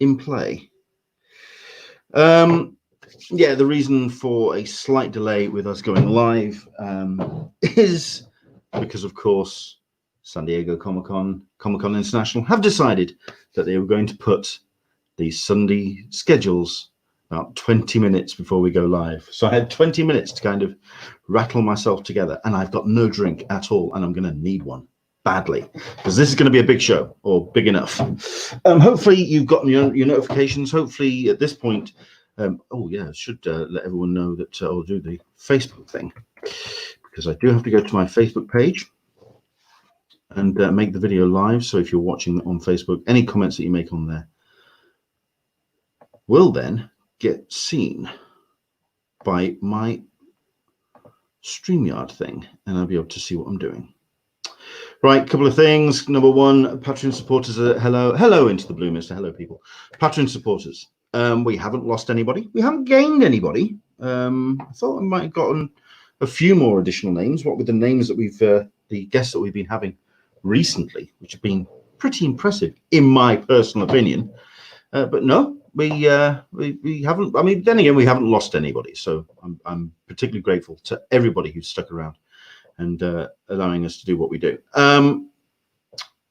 in play. Yeah, the reason for a slight delay with us going live is because, of course, San Diego Comic-Con International have decided that they were going to put the Sunday schedules about 20 minutes before we go live. So I had 20 minutes to kind of rattle myself together, and I've got no drink at all, and I'm going to need one badly because this is going to be a big show, or big enough. Hopefully you've gotten your notifications. Hopefully at this point, oh yeah, I should let everyone know that I'll do the Facebook thing, because I do have to go to my Facebook page and make the video live. So if you're watching on Facebook, any comments that you make on there will then get seen by my StreamYard thing, and I'll be able to see what I'm doing. Right, couple of things. Number one, Patreon supporters. Hello into the blue, Mister. Hello, people. Patreon supporters. We haven't lost anybody. We haven't gained anybody. I thought I might have gotten a few more additional names. What with the names that we've, the guests that we've been having recently, which have been pretty impressive, in my personal opinion. But no, we haven't. I mean, then again, we haven't lost anybody. So I'm particularly grateful to everybody who's stuck around and allowing us to do what we do.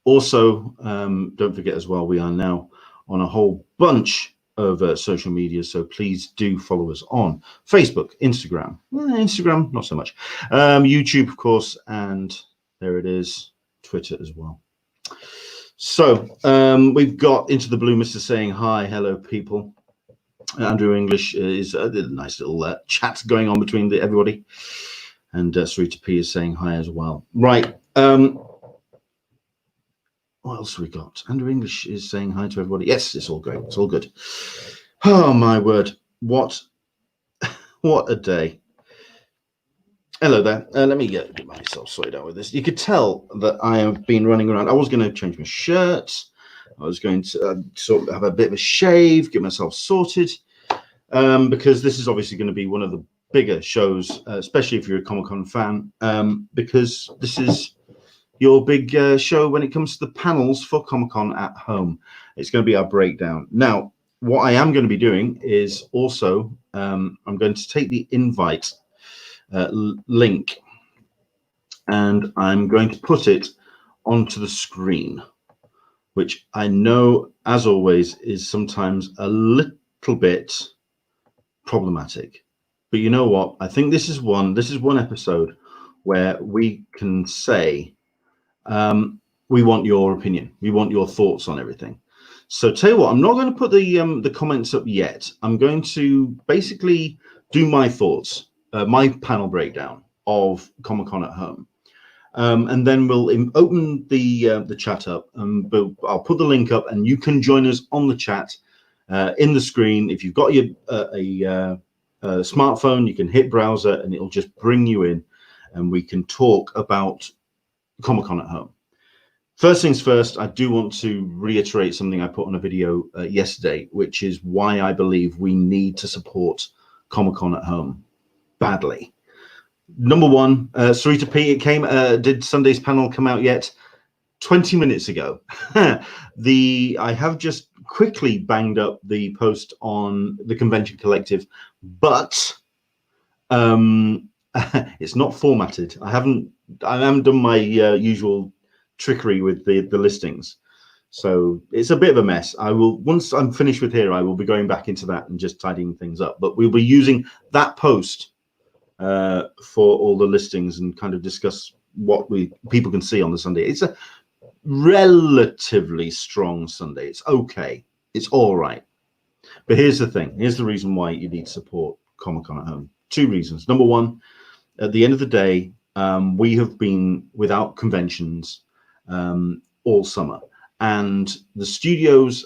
Also, don't forget as well, we are now on a whole bunch of social media, so please do follow us on Facebook, Instagram, Instagram not so much, YouTube of course, and there it is, Twitter as well. So we've got Into the Blue, Mr. saying hi, hello people. Andrew English is a nice little chat going on between everybody, and Sarita P is saying hi as well. Right. What else have we got? Andrew English is saying hi to everybody. Yes, it's all great. It's all good. Oh, my word. What a day. Hello there. Let me get myself sorted out with this. You could tell that I have been running around. I was going to change my shirt. I was going to sort of have a bit of a shave, get myself sorted, because this is obviously going to be one of the bigger shows, especially if you're a Comic-Con fan, because this is your big show when it comes to the panels for Comic-Con at home. It's going to be our breakdown. Now, what I am going to be doing is also, I'm going to take the invite link and I'm going to put it onto the screen, which I know, as always, is sometimes a little bit problematic. But you know what? I think this is one episode where we can say, we want your opinion. We want your thoughts on everything. So tell you what, I'm not going to put the comments up yet. I'm going to basically do my thoughts, my panel breakdown of Comic-Con at home. And then we'll open the chat up, and I'll put the link up, and you can join us on the chat in the screen. If you've got your a smartphone, you can hit browser, and it'll just bring you in, and we can talk about Comic-Con at home. First things first, I do want to reiterate something I put on a video yesterday, which is why I believe we need to support Comic-Con at home badly. Number one, Sarita P, it came, did Sunday's panel come out yet? 20 minutes ago. I have just quickly banged up the post on the Convention Collective, but it's not formatted. I haven't done my usual trickery with the listings, so it's a bit of a mess. I will, once I'm finished with here, I will be going back into that and just tidying things up, but we'll be using that post for all the listings and kind of discuss what people can see on the Sunday. It's a relatively strong Sunday. It's okay, it's all right, but here's the thing, here's the reason why you need to support Comic-Con at home. Two reasons. Number one, at the end of the day, we have been without conventions all summer, and the studios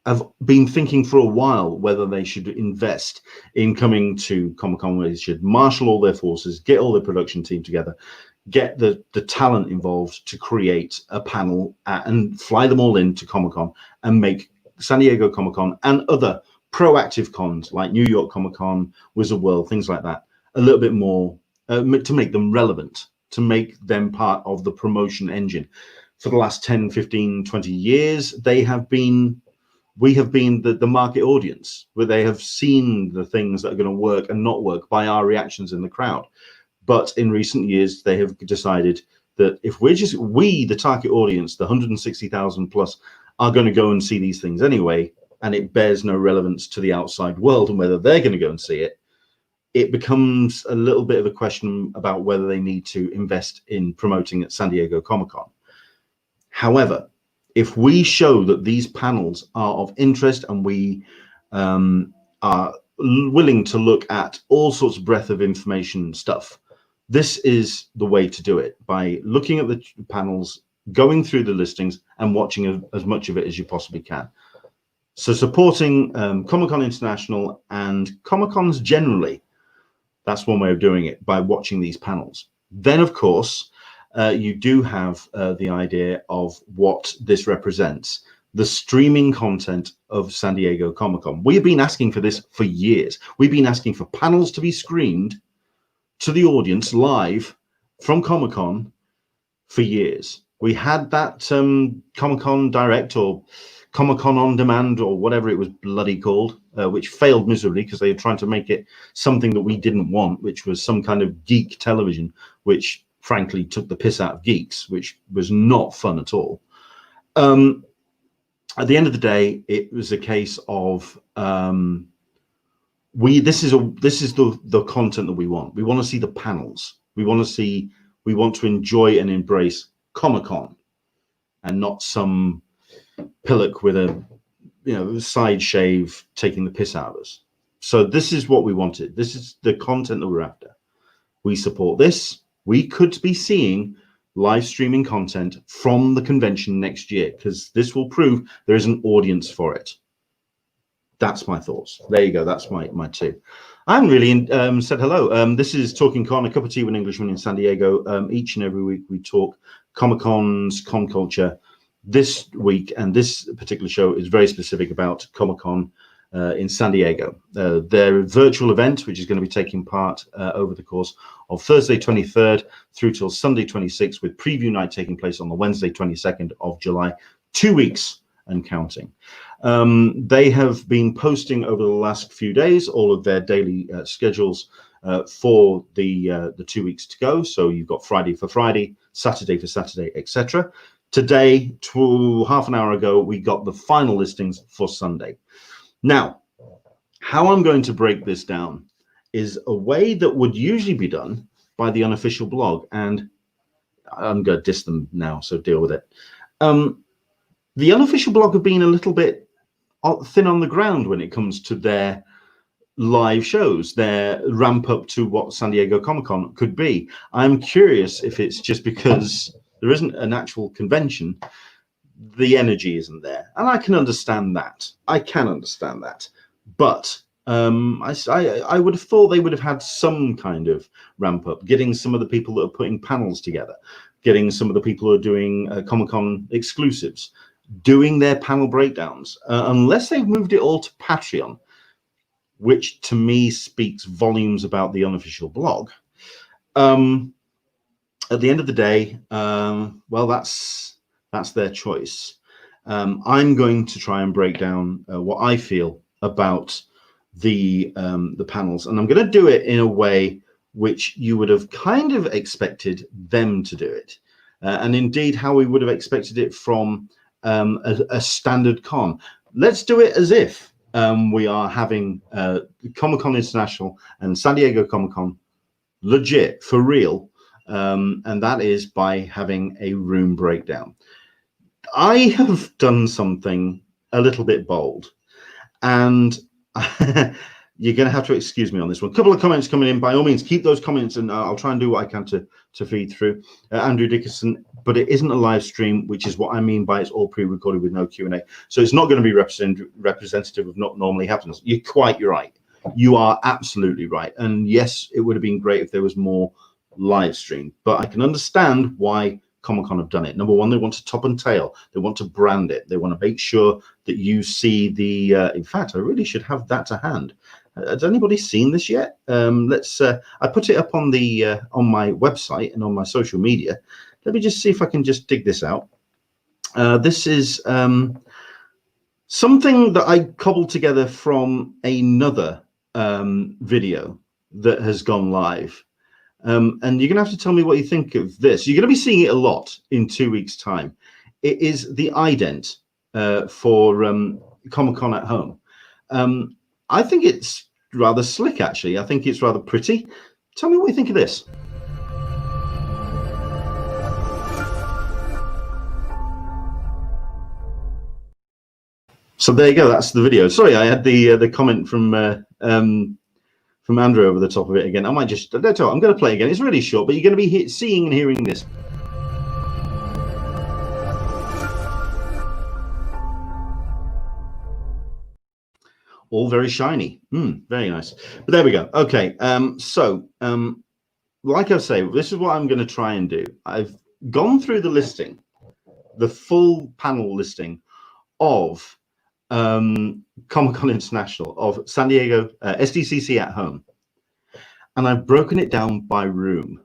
have been thinking for a while whether they should invest in coming to Comic-Con, where they should marshal all their forces, get all their production team together, get the talent involved to create a panel and fly them all into Comic-Con and make San Diego Comic-Con and other proactive cons like New York Comic-Con, Wizard World, things like that, a little bit more to make them relevant, to make them part of the promotion engine. For the last 10, 15, 20 years, they have been We have been the market audience, where they have seen the things that are going to work and not work by our reactions in the crowd. But in recent years, they have decided that if we, the target audience, the 160,000 plus, are going to go and see these things anyway, and it bears no relevance to the outside world and whether they're going to go and see it, it becomes a little bit of a question about whether they need to invest in promoting at San Diego Comic-Con. However, if we show that these panels are of interest and we are willing to look at all sorts of breadth of information stuff, this is the way to do it, by looking at the panels, going through the listings and watching as much of it as you possibly can. So supporting Comic-Con International and Comic-Cons generally, that's one way of doing it, by watching these panels. Then, of course, you do have the idea of what this represents, the streaming content of San Diego Comic-Con. We have been asking for this for years. We've been asking for panels to be screened to the audience live from Comic-Con for years. We had that Comic-Con Direct or Comic-Con On Demand or whatever it was bloody called, which failed miserably because they were trying to make it something that we didn't want, which was some kind of geek television, which frankly took the piss out of geeks, which was not fun at all. At the end of the day, it was a case of this is the content that we want. We want to see the panels. We want to enjoy and embrace Comic-Con, and not some pillock with a side shave taking the piss out of us. So this is what we wanted. This is the content that we're after. We support this. We could be seeing live streaming content from the convention next year, because this will prove there is an audience for it. That's my thoughts. There you go. That's my two. I haven't really said hello. This is Talkin Con, a cup of tea with Englishman in San Diego. Each and every week we talk Comic-Cons, con culture. This week and this particular show is very specific about Comic-Con in San Diego. Their virtual event, which is going to be taking part over the course of Thursday 23rd through till Sunday 26th, with preview night taking place on the Wednesday 22nd of July. 2 weeks and counting. They have been posting over the last few days all of their daily schedules for the 2 weeks to go. So you've got Friday for Friday, Saturday for Saturday, etc. Today, half an hour ago, we got the final listings for Sunday. Now, how I'm going to break this down is a way that would usually be done by the unofficial blog, and I'm going to diss them now, so deal with it. The unofficial blog have been a little bit thin on the ground when it comes to their live shows, their ramp up to what San Diego Comic-Con could be. I'm curious if it's just because there isn't an actual convention, the energy isn't there. And I can understand that. But I would have thought they would have had some kind of ramp up, getting some of the people that are putting panels together, getting some of the people who are doing Comic-Con exclusives, doing their panel breakdowns, unless they've moved it all to Patreon, which to me speaks volumes about the unofficial blog. At the end of the day, well, that's their choice. I'm going to try and break down what I feel about the panels, and I'm going to do it in a way which you would have kind of expected them to do it, and indeed how we would have expected it from a standard con. Let's do it as if we are having Comic-Con International and San Diego Comic-Con legit, for real, and that is by having a room breakdown. I have done something a little bit bold, and you're going to have to excuse me on this one. A couple of comments coming in. By all means, keep those comments, and I'll try and do what I can to feed through. Andrew Dickerson, but it isn't a live stream, which is what I mean by it's all pre-recorded with no Q&A. So it's not going to be representative of what normally happens. You're right. You are absolutely right. And yes, it would have been great if there was more live stream, but I can understand why Comic-Con have done it. Number one, they want to top and tail. They want to brand it. They want to make sure that you see the, in fact, I really should have that to hand. Has anybody seen this yet? I put it up on the on my website and on my social media. Let me just see if I can just dig this out. This is Something that I cobbled together from another video that has gone live. And you're going to have to tell me what you think of this. You're going to be seeing it a lot in 2 weeks' time. It is the ident for Comic Con at Home. I think it's rather slick, actually. I think it's rather pretty. Tell me what you think of this. So there you go. That's the video. Sorry, I had the comment from Andrew over the top of it again. I might just, that's all. I'm going to play again. It's really short, but you're going to be seeing and hearing this. All very shiny. Very nice. But there we go. Okay. Like I say, this is what I'm going to try and do. I've gone through the listing, the full panel listing of Comic-Con International, of San Diego, SDCC at Home. And I've broken it down by room.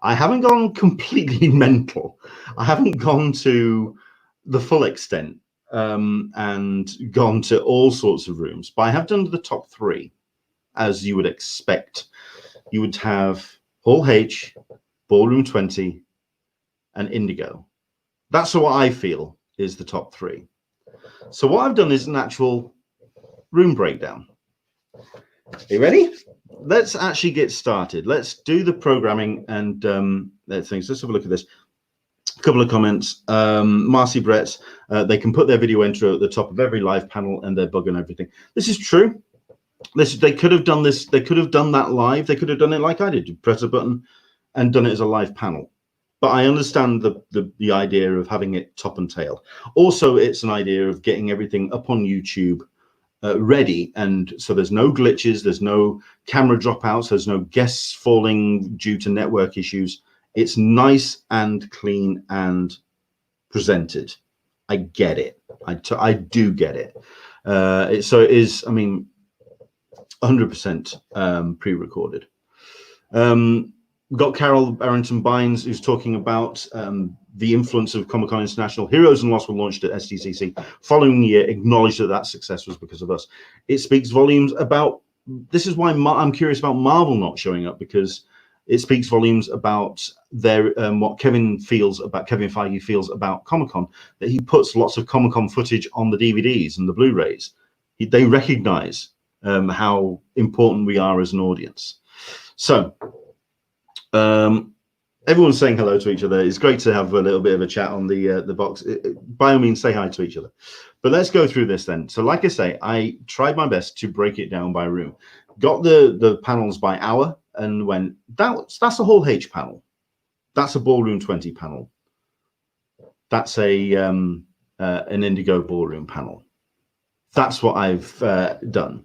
I haven't gone completely mental. I haven't gone to the full extent and gone to all sorts of rooms, but I have done the top 3, as you would expect. You would have Hall H, Ballroom 20, and Indigo. That's what I feel is the top 3. So what I've done is an actual room breakdown. Are you ready? Let's actually get started. Let's do the programming and things. Let's have a look at this. A couple of comments. Marci Bretts, they can put their video intro at the top of every live panel and they're bugging everything. This is true. They could have done this. They could have done that live. They could have done it like I did. Press a button and done it as a live panel. But I understand the idea of having it top and tail. Also, it's an idea of getting everything up on YouTube ready, and so there's no glitches, there's no camera dropouts, there's no guests falling due to network issues. It's nice and clean and presented. I get it. I do get it. So it is, I mean, 100% pre-recorded. We've got Carol Barrington Bynes, who's talking about the influence of Comic-Con International. Heroes and Lost were launched at SDCC. Following year, acknowledged that success was because of us. It speaks volumes about, this is why I'm curious about Marvel not showing up, because it speaks volumes about their what Kevin Feige feels about Comic-Con, that he puts lots of Comic-Con footage on the DVDs and the Blu-rays. They recognize how important we are as an audience. So, everyone's saying hello to each other. It's great to have a little bit of a chat on the box. By all means, say hi to each other. But let's go through this then. So like I say, I tried my best to break it down by room. Got the panels by hour and went, that's a Hall H panel. That's a Ballroom 20 panel. That's an Indigo Ballroom panel. That's what I've done.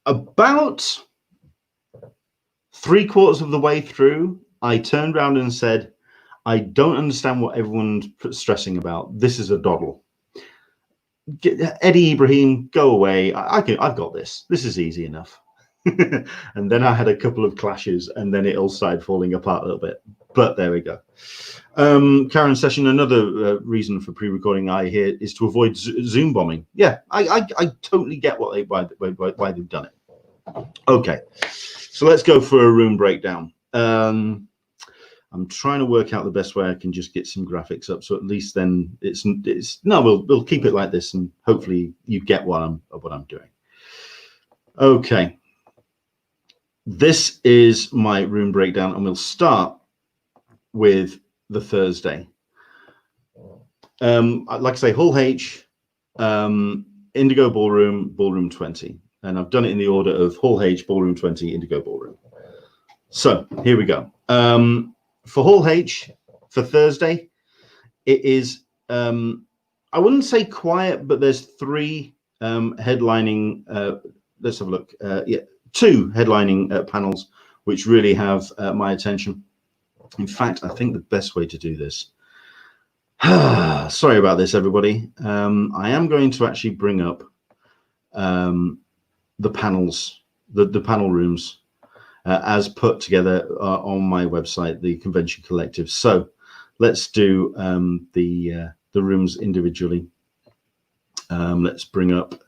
About 3/4 of the way through, I turned around and said, I don't understand what everyone's stressing about. This is a doddle. Eddie Ibrahim, go away. I've got this. This is easy enough. And then I had a couple of clashes and then it all started falling apart a little bit. But there we go. Karen Session, another reason for pre-recording I hear is to avoid Zoom bombing. Yeah, I totally get why they've done it. Okay. So let's go for a room breakdown. I'm trying to work out the best way I can just get some graphics up, so at least then we'll keep it like this, and hopefully you get what I'm doing. Okay, this is my room breakdown, and we'll start with the Thursday. Like I say, Hall H, Indigo Ballroom, Ballroom 20. And I've done it in the order of Hall H, Ballroom 20, Indigo Ballroom. So here we go. For Hall H, for Thursday, it is, I wouldn't say quiet, but there's 3 headlining, let's have a look. 2 headlining panels, which really have my attention. In fact, I think the best way to do this, sorry about this, everybody. I am going to actually bring up the panels, the panel rooms as put together on my website, the Convention Collective. So let's do the rooms individually. Let's bring up.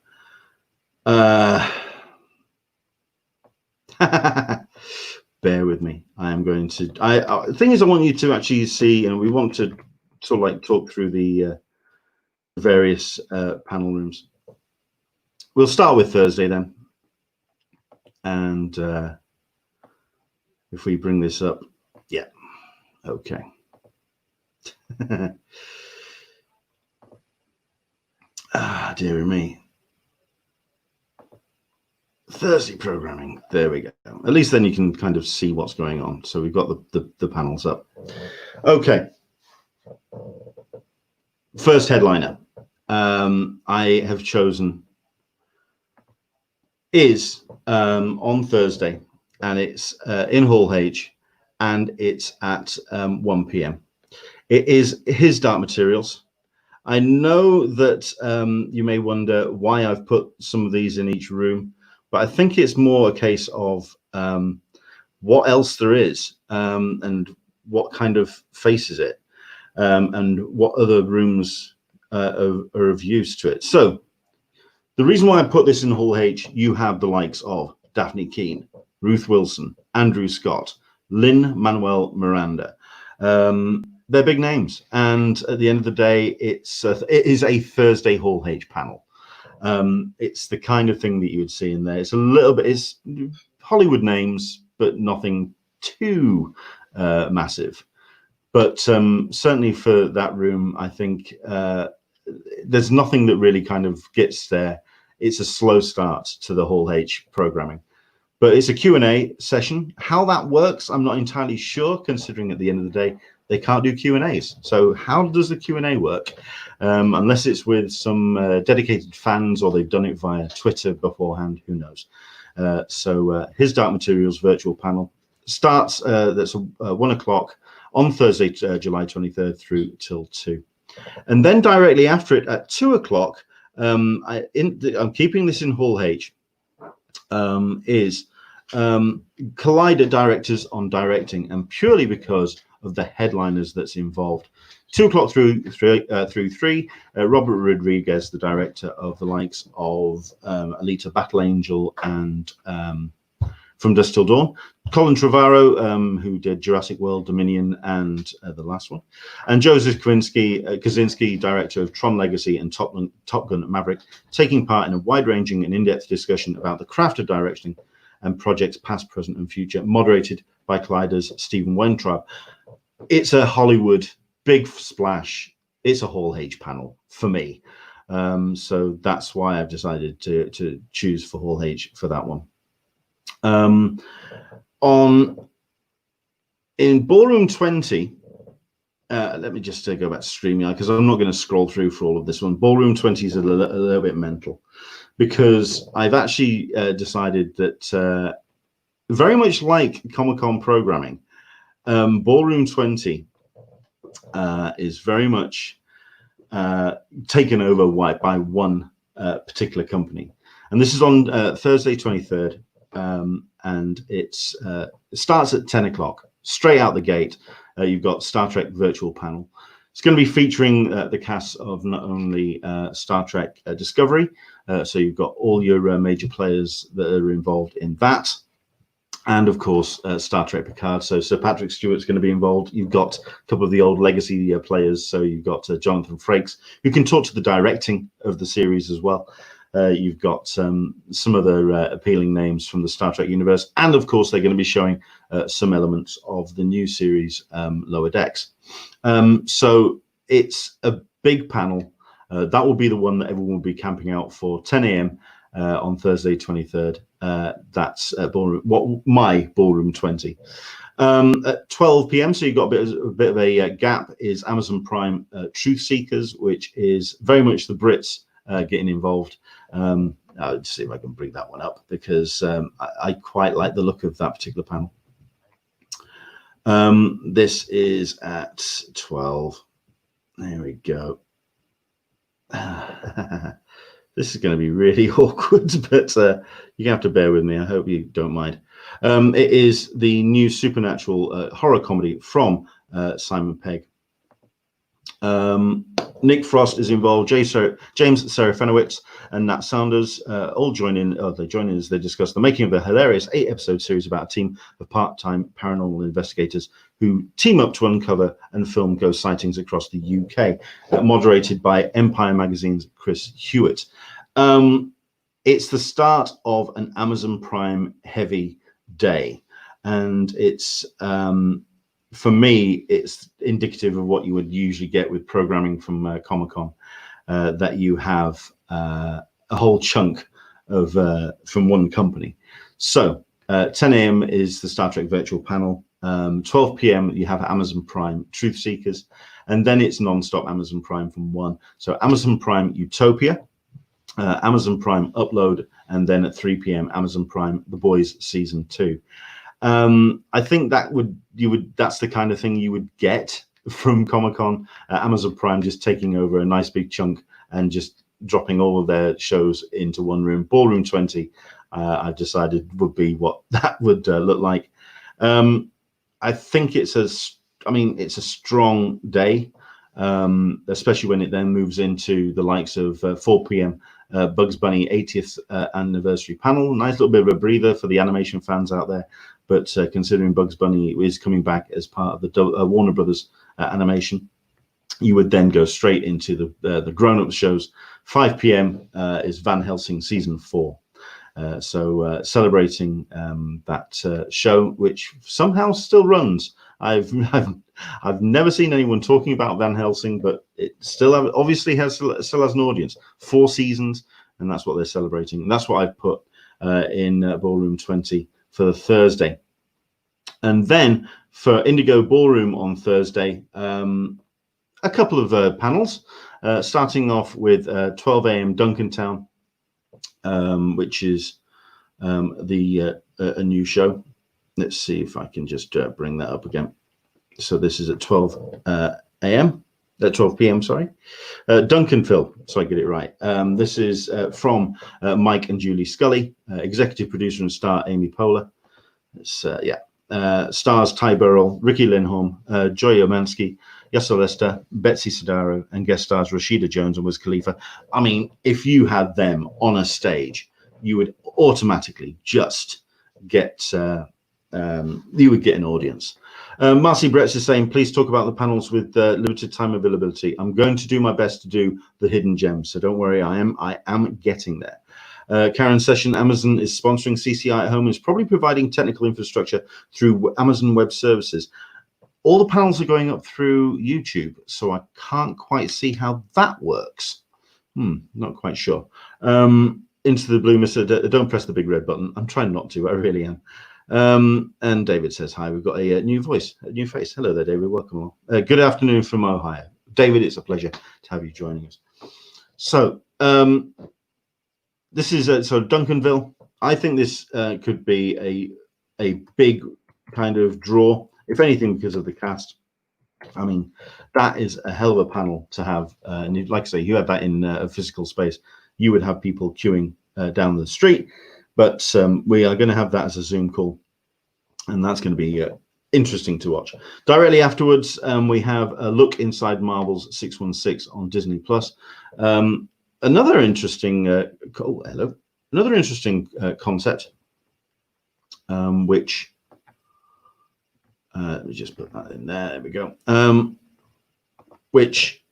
Bear with me. I am going to. The thing is, I want you to actually see, and we want to sort of like talk through the various panel rooms. We'll start with Thursday then, and if we bring this up, yeah, okay. Dear me. Thursday programming. There we go. At least then you can kind of see what's going on. So we've got the panels up. Okay. First headliner I have chosen is on Thursday, and it's in Hall H, and it's at 1 p.m. It is His Dark Materials. I know that you may wonder why I've put some of these in each room, but I think it's more a case of what else there is, and what kind of faces it, and what other rooms are of use to it. So the reason why I put this in Hall H, you have the likes of Daphne Keane, Ruth Wilson, Andrew Scott, Lin-Manuel Miranda. They're big names, and at the end of the day, it is a Thursday Hall H panel. It's the kind of thing that you would see in there. It's a little bit, it's Hollywood names, but nothing too massive. But certainly for that room, I think there's nothing that really kind of gets there. It's a slow start to the Hall H programming. But it's a Q&A session. How that works, I'm not entirely sure, considering at the end of the day, they can't do Q&As. So how does the Q&A work? Unless it's with some dedicated fans, or they've done it via Twitter beforehand, who knows? His Dark Materials virtual panel starts, that's 1 o'clock on Thursday, July 23rd through till 2. And then directly after it at 2 o'clock, I'm keeping this in Hall H, is Collider Directors on Directing, and purely because of the headliners that's involved. 2 o'clock through 3, Robert Rodriguez, the director of the likes of Alita Battle Angel and From Dusk Till Dawn. Colin Trevorrow, who did Jurassic World, Dominion, and the last one. And Joseph Kosinski, director of Tron Legacy and Top Gun Maverick, taking part in a wide-ranging and in-depth discussion about the craft of directing and projects past, present, and future, moderated by Collider's Stephen Weintraub. It's a Hollywood big splash. It's a Hall H panel for me. So that's why I've decided to choose for Hall H for that one. In Ballroom 20, let me just go back to StreamYard, because I'm not going to scroll through for all of this one. Ballroom 20 is a little bit mental, because I've actually decided that very much like Comic-Con programming, Ballroom 20 is very much taken over by one particular company. And this is on Thursday 23rd, and it starts at 10 o'clock. Straight out the gate, you've got Star Trek Virtual Panel. It's going to be featuring the cast of not only Star Trek Discovery, so you've got all your major players that are involved in that, and of course Star Trek Picard. So Sir Patrick Stewart's going to be involved. You've got a couple of the old legacy players, so you've got Jonathan Frakes, who can talk to the directing of the series as well. You've got some other appealing names from the Star Trek universe, and of course they're going to be showing some elements of the new series Lower Decks. So it's a big panel. That will be the one that everyone will be camping out for 10 a.m. On Thursday 23rd. That's my Ballroom 20. At 12 p.m., so you've got a bit of a gap, is Amazon Prime Truth Seekers, which is very much the Brits getting involved. I'll just see if I can bring that one up, because I quite like the look of that particular panel. This is at 12. There we go. This is going to be really awkward, but you have to bear with me. I hope you don't mind. It is the new supernatural horror comedy from Simon Pegg. Nick Frost is involved. James Serafenowicz and Nat Saunders all join in. They join in as they discuss the making of a hilarious 8-episode series about a team of part-time paranormal investigators who team up to uncover and film ghost sightings across the UK, moderated by Empire Magazine's Chris Hewitt. It's the start of an Amazon Prime heavy day, and it's for me, it's indicative of what you would usually get with programming from Comic-Con, that you have a whole chunk of from one company. So 10 a.m. is the Star Trek virtual panel. 12 p.m. you have Amazon Prime Truth Seekers, and then it's non-stop Amazon Prime from 1. So Amazon Prime Utopia, Amazon Prime Upload, and then at 3 p.m. Amazon Prime The Boys Season 2. I think that's the kind of thing you would get from Comic-Con. Amazon Prime just taking over a nice big chunk and just dropping all of their shows into one room. Ballroom 20, I decided would be what that would look like. I think it's a strong day, especially when it then moves into the likes of 4 p.m. Bugs Bunny 80th anniversary panel. Nice little bit of a breather for the animation fans out there. But considering Bugs Bunny is coming back as part of the Warner Brothers animation, you would then go straight into the grown-up shows. 5 p.m. Is Van Helsing season 4. So celebrating that show, which somehow still runs. I've never seen anyone talking about Van Helsing, but it still obviously still has an audience. 4 seasons, and that's what they're celebrating. And that's what I've put in Ballroom 20 for Thursday. And then for Indigo Ballroom on Thursday, a couple of panels, starting off with 12 a.m. Duncantown, which is a new show. Let's see if I can just bring that up again. So this is at 12 a.m. 12 p.m. Sorry, Duncanville. So I get it right. This is from Mike and Julie Scully, executive producer and star Amy Poehler. It's stars Ty Burrell, Ricky Lindholm, Joy Omansky, Yasser Lester, Betsy Sidaro, and guest stars Rashida Jones and Wiz Khalifa. I mean, if you had them on a stage, you would automatically just get you would get an audience. Marci Bretts is saying, please talk about the panels with limited time availability. I'm going to do my best to do the hidden gems, so don't worry, I am getting there. Karen Session, Amazon is sponsoring CCI at Home and is probably providing technical infrastructure through Amazon Web Services. All the panels are going up through YouTube, so I can't quite see how that works. Not quite sure. Into the Blue, Mr. Don't press the big red button. I'm trying not to, I really am. And David says, hi, we've got a new voice, a new face. Hello there, David, welcome all. Good afternoon from Ohio. David, it's a pleasure to have you joining us. So this is so Duncanville. I think this could be a big kind of draw, if anything, because of the cast. I mean, that is a hell of a panel to have. And like I say, you have that in a physical space, you would have people queuing down the street. But we are going to have that as a Zoom call, and that's going to be interesting to watch. Directly afterwards, we have a look inside Marvel's 616 on Disney Plus. Another interesting another interesting concept, which let me just put that in there. There we go. Which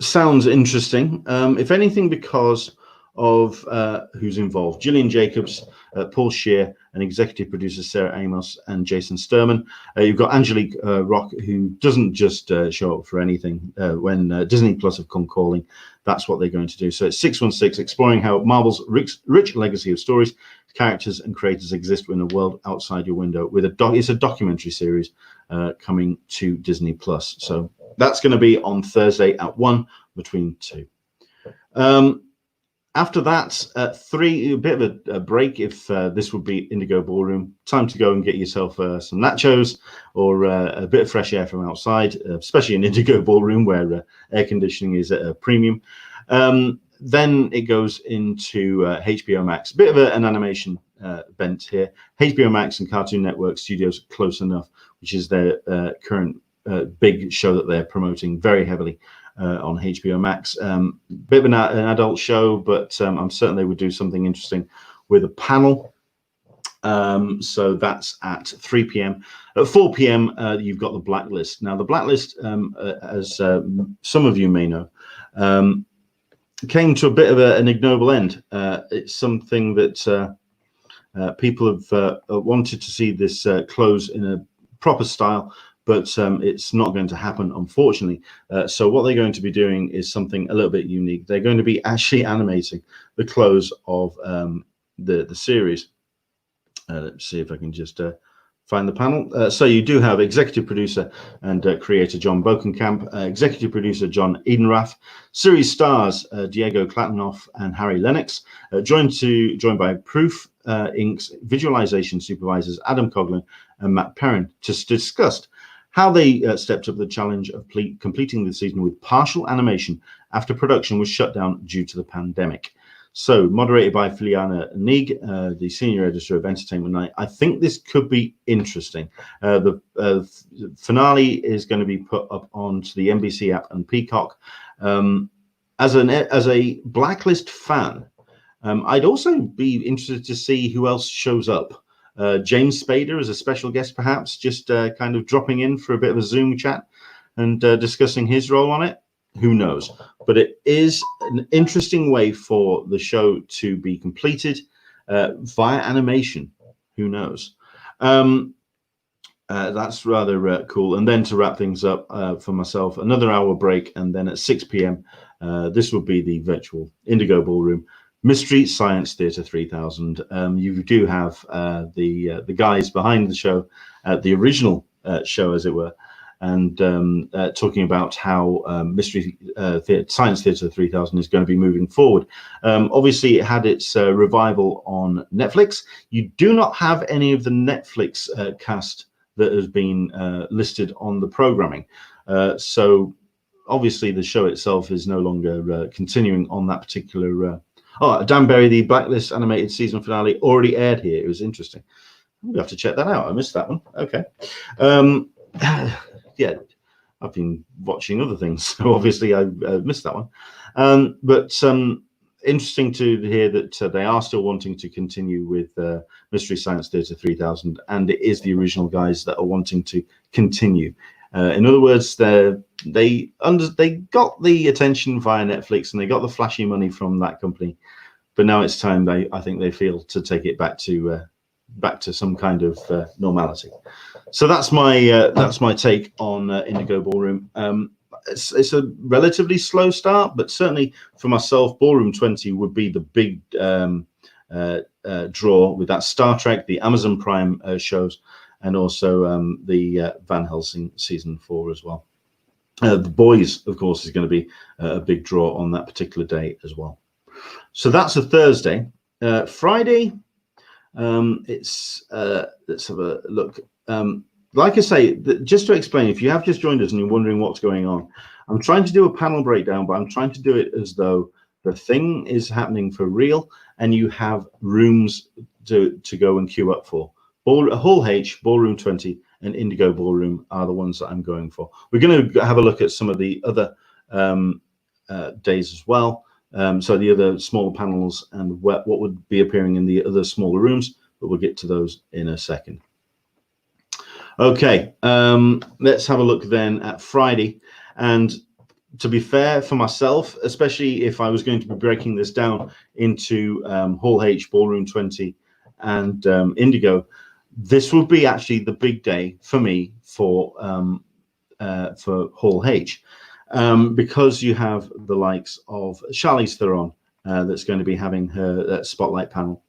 sounds interesting, if anything, because of who's involved. Gillian Jacobs, Paul Scheer, and executive producer Sarah Amos and Jason Sturman. You've got Angelique Rock, who doesn't just show up for anything. When Disney Plus have come calling, that's what they're going to do. So it's 616, exploring how Marvel's rich legacy of stories, characters, and creators exist in a world outside your window. It's a documentary series coming to Disney Plus. So that's going to be on Thursday at 1 between 2. After that, 3, a bit of a break. If this would be Indigo Ballroom, time to go and get yourself some nachos or a bit of fresh air from outside, especially in Indigo Ballroom where air conditioning is at a premium. Then it goes into HBO Max. A bit of an animation bent here. HBO Max and Cartoon Network Studios Close Enough, which is their current big show that they're promoting very heavily. on HBO Max. Bit of an adult show, but I'm certain they would do something interesting with a panel. So that's at 3 p.m. At 4 p.m., you've got the Blacklist. Now, the Blacklist, as some of you may know, came to a bit of an ignoble end. It's something that people have wanted to see this close in a proper style, but it's not going to happen, unfortunately. So what they're going to be doing is something a little bit unique. They're going to be actually animating the close of the series. Let's see if I can just find the panel. So you do have executive producer and creator John Bokenkamp, executive producer John Edenrath, series stars Diego Klatanoff and Harry Lennox, joined by Proof Inc.'s visualization supervisors Adam Coughlin and Matt Perrin to discuss how they stepped up the challenge of completing the season with partial animation after production was shut down due to the pandemic. So, moderated by Filiana Neig, the senior editor of Entertainment Night. I think this could be interesting. The finale is going to be put up onto the NBC app and Peacock. As a Blacklist fan, I'd also be interested to see who else shows up. James Spader as a special guest, perhaps, just kind of dropping in for a bit of a Zoom chat and discussing his role on it. Who knows? But it is an interesting way for the show to be completed via animation. Who knows? That's rather cool. And then to wrap things up for myself, another hour break, and then at 6 p.m. This would be the virtual Indigo Ballroom Mystery Science Theatre 3000. You do have the guys behind the show, the original show, as it were, and talking about how Mystery Science Theatre 3000 is going to be moving forward. Obviously, it had its revival on Netflix. You do not have any of the Netflix cast that has been listed on the programming. So obviously, the show itself is no longer continuing on that particular... Dan Berry, the Blacklist animated season finale already aired here. It was interesting. We have to check that out. I missed that one. Okay. Yeah, I've been watching other things, so obviously I missed that one. But interesting to hear that they are still wanting to continue with Mystery Science Theatre 3000, and it is the original guys that are wanting to continue. In other words, they got the attention via Netflix and they got the flashy money from that company, but now it's time I think they feel to take it back to some kind of normality. So that's my take on Indigo Ballroom. It's a relatively slow start, but certainly for myself, Ballroom 20 would be the big draw with that Star Trek, the Amazon Prime shows, and also the Van Helsing season 4 as well. The Boys, of course, is going to be a big draw on that particular day as well. So that's a Thursday. Friday, let's have a look. Like I say, just to explain, if you have just joined us and you're wondering what's going on, I'm trying to do a panel breakdown, but I'm trying to do it as though the thing is happening for real and you have rooms to go and queue up for. Hall H, Ballroom 20, and Indigo Ballroom are the ones that I'm going for. We're going to have a look at some of the other days as well. So the other smaller panels and what would be appearing in the other smaller rooms, but we'll get to those in a second. Okay, let's have a look then at Friday. And to be fair for myself, especially if I was going to be breaking this down into Hall H, Ballroom 20, and Indigo, this will be actually the big day for me for Hall H, because you have the likes of Charlize Theron that's going to be having her spotlight panel.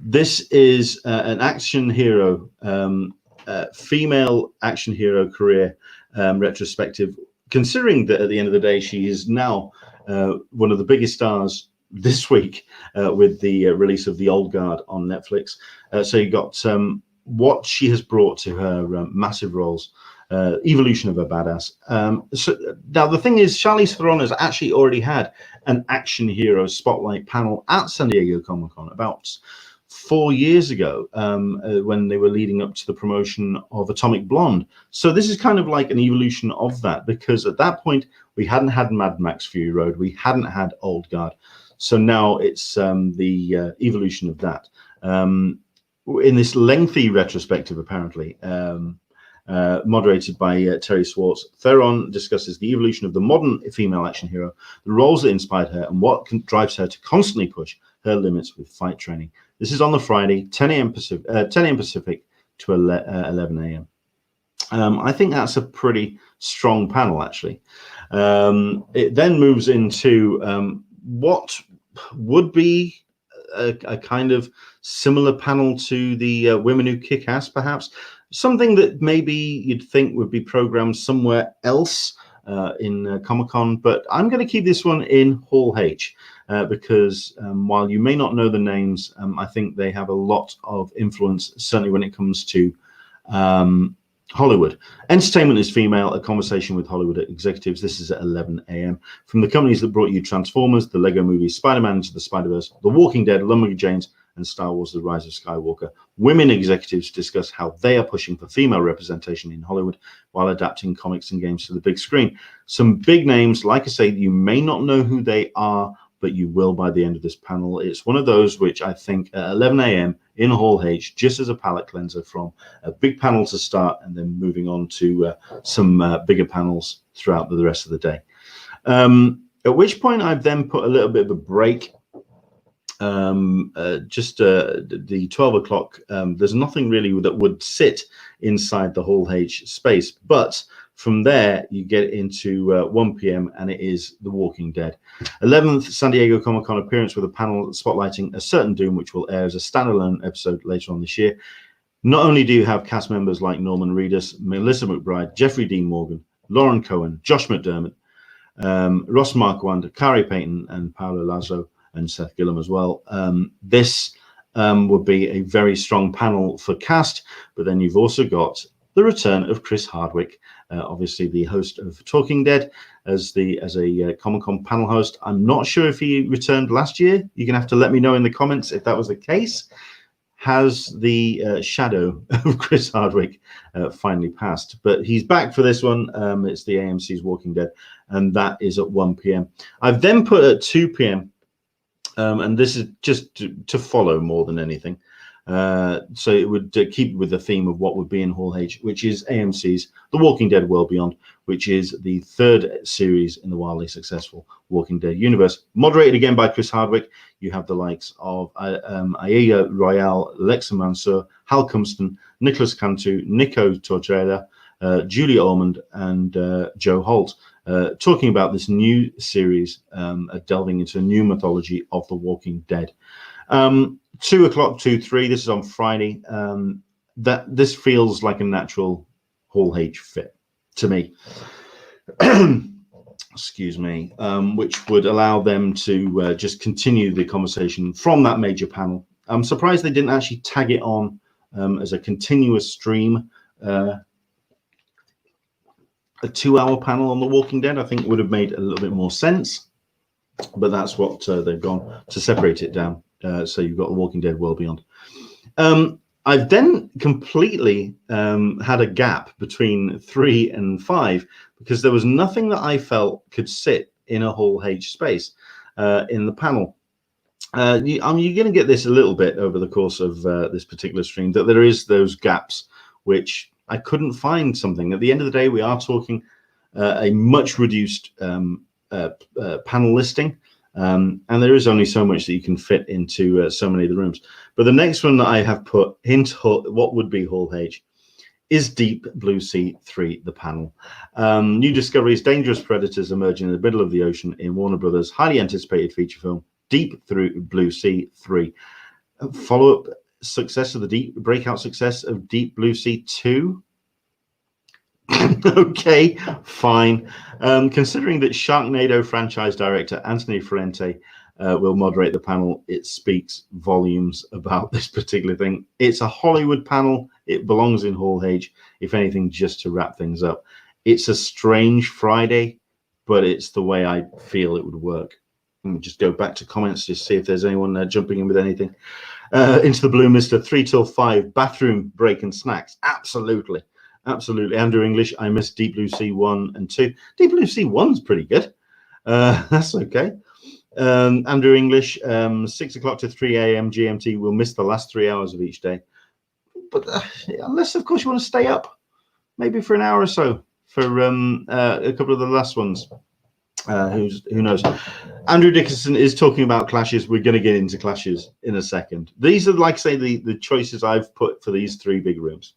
This is an action hero, female action hero career retrospective, considering that at the end of the day, she is now one of the biggest stars this week with the release of The Old Guard on Netflix. So you got what she has brought to her massive roles, evolution of a badass. So now the thing is, Charlize Theron has actually already had an action hero spotlight panel at San Diego Comic-Con about 4 years ago when they were leading up to the promotion of Atomic Blonde. So this is kind of like an evolution of that, because at that point we hadn't had Mad Max Fury Road, we hadn't had Old Guard. So now it's the evolution of that. In this lengthy retrospective, apparently, moderated by Terry Swartz, Theron discusses the evolution of the modern female action hero, the roles that inspired her, and what drives her to constantly push her limits with fight training. This is on the Friday, 10 a.m. Pacific to 11 a.m. I think that's a pretty strong panel, actually. It then moves into what would be a kind of similar panel to the Women Who Kick Ass, perhaps. Something that maybe you'd think would be programmed somewhere else in Comic-Con, but I'm going to keep this one in Hall H because while you may not know the names, I think they have a lot of influence, certainly when it comes to Hollywood. Entertainment is Female, a conversation with Hollywood executives. This is at 11 a.m. From the companies that brought you Transformers, the Lego Movies, Spider-Man Into the Spider-Verse, The Walking Dead, Lumberjanes, and Star Wars The Rise of Skywalker. Women executives discuss how they are pushing for female representation in Hollywood while adapting comics and games to the big screen. Some big names, like I say, you may not know who they are, but you will by the end of this panel. It's one of those which I think at 11 a.m. in Hall H, just as a palate cleanser from a big panel to start and then moving on to some bigger panels throughout the rest of the day. At which point I've then put a little bit of a break. The 12 o'clock, there's nothing really that would sit inside the Hall H space, but from there you get into 1 p.m. and it is The Walking Dead. 11th San Diego Comic-Con appearance with a panel spotlighting A Certain Doom, which will air as a standalone episode later on this year. Not only do you have cast members like Norman Reedus, Melissa McBride, Jeffrey Dean Morgan, Lauren Cohen, Josh McDermott, Ross Marquand, Kari Payton, and Paolo Lazo, and Seth Gillum as well. This would be a very strong panel for cast, but then you've also got the return of Chris Hardwick, obviously the host of Talking Dead, as a Comic-Con panel host. I'm not sure if he returned last year. You're gonna have to let me know in the comments if that was the case. Has the shadow of Chris Hardwick finally passed? But he's back for this one. It's the AMC's Walking Dead, and that is at 1 p.m. I've then put at 2 p.m. And this is just to follow more than anything. So it would keep with the theme of what would be in Hall H, which is AMC's The Walking Dead World Beyond, which is the third series in the wildly successful Walking Dead universe. Moderated again by Chris Hardwick. You have the likes of Aya Royale, Lexa Mansour, Hal Cumston, Nicholas Cantu, Nico Tortorella, Julia Ormond, and Joe Holt. Talking about this new series, delving into a new mythology of The Walking Dead. 2 o'clock, 2-3, this is on Friday. That this feels like a natural Hall H fit to me. Excuse me, which would allow them to just continue the conversation from that major panel. I'm surprised they didn't actually tag it on as a continuous stream. A 2-hour panel on The Walking Dead, I think, would have made a little bit more sense, but that's what they've gone to separate it down. So you've got The Walking Dead World Beyond. I've then completely had a gap between 3 and 5 because there was nothing that I felt could sit in a Hall H space in the panel. You're going to get this a little bit over the course of this particular stream, that there is those gaps which I couldn't find something. At the end of the day, we are talking a much reduced panel listing, and there is only so much that you can fit into so many of the rooms. But the next one that I have put into what would be Hall H is Deep Blue Sea 3, the panel. New discoveries, dangerous predators emerging in the middle of the ocean in Warner Brothers' highly anticipated feature film, Deep Blue Sea 3. Follow-up success of the breakout success of Deep Blue Sea 2. Okay, fine. Considering that Sharknado franchise director Anthony Ferrante will moderate the panel, it speaks volumes about this particular thing. It's a Hollywood panel. It belongs in Hall H, if anything, just to wrap things up. It's a strange Friday, but it's the way I feel it would work. Let me just go back to comments to see if there's anyone jumping in with anything. Into the Blue Mister, 3 till 5, bathroom break and snacks. Absolutely. Absolutely. Andrew English, I missed Deep Blue Sea 1 and 2. Deep Blue Sea 1's pretty good. That's okay. Andrew English, 6 o'clock to 3 a.m. GMT. We'll miss the last 3 hours of each day. But unless, of course, you want to stay up, maybe for an hour or so for a couple of the last ones. Who knows? Andrew Dickinson is talking about clashes. We're going to get into clashes in a second. These are, like I say, the choices I've put for these 3 big rooms.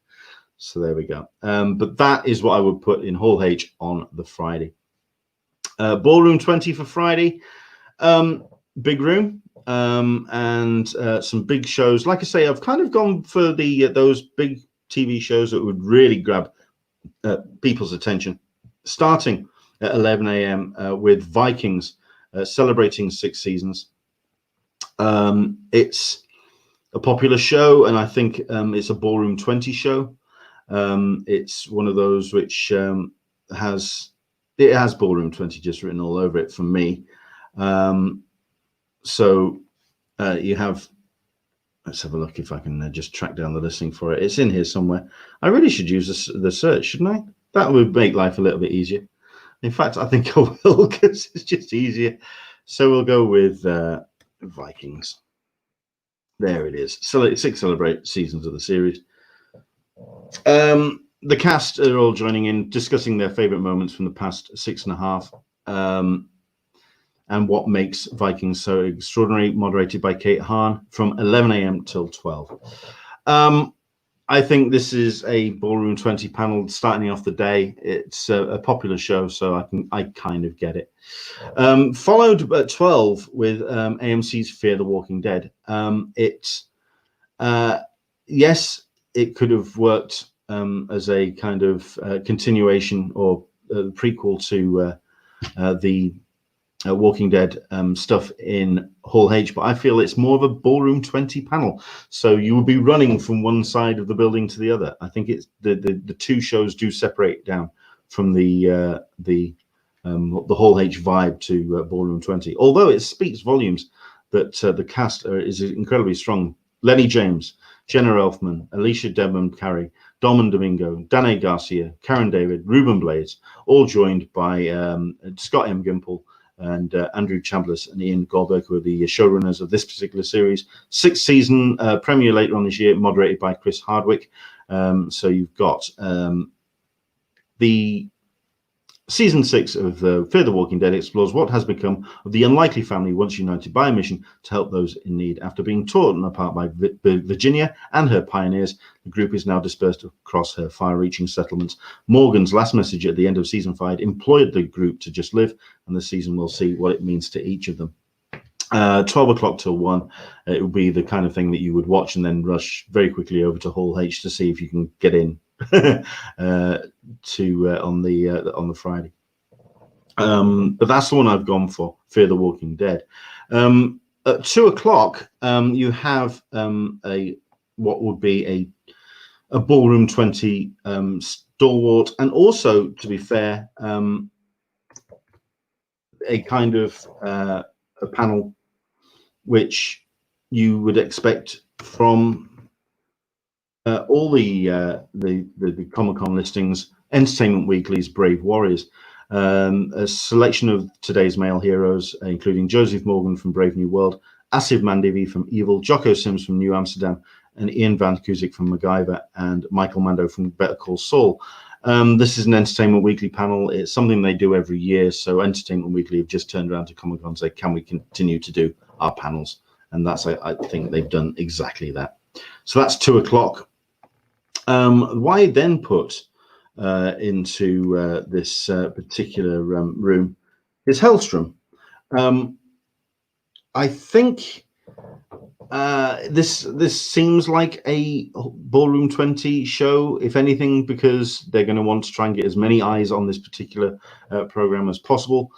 So there we go. But that is what I would put in Hall H on the Friday. Ballroom 20 for Friday. Big room and some big shows. Like I say, I've kind of gone for those big TV shows that would really grab people's attention. Starting at 11 a.m. With Vikings celebrating 6 seasons. It's a popular show, and I think it's a Ballroom 20 show. It's one of those which has Ballroom 20 just written all over it for me. So you have, let's have a look if I can just track down the listing for it. It's in here somewhere. I really should use the search, shouldn't I? That would make life a little bit easier. In fact, I think I will, because it's just easier. So we'll go with Vikings. There it is. 6 celebrate seasons of the series. The cast are all joining in, discussing their favorite moments from the past 6.5, and what makes Vikings so extraordinary, moderated by Kate Hahn from 11 a.m. till 12. I think this is a Ballroom 20 panel starting off the day. It's a popular show, so I kind of get it. Followed at 12 with AMC's Fear the Walking Dead. Yes, it could have worked as a kind of continuation or prequel to the Walking Dead stuff in Hall H, but I feel it's more of a Ballroom 20 panel. So you will be running from one side of the building to the other. I think it's the 2 shows do separate down from the Hall H vibe to Ballroom 20. Although it speaks volumes that the cast is incredibly strong. Lenny James, Jenna Elfman, Alicia Dedmon Carey, Dom Domingo, Danae Garcia, Karen David, Ruben Blades, all joined by Scott M. Gimple and Andrew Chambliss and Ian Goldberg, who are the showrunners of this particular series. 6th season premiere later on this year, moderated by Chris Hardwick. So you've got the Season 6 of Fear the Walking Dead explores what has become of the unlikely family once united by a mission to help those in need. After being torn apart by Virginia and her pioneers, the group is now dispersed across her far-reaching settlements. Morgan's last message at the end of Season 5 implored the group to just live, and the season will see what it means to each of them. 12 o'clock till 1, it will be the kind of thing that you would watch and then rush very quickly over to Hall H to see if you can get in on the Friday. But that's the one I've gone for, Fear the Walking Dead. At 2 o'clock, you have what would be a Ballroom 20 stalwart, and also, to be fair, a kind of a panel which you would expect from all the Comic-Con listings. Entertainment Weekly's Brave Warriors, a selection of today's male heroes, including Joseph Morgan from Brave New World, Asif Mandivi from Evil, Jocko Sims from New Amsterdam, and Ian Van Kuzik from MacGyver, and Michael Mando from Better Call Saul. This is an Entertainment Weekly panel. It's something they do every year. So Entertainment Weekly have just turned around to Comic-Con and said, can we continue to do our panels? And that's, I think they've done exactly that. So that's 2 o'clock. Why then put into this particular room is Hellstrom. I think this seems like a Ballroom 20 show, if anything, because they're going to want to try and get as many eyes on this particular program as possible.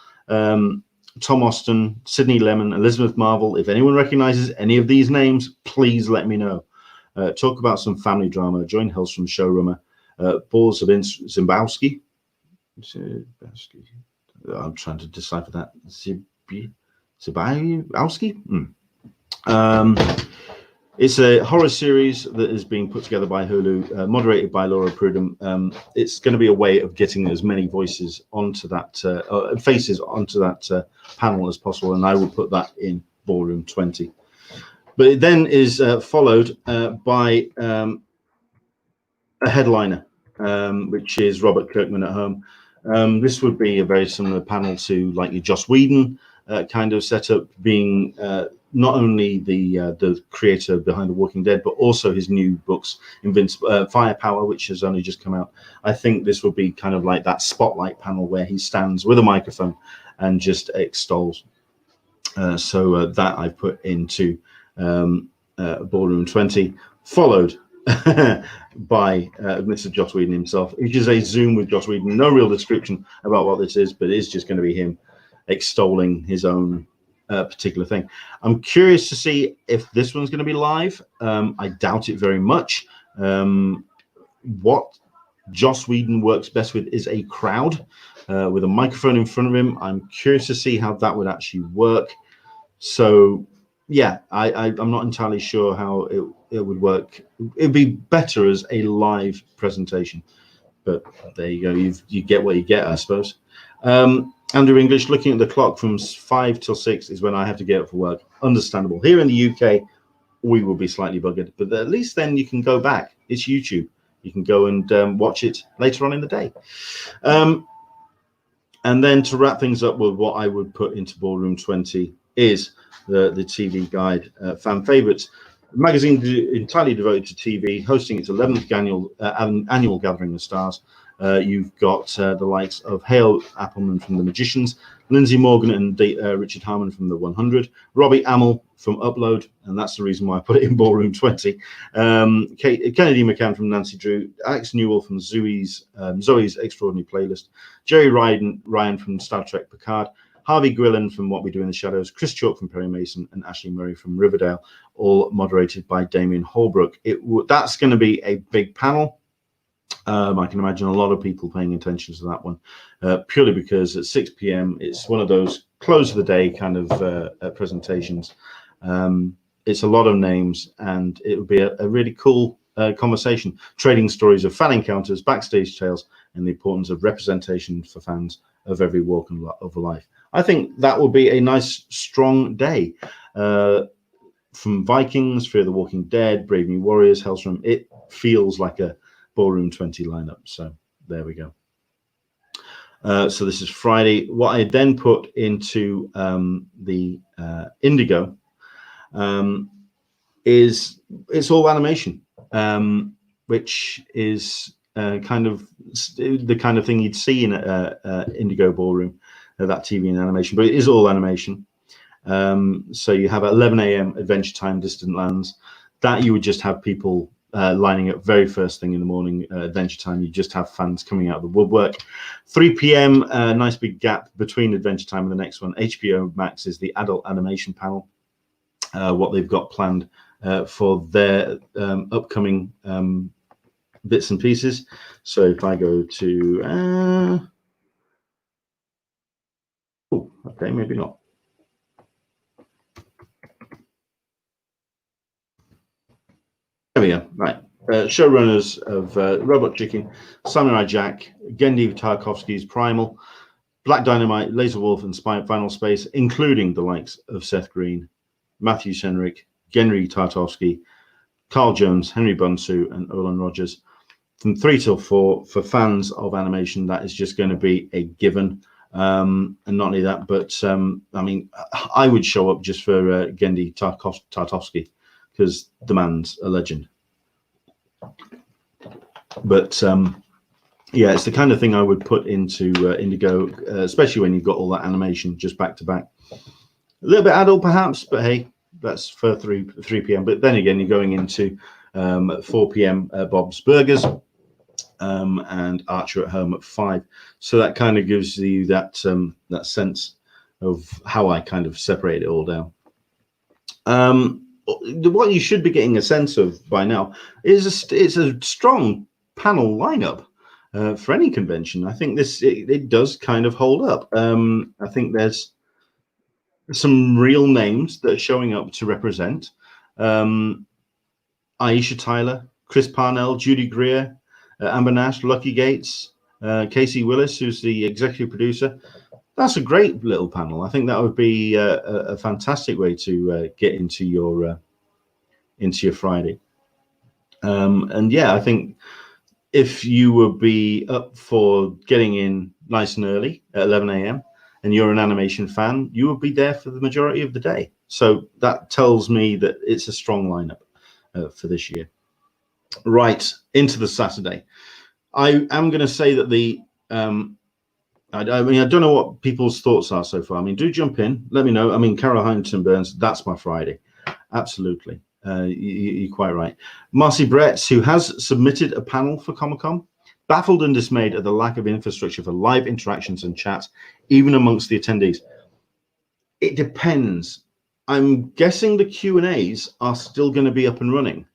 Tom Austin, Sidney Lemon, Elizabeth Marvel. If anyone recognizes any of these names, please let me know. Talk about some family drama. Join Hellstrom showrunner Paul Zimbowski. I'm trying to decipher that. Zimbowski. It's a horror series that is being put together by Hulu, moderated by Laura Prudhomme. It's going to be a way of getting as many voices onto that, faces onto that panel as possible, and I will put that in Ballroom 20. But it then is followed by a headliner, which is Robert Kirkman at home. This would be a very similar panel to like your Joss Whedon kind of setup, being not only the creator behind The Walking Dead, but also his new books, Firepower, which has only just come out. I think this would be kind of like that spotlight panel where he stands with a microphone and just extols. So that I put into Ballroom 20, followed by Mr. Joss Whedon himself. It's just a Zoom with Joss Whedon. No real description about what this is, but it's just going to be him extolling his own particular thing. I'm curious to see if this one's going to be live. I doubt it very much. What Joss Whedon works best with is a crowd with a microphone in front of him. I'm curious to see how that would actually work. So yeah, I'm not entirely sure how it would work. It'd be better as a live presentation, but there you go. You get what you get, I suppose. Andrew English, looking at the clock, from 5 till 6 is when I have to get up for work. Understandable. Here in the UK, we will be slightly buggered, but at least then you can go back. It's YouTube. You can go and watch it later on in the day. And then to wrap things up with what I would put into Ballroom 20 is the TV Guide fan favorites. A magazine entirely devoted to TV, hosting its 11th annual Gathering of Stars. You've got the likes of Hale Appleman from The Magicians, Lindsay Morgan and Richard Harmon from The 100, Robbie Amell from Upload, and that's the reason why I put it in Ballroom 20, Kennedy McCann from Nancy Drew, Alex Newell from Zoe's Extraordinary Playlist, Jerry Ryan from Star Trek Picard, Harvey Gwillan from What We Do in the Shadows, Chris Chalk from Perry Mason, and Ashley Murray from Riverdale, all moderated by Damien Holbrook. That's going to be a big panel. I can imagine a lot of people paying attention to that one, purely because at 6 p.m. it's one of those close of the day kind of presentations. It's a lot of names, and it would be a really cool conversation, trading stories of fan encounters, backstage tales, and the importance of representation for fans of every walk of life. I think that will be a nice, strong day. From Vikings, Fear the Walking Dead, Brave New Warriors, Hellstrom, it feels like a Ballroom 20 lineup. So there we go. So this is Friday. What I then put into the Indigo is it's all animation, which is kind of the kind of thing you'd see in Indigo Ballroom, that TV and animation, but it is all animation. So you have at 11 a.m. Adventure Time, Distant Lands. That you would just have people lining up very first thing in the morning. Adventure Time, you just have fans coming out of the woodwork. 3 p.m. Nice big gap between Adventure Time and the next one. HBO Max is the adult animation panel. What they've got planned for their upcoming bits and pieces. So if I go to okay, maybe not. There we go. Right. Showrunners of Robot Chicken, Samurai Jack, Genndy Tartakovsky's Primal, Black Dynamite, Laser Wolf, and Final Space, including the likes of Seth Green, Matthew Senrick, Genndy Tartakovsky, Carl Jones, Henry Bunsu, and Olan Rogers. From 3 till 4, for fans of animation, that is just going to be a given. And not only that, but I mean, I would show up just for Genndy Tartakovsky, because the man's a legend. But yeah, it's the kind of thing I would put into Indigo, especially when you've got all that animation just back to back. A little bit adult perhaps, but hey, that's for 3 p.m. But then again, you're going into 4 p.m. Bob's Burgers and Archer at Home at 5. So that kind of gives you that that sense of how I kind of separate it all down. What you should be getting a sense of by now is it's a strong panel lineup for any convention. I think it does kind of hold up. I think there's some real names that are showing up to represent. Aisha Tyler, Chris Parnell, Judy Greer, Amber Nash, Lucky Gates, Casey Willis, who's the executive producer. That's a great little panel. I think that would be a fantastic way to get into your Friday. And yeah, I think if you would be up for getting in nice and early at 11 a.m. and you're an animation fan, you would be there for the majority of the day. So that tells me that it's a strong lineup for this year. Right, into the Saturday. I am going to say that the I mean, I don't know what people's thoughts are so far. I mean, do jump in, let me know. I mean, Carol Huntington Burns, that's my Friday. Absolutely. You're quite right. Marci Bretts, who has submitted a panel for Comic-Con, baffled and dismayed at the lack of infrastructure for live interactions and chats, even amongst the attendees. It depends. I'm guessing the Q&As are still going to be up and running.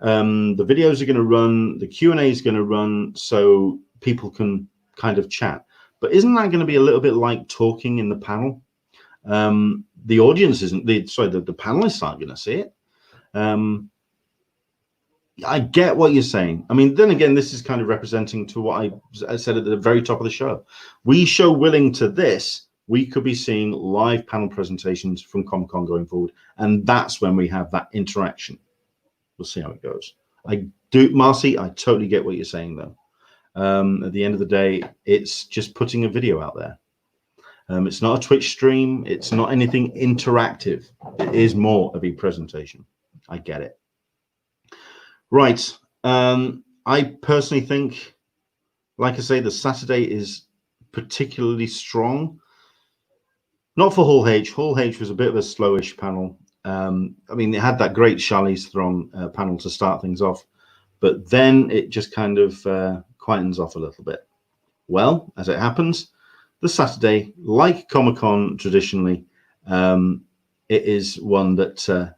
The videos are going to run, the Q&A is going to run, so people can kind of chat. But isn't that going to be a little bit like talking in the panel? The audience isn't, the panelists aren't going to see it. I get what you're saying. I mean, then again, this is kind of representing to what I said at the very top of the show. We show willing to this, we could be seeing live panel presentations from Comic-Con going forward. And that's when we have that interaction. We'll see how it goes. I do, Marci, I totally get what you're saying, though. At the end of the day, it's just putting a video out there. It's not a Twitch stream. It's not anything interactive. It is more of a presentation. I get it. Right. I personally think, like I say, the Saturday is particularly strong. Not for Hall H. Hall H was a bit of a slowish panel. I mean, it had that great Charlize Theron panel to start things off, but then it just kind of quietens off a little bit. Well, as it happens, the Saturday, like Comic-Con traditionally, it is one that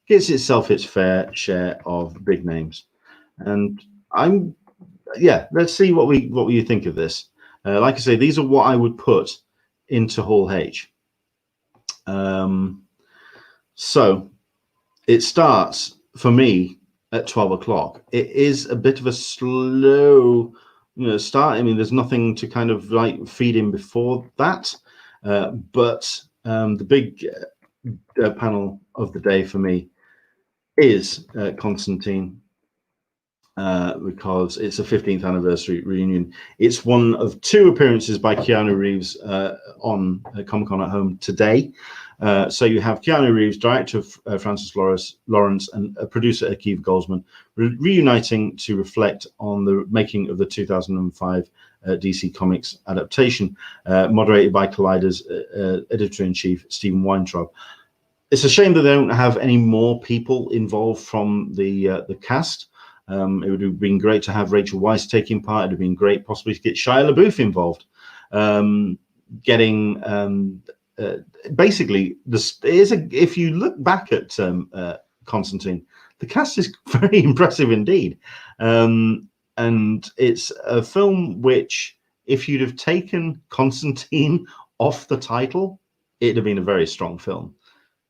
gets itself its fair share of big names. And let's see what you think of this. Like I say, these are what I would put into Hall H. So it starts for me at 12 o'clock. It is a bit of a slow start. I mean, there's nothing to kind of like feed in before that. But the big panel of the day for me is Constantine, because it's a 15th anniversary reunion. It's one of two appearances by Keanu Reeves on Comic-Con at Home today. So you have Keanu Reeves, director Francis Lawrence, and producer Akiva Goldsman reuniting to reflect on the making of the 2005 DC Comics adaptation, moderated by Collider's editor-in-chief Stephen Weintraub. It's a shame that they don't have any more people involved from the cast. It would have been great to have Rachel Weisz taking part. It would have been great possibly to get Shia LaBeouf involved. Basically, if you look back at Constantine, the cast is very impressive indeed. And it's a film which, if you'd have taken Constantine off the title, it'd have been a very strong film.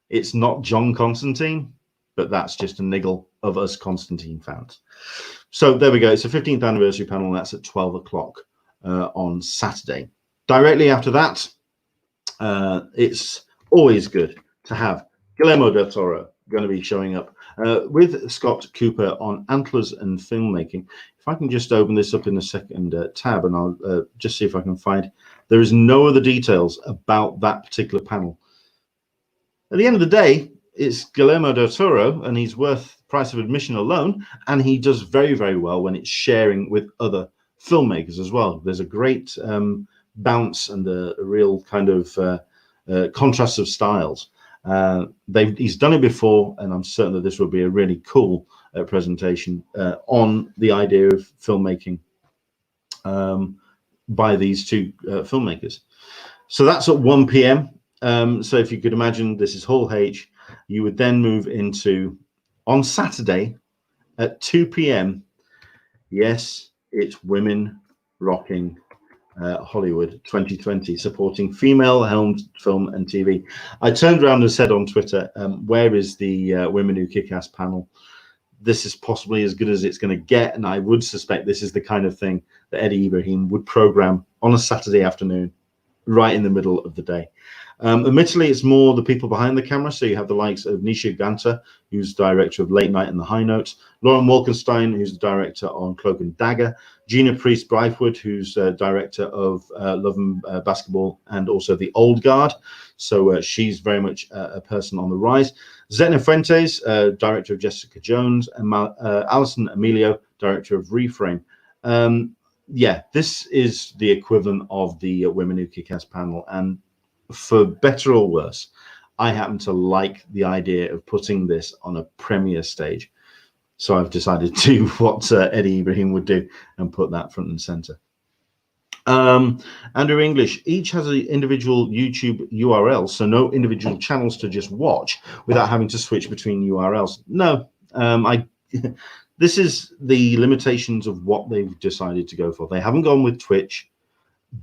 It's not John Constantine, but that's just a niggle of us Constantine fans. So there we go. It's a 15th anniversary panel. That's at 12 o'clock on Saturday. Directly after that, it's always good to have Guillermo del Toro going to be showing up with Scott Cooper on Antlers and Filmmaking. If I can just open this up in the second tab, and I'll just see if I can find. There is no other details about that particular panel. At the end of the day, it's Guillermo del Toro, and he's worth the price of admission alone, and he does very, very well when it's sharing with other filmmakers as well. There's a great bounce and a real kind of contrast of styles. He's done it before, and I'm certain that this will be a really cool presentation on the idea of filmmaking by these two filmmakers. So that's at 1 p.m. So if you could imagine, this is Hall H. You would then move into, on Saturday at 2 p.m. Yes, it's Women Rocking Hollywood 2020, supporting female-helmed film and TV. I turned around and said on Twitter, where is the Women Who Kick Ass panel? this is possibly as good as it's going to get, and I would suspect this is the kind of thing that Eddie Ibrahim would program on a Saturday afternoon, right in the middle of the day. Admittedly, it's more the people behind the camera. So you have the likes of Nisha Ganta, who's director of Late Night and the High Notes, Lauren Wolkenstein, who's the director on Cloak and Dagger, Gina Priest-Blythewood, who's director of Love and Basketball and also The Old Guard. So she's very much a person on the rise. Zetna Fuentes, director of Jessica Jones, and Alison Emilio, director of Reframe. Yeah, this is the equivalent of the Women Who Kick Ass panel, and for better or worse, I happen to like the idea of putting this on a premiere stage. So I've decided to do what Eddie Ibrahim would do and put that front and center. Andrew English, each has an individual YouTube URL, so no individual channels to just watch without having to switch between URLs. No, this is the limitations of what they've decided to go for. They haven't gone with Twitch,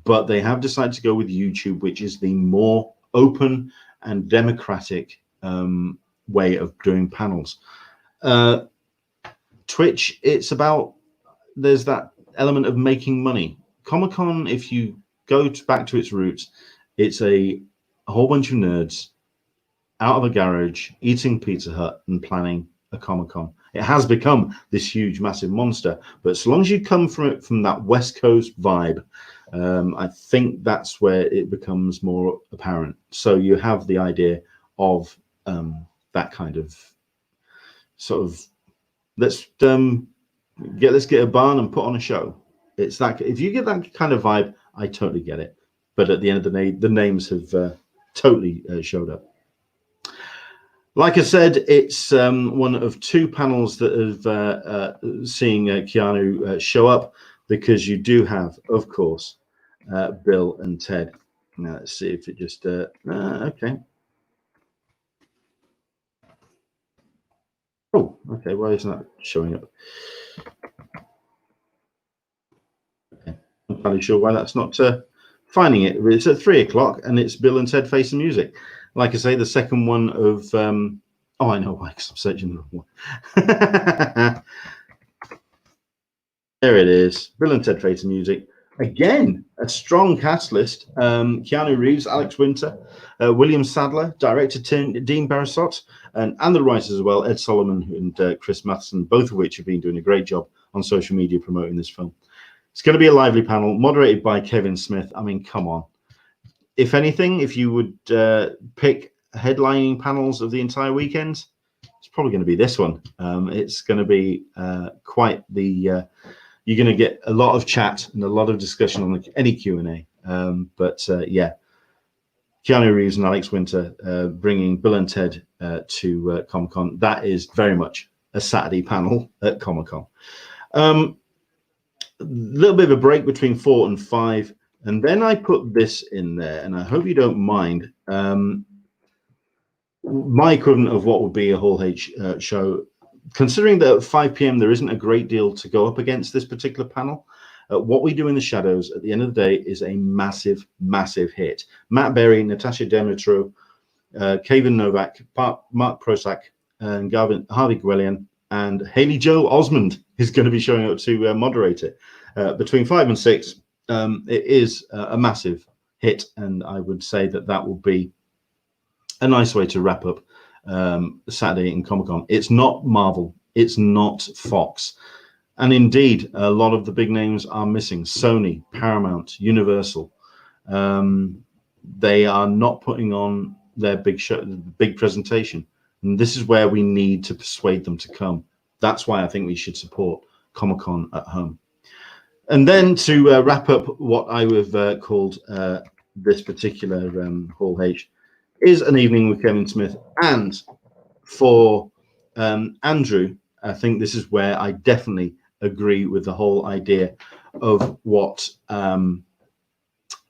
but they have decided to go with YouTube, which is the more open and democratic way of doing panels. Twitch, it's about, there's that element of making money. Comic-Con, if you go back to its roots, it's a whole bunch of nerds out of a garage eating Pizza Hut and planning a Comic-Con. It has become this huge, massive monster, but so long as you come from it from that West Coast vibe, I think that's where it becomes more apparent. So you have the idea of that kind of sort of let's get a barn and put on a show. It's that, if you get that kind of vibe, I totally get it. But at the end of the day, the names have totally showed up. Like I said, it's one of two panels that have seeing Keanu show up, because you do have, of course, Bill and Ted. Now let's see if it just okay. Oh, okay. Why isn't that showing up? Okay, I'm not entirely sure why that's not finding it. It's at 3 o'clock, and it's Bill and Ted Face the Music. Like I say, the second one of oh, I know why, because I'm searching the wrong one. There it is, Bill and Ted Face the Music. Again, a strong cast list. Keanu Reeves, Alex Winter, William Sadler, director Dean Barasot, and the writers as well, Ed Solomon and Chris Matheson, both of which have been doing a great job on social media promoting this film. It's going to be a lively panel, moderated by Kevin Smith. I mean, come on. If anything, if you would pick headlining panels of the entire weekend, it's probably going to be this one. It's going to be quite the... you're going to get a lot of chat and a lot of discussion on any Q&A. Yeah, Keanu Reeves and Alex Winter bringing Bill and Ted to Comic-Con. That is very much a Saturday panel at Comic-Con. A little bit of a break between 4 and 5. And then I put this in there, and I hope you don't mind. My equivalent of what would be a Hall H show, considering that at 5 p.m. there isn't a great deal to go up against this particular panel. What we do in the shadows at the end of the day is a massive, massive hit. Matt Berry, Natasha Demetro, Kevin Novak, Mark Prosak, and Harvey Gwellian, and Haley Joel Osmond is going to be showing up to moderate it. Between 5 and 6, it is a massive hit, and I would say that that will be a nice way to wrap up Saturday in Comic-Con. It's not Marvel, it's not Fox, and indeed a lot of the big names are missing. Sony, Paramount, Universal, they are not putting on their big show, big presentation, and this is where we need to persuade them to come. That's why I think we should support Comic-Con at home. And then to wrap up what I have called this particular Hall H is an evening with Kevin Smith. And for Andrew, I think this is where I definitely agree with the whole idea of what the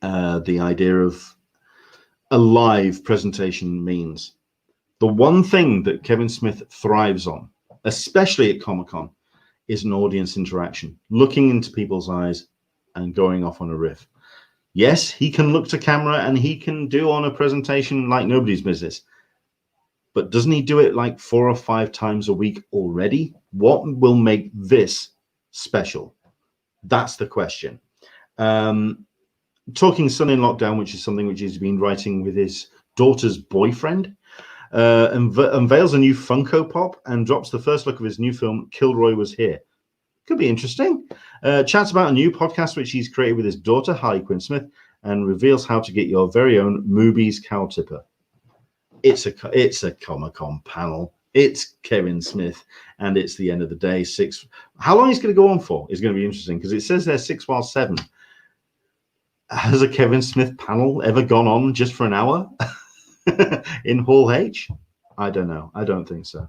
idea of a live presentation means. The one thing that Kevin Smith thrives on, especially at Comic-Con, is an audience interaction, looking into people's eyes and going off on a riff. Yes, he can look to camera and he can do on a presentation like nobody's business, but doesn't he do it like 4 or 5 times a week already? What will make this special? That's the question. Talking Son in Lockdown, which is something which he's been writing with his daughter's boyfriend, unveils a new Funko Pop and drops the first look of his new film, Kilroy Was Here. Could be interesting. Chats about a new podcast which he's created with his daughter, Harley Quinn Smith, and reveals how to get your very own Moobies cow tipper. It's a Comic-Con panel. It's Kevin Smith, and it's the end of the day. How long is going to go on for is going to be interesting, because it says there 6 while 7. Has a Kevin Smith panel ever gone on just for an hour in Hall H? I don't know. I don't think so.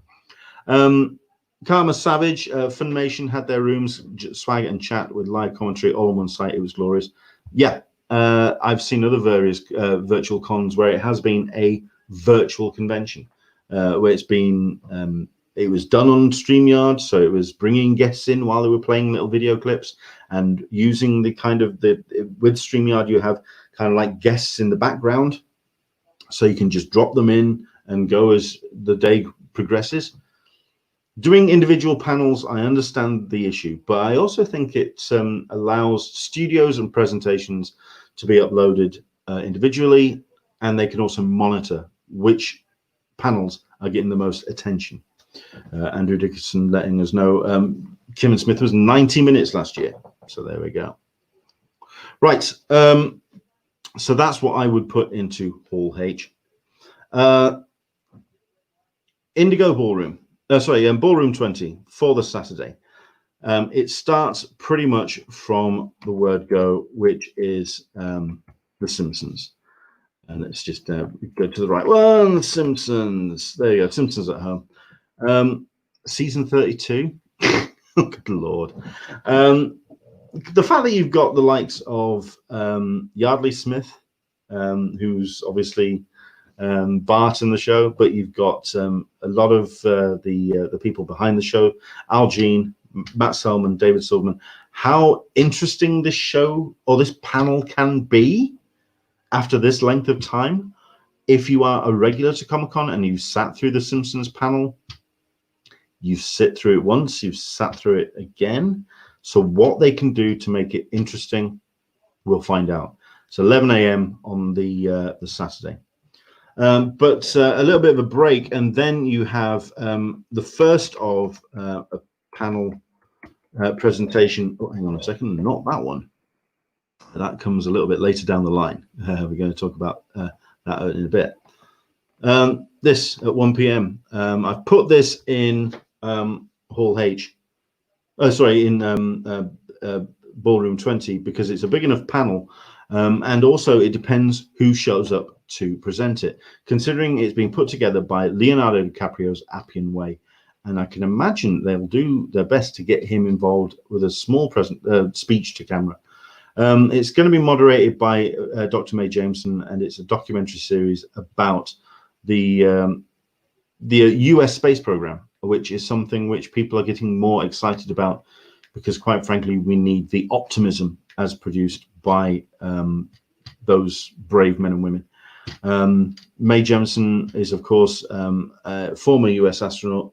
Karma Savage, Funimation had their rooms, swag and chat with live commentary all on one site. It was glorious. Yeah, I've seen other various virtual cons where it has been a virtual convention, where it's been it was done on StreamYard, so it was bringing guests in while they were playing little video clips and using the kind of with StreamYard you have kind of like guests in the background, so you can just drop them in and go as the day progresses. Doing individual panels, I understand the issue, but I also think it allows studios and presentations to be uploaded individually, and they can also monitor which panels are getting the most attention. Andrew Dickinson letting us know Kevin Smith was 90 minutes last year, so there we go. Right, so that's what I would put into Hall H. Indigo Ballroom. Ballroom 20 for the Saturday. It starts pretty much from the word go, which is The Simpsons. And let's just go to the right one. The Simpsons. There you go. Simpsons at Home. Season 32. Oh, good Lord. The fact that you've got the likes of Yardley Smith, who's obviously Bart in the show, but you've got a lot of the people behind the show, Al Jean, Matt Selman, David Silverman. How interesting this show or this panel can be after this length of time. If you are a regular to Comic-Con and you've sat through the Simpsons panel, you sit through it once, you've sat through it again. So what they can do to make it interesting, we'll find out. It's 11 a.m. on the Saturday. But a little bit of a break, and then you have the first of a panel presentation. Oh, hang on a second, not that one. That comes a little bit later down the line. We're going to talk about that in a bit. This at 1 p.m. I've put this in Hall H. Oh, sorry, in Ballroom 20, because it's a big enough panel, and also it depends who shows up to present it, considering it's being put together by Leonardo DiCaprio's Appian Way, and I can imagine they'll do their best to get him involved with a small speech to camera. It's going to be moderated by Dr. Mae Jameson, and it's a documentary series about the US space program, which is something which people are getting more excited about, because quite frankly, we need the optimism as produced by those brave men and women. Mae Jemison is, of course, a former US astronaut,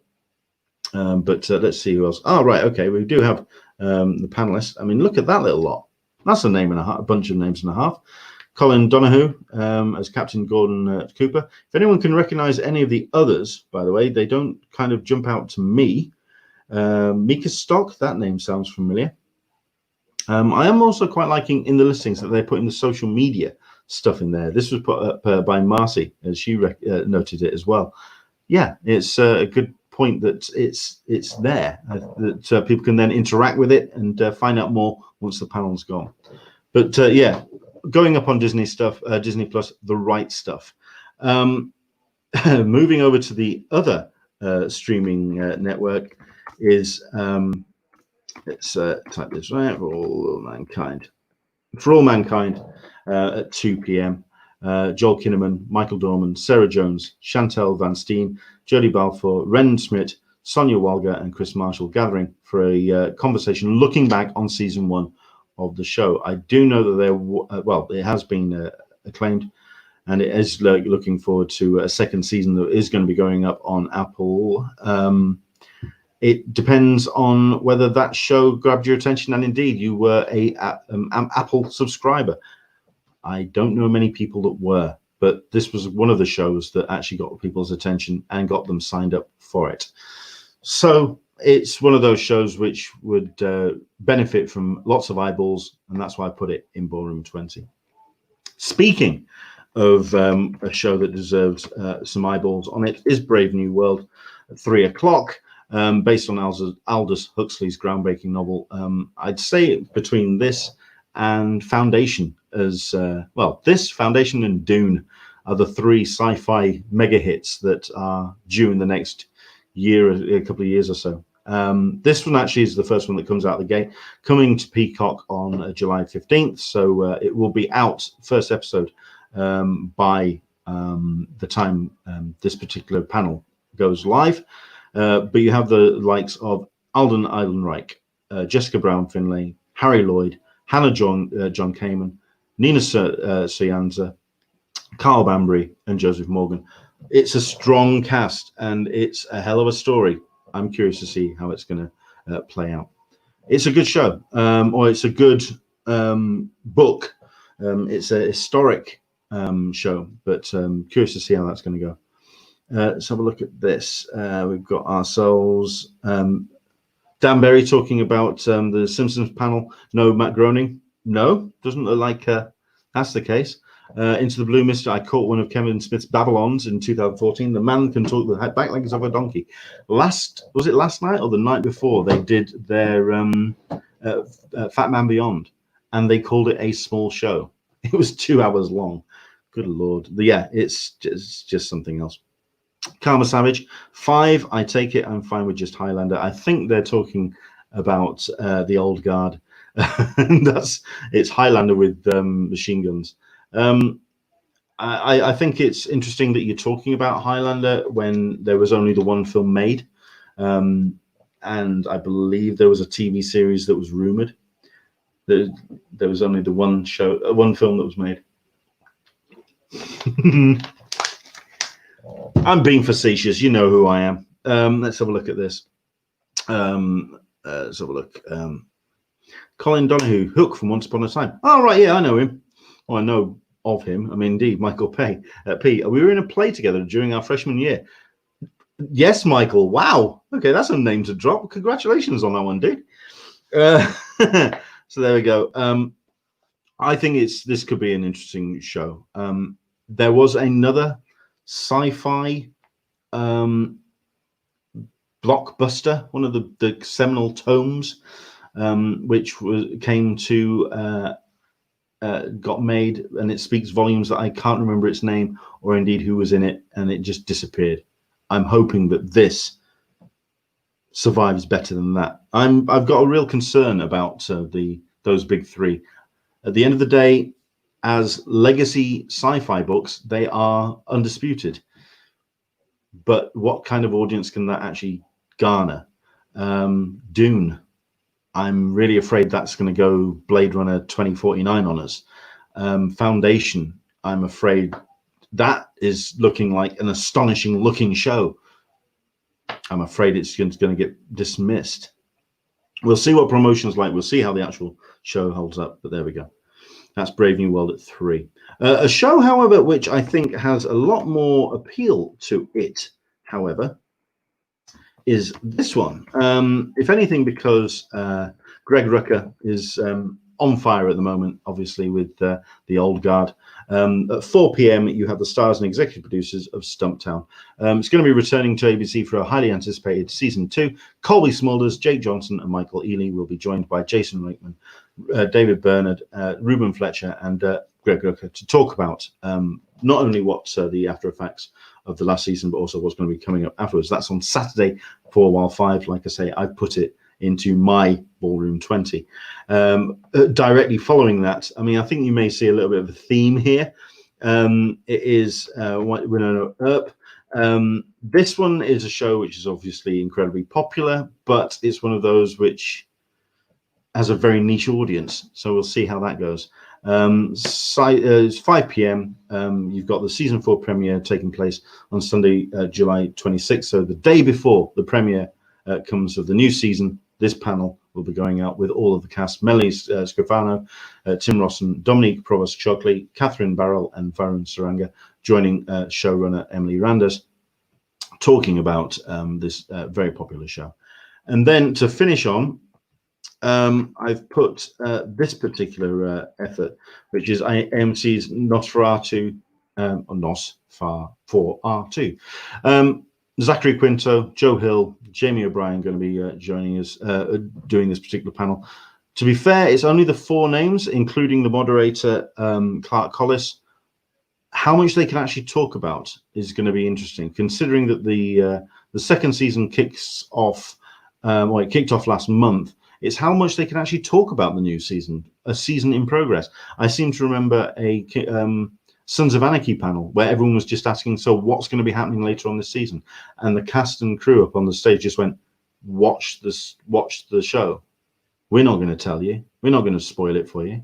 but let's see who else. Oh, right, okay, we do have the panelists. I mean, look at that little lot. That's a name and a half, a bunch of names and a half. Colin Donahue as Captain Gordon Cooper. If anyone can recognize any of the others, by the way, they don't kind of jump out to me. Mika Stock, that name sounds familiar. I am also quite liking in the listings that they're putting the social media stuff in there. This was put up by Marci, as she noted it as well. Yeah, it's a good point that it's there, that people can then interact with it and find out more once the panel's gone. But yeah, going up on Disney stuff, Disney Plus, the right stuff. Moving over to the other streaming network is let's type this right, For All Mankind. For All Mankind at 2 p.m. Joel Kinnaman, Michael Dorman, Sarah Jones, Chantel Van Steen, Jodie Balfour, Ren Smith, Sonia Walger, and Chris Marshall gathering for a conversation looking back on season 1 of the show. I do know that well, it has been acclaimed, and it is looking forward to a second season that is going to be going up on Apple It depends on whether that show grabbed your attention, and indeed you were a Apple subscriber. I don't know many people that were, but this was one of the shows that actually got people's attention and got them signed up for it. So it's one of those shows which would benefit from lots of eyeballs, and that's why I put it in Ballroom 20. Speaking of a show that deserves some eyeballs on it is Brave New World at 3 o'clock, based on Aldous Huxley's groundbreaking novel. I'd say between this and Foundation as well, this, Foundation, and Dune are the three sci-fi mega hits that are due in the next year, a couple of years or so. This one actually is the first one that comes out the gate, coming to Peacock on July 15th. So it will be out, first episode, by the time this particular panel goes live. But you have the likes of Alden Ehrenreich, Jessica Brown Finlay, Harry Lloyd, Hannah John Kamen, Nina Soyanza, Carl Banbury, and Joseph Morgan. It's a strong cast, and it's a hell of a story. I'm curious to see how it's going to play out. It's a good show, or it's a good book. It's a historic show, but curious to see how that's going to go. Let's have a look at this. We've got ourselves Dan Berry talking about the Simpsons panel. No Matt Groening. No, doesn't look like that's the case. Into the Blue Mist, I caught one of Kevin Smith's Babylons in 2014. The man can talk the back legs of a donkey. Was it last night or the night before? They did their Fat Man Beyond, and they called it a small show. It was 2 hours long. Good Lord. Yeah, it's just something else. Karma Savage, 5. I take it I'm fine with just Highlander. I think they're talking about the old guard. It's Highlander with machine guns. I think it's interesting that you're talking about Highlander when there was only the one film made, and I believe there was a TV series that was rumored. There was only the one film that was made. I'm being facetious. You know who I am. Let's have a look at this. Let's have a look. Colin Donahue, Hook from Once Upon a Time. Oh, right, yeah, I know him. Well, I know of him. I mean, indeed, Michael P. We were in a play together during our freshman year. Yes, Michael. Wow. Okay, that's a name to drop. Congratulations on that one, dude. So there we go. I think this could be an interesting show. There was another sci-fi blockbuster, one of the seminal tomes, which got made, and it speaks volumes that I can't remember its name or indeed who was in it, and it just disappeared. I'm hoping that this survives better than that. I've got a real concern about those big three. At the end of the day, as legacy sci-fi books, they are undisputed. But what kind of audience can that actually garner? Dune, I'm really afraid that's going to go Blade Runner 2049 on us. Foundation, I'm afraid that is looking like an astonishing looking show. I'm afraid it's going to get dismissed. We'll see what promotion's like. We'll see how the actual show holds up. But there we go. That's Brave New World at 3. A show, however, which I think has a lot more appeal to it, however, is this one. If anything, because Greg Rucka is on fire at the moment, obviously, with the old guard. At 4 p.m., you have the stars and executive producers of Stumptown. It's going to be returning to ABC for a highly anticipated season 2. Colby Smulders, Jake Johnson, and Michael Ealy will be joined by Jason Reitman, David Bernard, Ruben Fletcher, and Greg Rucka to talk about not only what the after effects of the last season, but also what's going to be coming up afterwards. That's on Saturday, 4 while 5. Like I say, I put it into my Ballroom 20. Directly following that, I mean, I think you may see a little bit of a theme here. It is Winona Earp. This one is a show which is obviously incredibly popular, but it's one of those which has a very niche audience. So we'll see how that goes. It's 5 p.m. You've got the season 4 premiere taking place on Sunday, July 26th. So the day before the premiere comes of the new season, this panel will be going out with all of the cast: Melanie Scrofano, Tim Rossen, Dominique Provost-Chockley, Catherine Barrell, and Varun Saranga, joining showrunner Emily Randers, talking about this very popular show. And then to finish on, I've put this particular effort, which is AMC's Nosferatu, or Nos4R2. Zachary Quinto, Joe Hill, Jamie O'Brien going to be joining us, doing this particular panel. To be fair, it's only the 4 names, including the moderator, Clark Collis. How much they can actually talk about is going to be interesting, considering that the second season kicks off, well, it kicked off last month. It's how much they can actually talk about the new season, a season in progress. I seem to remember a Sons of Anarchy panel where everyone was just asking, so what's going to be happening later on this season? And the cast and crew up on the stage just went, watch the show. We're not going to tell you. We're not going to spoil it for you.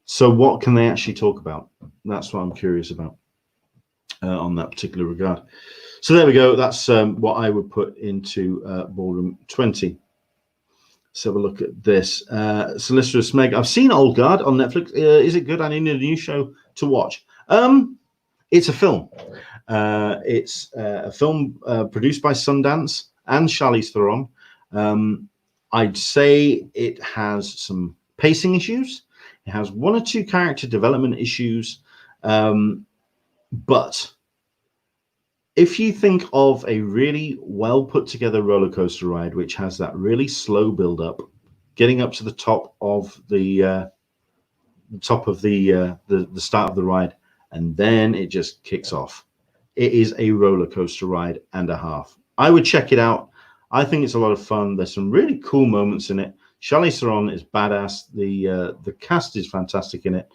So what can they actually talk about? That's what I'm curious about on that particular regard. So there we go. That's what I would put into Ballroom 20. Let's have a look at this. Solicitor Smeg. I've seen Old Guard on Netflix. Is it good? I need a new show to watch. It's a film. It's a film produced by Sundance and Charlize Theron. I'd say it has some pacing issues. It has 1 or 2 character development issues. But if you think of a really well put together roller coaster ride, which has that really slow build up, getting up to the top of the start of the ride, and then it just kicks off. It is a roller coaster ride and a half. I would check it out. I think it's a lot of fun. There's some really cool moments in it. Charlize Theron is badass. The cast is fantastic in it.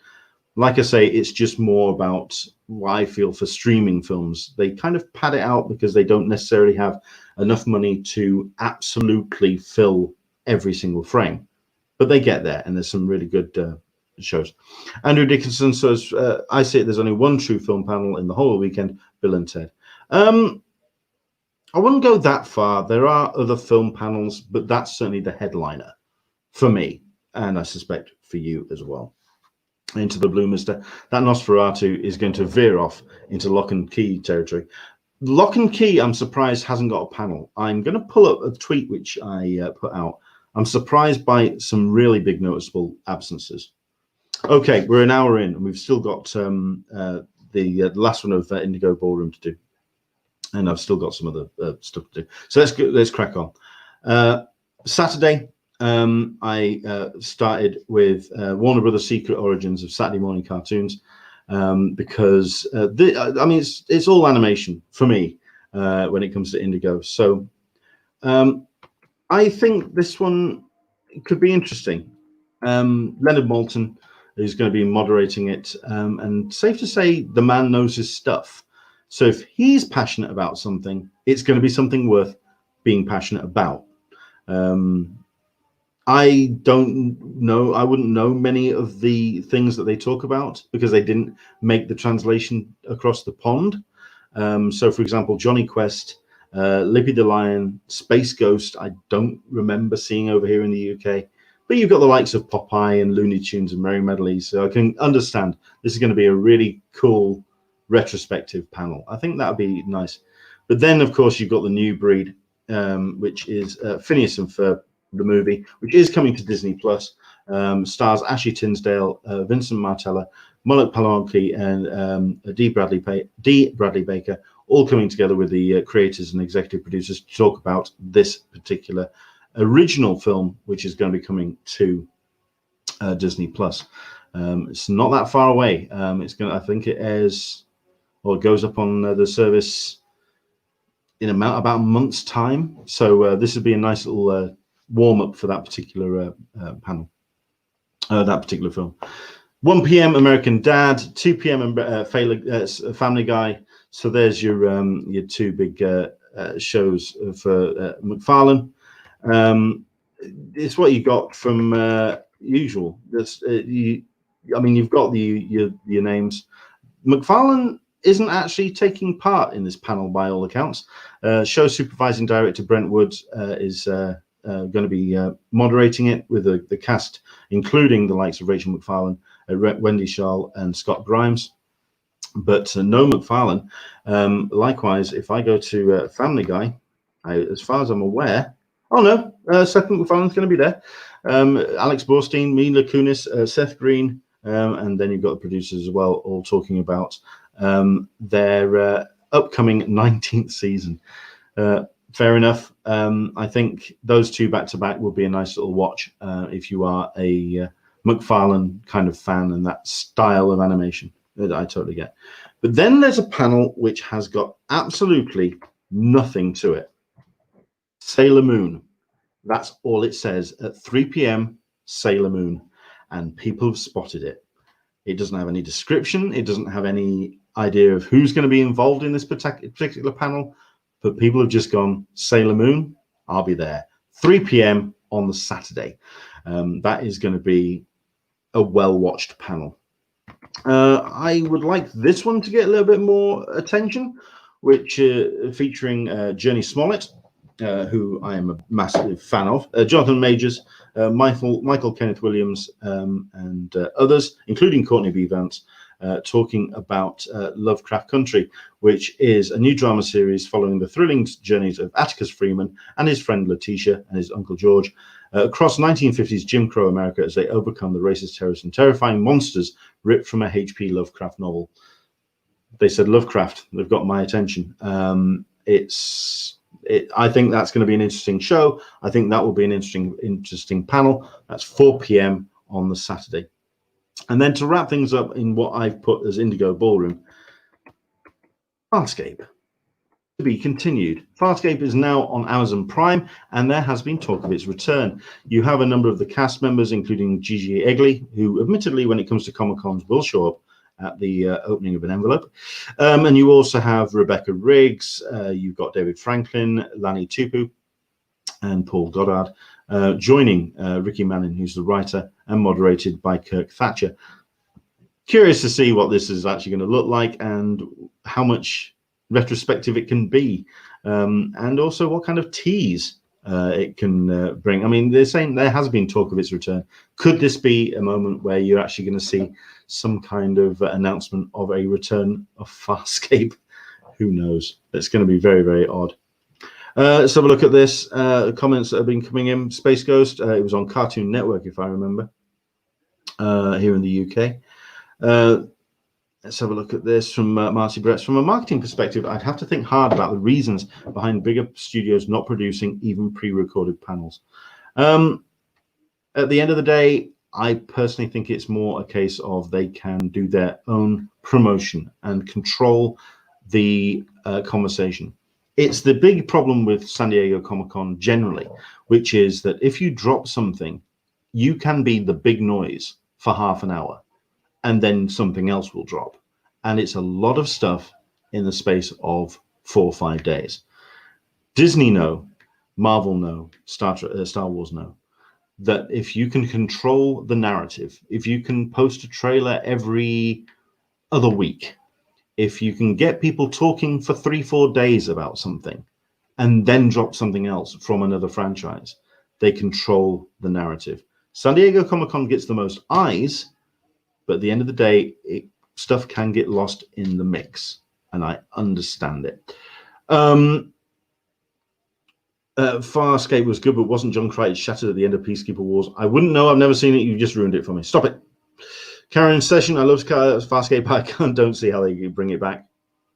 Like I say, it's just more about what I feel for streaming films. They kind of pad it out because they don't necessarily have enough money to absolutely fill every single frame. But they get there, and there's some really good shows. Andrew Dickinson says, I say there's only 1 true film panel in the whole weekend, Bill and Ted. I wouldn't go that far. There are other film panels, but that's certainly the headliner for me, and I suspect for you as well. Into the Blue Mister. That Nosferatu is going to veer off into Lock and Key territory. Lock and Key, I'm surprised, hasn't got a panel. I'm going to pull up a tweet which I put out. I'm surprised by some really big noticeable absences. Okay, we're an hour in, and we've still got the last one of Indigo Ballroom to do. And I've still got some other stuff to do. So let's crack on. Saturday, I started with Warner Brothers Secret Origins of Saturday Morning Cartoons because I mean it's all animation for me when it comes to Indigo. So I think this one could be interesting. Leonard Moulton is going to be moderating it, and safe to say the man knows his stuff. So if he's passionate about something, it's going to be something worth being passionate about. I don't know. I wouldn't know many of the things that they talk about because they didn't make the translation across the pond. So, for example, Johnny Quest, Lippy the Lion, Space Ghost, I don't remember seeing over here in the UK. But you've got the likes of Popeye and Looney Tunes and Merry Medley. So I can understand this is going to be a really cool retrospective panel. I think that would be nice. But then, of course, you've got the new breed, which is Phineas and Ferb, the movie, which is coming to Disney Plus. Stars Ashley Tisdale, Vincent Martella, Mullet Palanki, and D. Bradley Baker, all coming together with the creators and executive producers to talk about this particular original film, which is going to be coming to Disney Plus. It's not that far away. It's going. I think it airs, or it goes up on the service in about a month's time. So this would be a nice little warm up for that particular panel, that particular film. 1 p.m. American Dad, 2 p.m. Family Guy. So there's your 2 big shows for McFarlane. It's what you got from usual. I mean, you've got your names. McFarlane isn't actually taking part in this panel by all accounts. Show supervising director Brent Woods is going to be moderating it with the cast, including the likes of Rachel McFarlane, Wendy Sharl, and Scott Grimes. But no McFarlane. Likewise, if I go to Family Guy, as far as I'm aware, oh no, Seth MacFarlane's going to be there. Alex Borstein, Mila Kunis, Seth Green, and then you've got the producers as well, all talking about their upcoming 19th season. Fair enough. I think those two back-to-back will be a nice little watch if you are a McFarlane kind of fan and that style of animation that I totally get. But then there's a panel which has got absolutely nothing to it. Sailor Moon. That's all it says. At 3 p.m, Sailor Moon. And people have spotted it. It doesn't have any description. It doesn't have any idea of who's going to be involved in this particular panel. But people have just gone, Sailor Moon, I'll be there. 3 p.m. on the Saturday. That is going to be a well-watched panel. I would like this one to get a little bit more attention, which featuring Journey Smollett, who I am a massive fan of, Jonathan Majors, Michael Kenneth Williams, and others, including Courtney B. Vance, talking about Lovecraft Country, which is a new drama series following the thrilling journeys of Atticus Freeman and his friend Letitia and his uncle George across 1950s Jim Crow America as they overcome the racist, terrorist, and terrifying monsters ripped from a H.P. Lovecraft novel. They said Lovecraft. They've got my attention. I think that's going to be an interesting show. I think that will be an interesting panel. That's 4 p.m. on the Saturday. And then to wrap things up in what I've put as Indigo Ballroom, Farscape. To be continued. Farscape is now on Amazon Prime, and there has been talk of its return. You have a number of the cast members, including Gigi Egley, who admittedly, when it comes to Comic-Cons, will show up at the opening of an envelope. And you also have Rebecca Riggs, you've got David Franklin, Lani Tupu, and Paul Goddard, joining Ricky Manning, who's the writer, and moderated by Kirk Thatcher. Curious to see what this is actually going to look like and how much retrospective it can be, and also what kind of tease it can bring. I mean, they're saying there has been talk of its return. Could this be a moment where you're actually going to see some kind of announcement of a return of Farscape? Who knows? It's going to be very, very odd. Let's have a look at this. Comments that have been coming in. Space Ghost, it was on Cartoon Network, if I remember, here in the UK. Let's have a look at this from Marci Bretts. From a marketing perspective, I'd have to think hard about the reasons behind bigger studios not producing even pre-recorded panels. At the end of the day, I personally think it's more a case of they can do their own promotion and control the conversation. It's the big problem with San Diego Comic-Con generally, which is that if you drop something, you can be the big noise for half an hour, and then something else will drop. And it's a lot of stuff in the space of 4 or 5 days. Disney know, Marvel know, Star Wars know, that if you can control the narrative, if you can post a trailer every other week, if you can get people talking for 3-4 days about something, and then drop something else from another franchise, they control the narrative. San Diego Comic-Con gets the most eyes, but at the end of the day, stuff can get lost in the mix, and I understand it. Farscape was good, but wasn't John Crichton shattered at the end of Peacekeeper Wars? I wouldn't know. I've never seen it. You just ruined it for me. Stop it. Karen Session, I love Farscape. I don't see how they bring it back.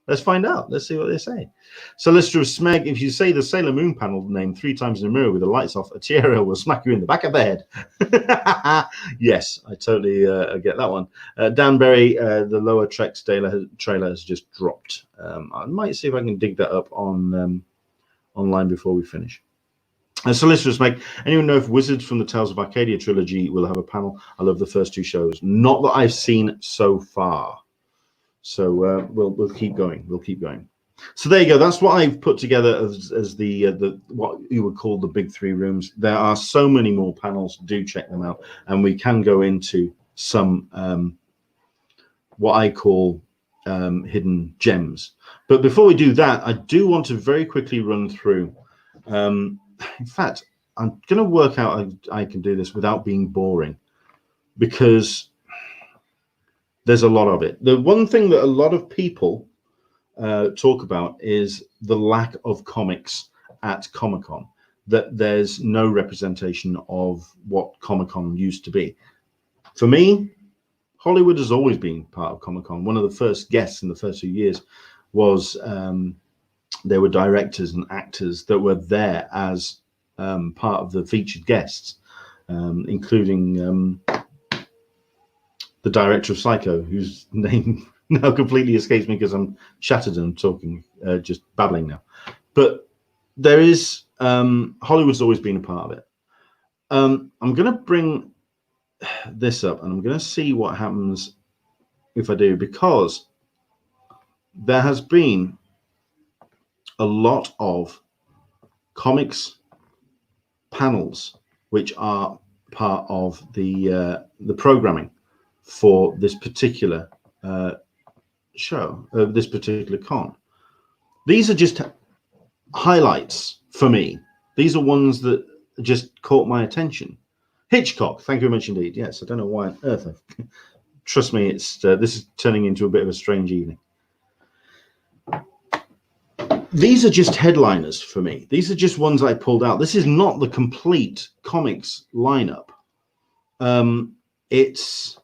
Let's find out. Let's see what they say. Solicitor of Smeg, if you say the Sailor Moon panel name 3 times in a mirror with the lights off, a tiara will smack you in the back of the head. Yes, I totally get that one. Danbury, the Lower Treks trailer has just dropped. I might see if I can dig that up on online before we finish. Solicitor of Smeg, anyone know if Wizards from the Tales of Arcadia trilogy will have a panel? I love the first 2 shows. Not that I've seen so far. So we'll keep going. We'll keep going. So there you go. That's what I've put together as the what you would call the big 3 rooms. There are so many more panels. Do check them out, and we can go into some what I call hidden gems. But before we do that, I do want to very quickly run through. In fact, I'm going to work out I can do this without being boring, because there's a lot of it. The one thing that a lot of people talk about is the lack of comics at Comic-Con, that there's no representation of what Comic-Con used to be. For me, Hollywood has always been part of Comic-Con. One of the first guests in the first few years was there were directors and actors that were there as part of the featured guests, including the director of Psycho, whose name now completely escapes me because I'm shattered and talking, just babbling now. But there is, Hollywood's always been a part of it. I'm going to bring this up and I'm going to see what happens if I do, because there has been a lot of comics panels which are part of the programming for this particular show, this particular con. These are just highlights for me. These are ones that just caught my attention. Hitchcock, thank you very much indeed. Yes, I don't know why on earth. Trust me, it's this is turning into a bit of a strange evening. These are just headliners for me. These are just ones I pulled out. This is not the complete comics lineup. It's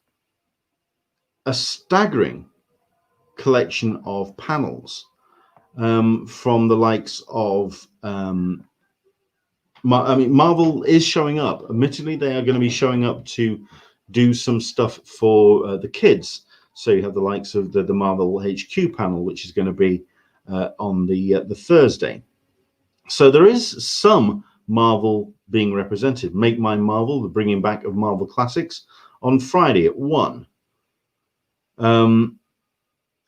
a staggering collection of panels from the likes of Marvel is showing up. Admittedly, they are going to be showing up to do some stuff for the kids. So you have the likes of the Marvel HQ panel, which is going to be on the Thursday. So there is some Marvel being represented. Make Mine Marvel, the bringing back of Marvel Classics, on Friday at 1.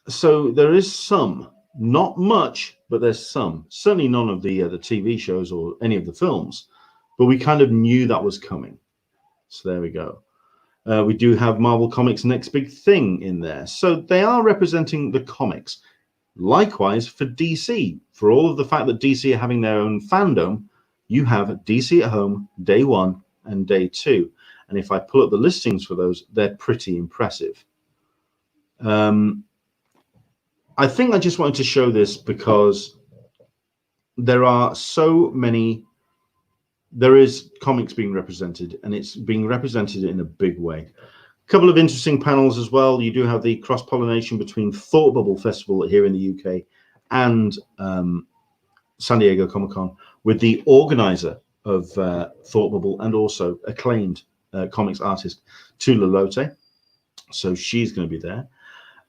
So there is some, not much, but there's some. Certainly none of the TV shows or any of the films, but we kind of knew that was coming. So there we go. We do have Marvel Comics' Next Big Thing in there. So they are representing the comics. Likewise for DC. For all of the fact that DC are having their own fandom, you have DC at Home, Day 1 and Day 2. And if I pull up the listings for those, they're pretty impressive. I think I just wanted to show this because there are so many. There is comics being represented, and it's being represented in a big way. A couple of interesting panels as well. You do have the cross-pollination between Thought Bubble Festival here in the UK and San Diego Comic-Con, with the organizer of Thought Bubble and also acclaimed comics artist Tula Lote. So she's going to be there.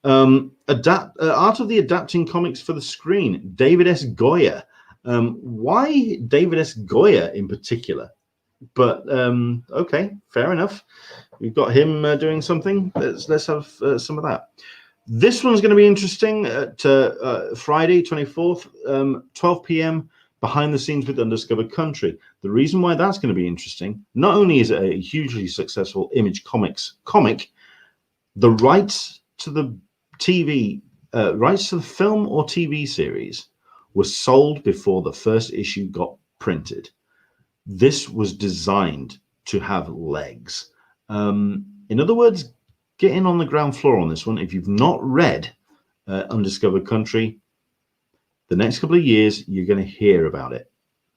Art of the Adapting Comics for the Screen, David S. Goyer. Why David S. Goyer in particular? But okay, fair enough. We've got him doing something. Let's have some of that. This one's going to be interesting at Friday 24th, 12 p.m. Behind the Scenes with Undiscovered Country. The reason why that's going to be interesting, not only is it a hugely successful Image Comics comic, the rights to the TV, rights to the film or TV series were sold before the first issue got printed. This was designed to have legs. In other words, get in on the ground floor on this one. If you've not read Undiscovered Country, the next couple of years, you're going to hear about it.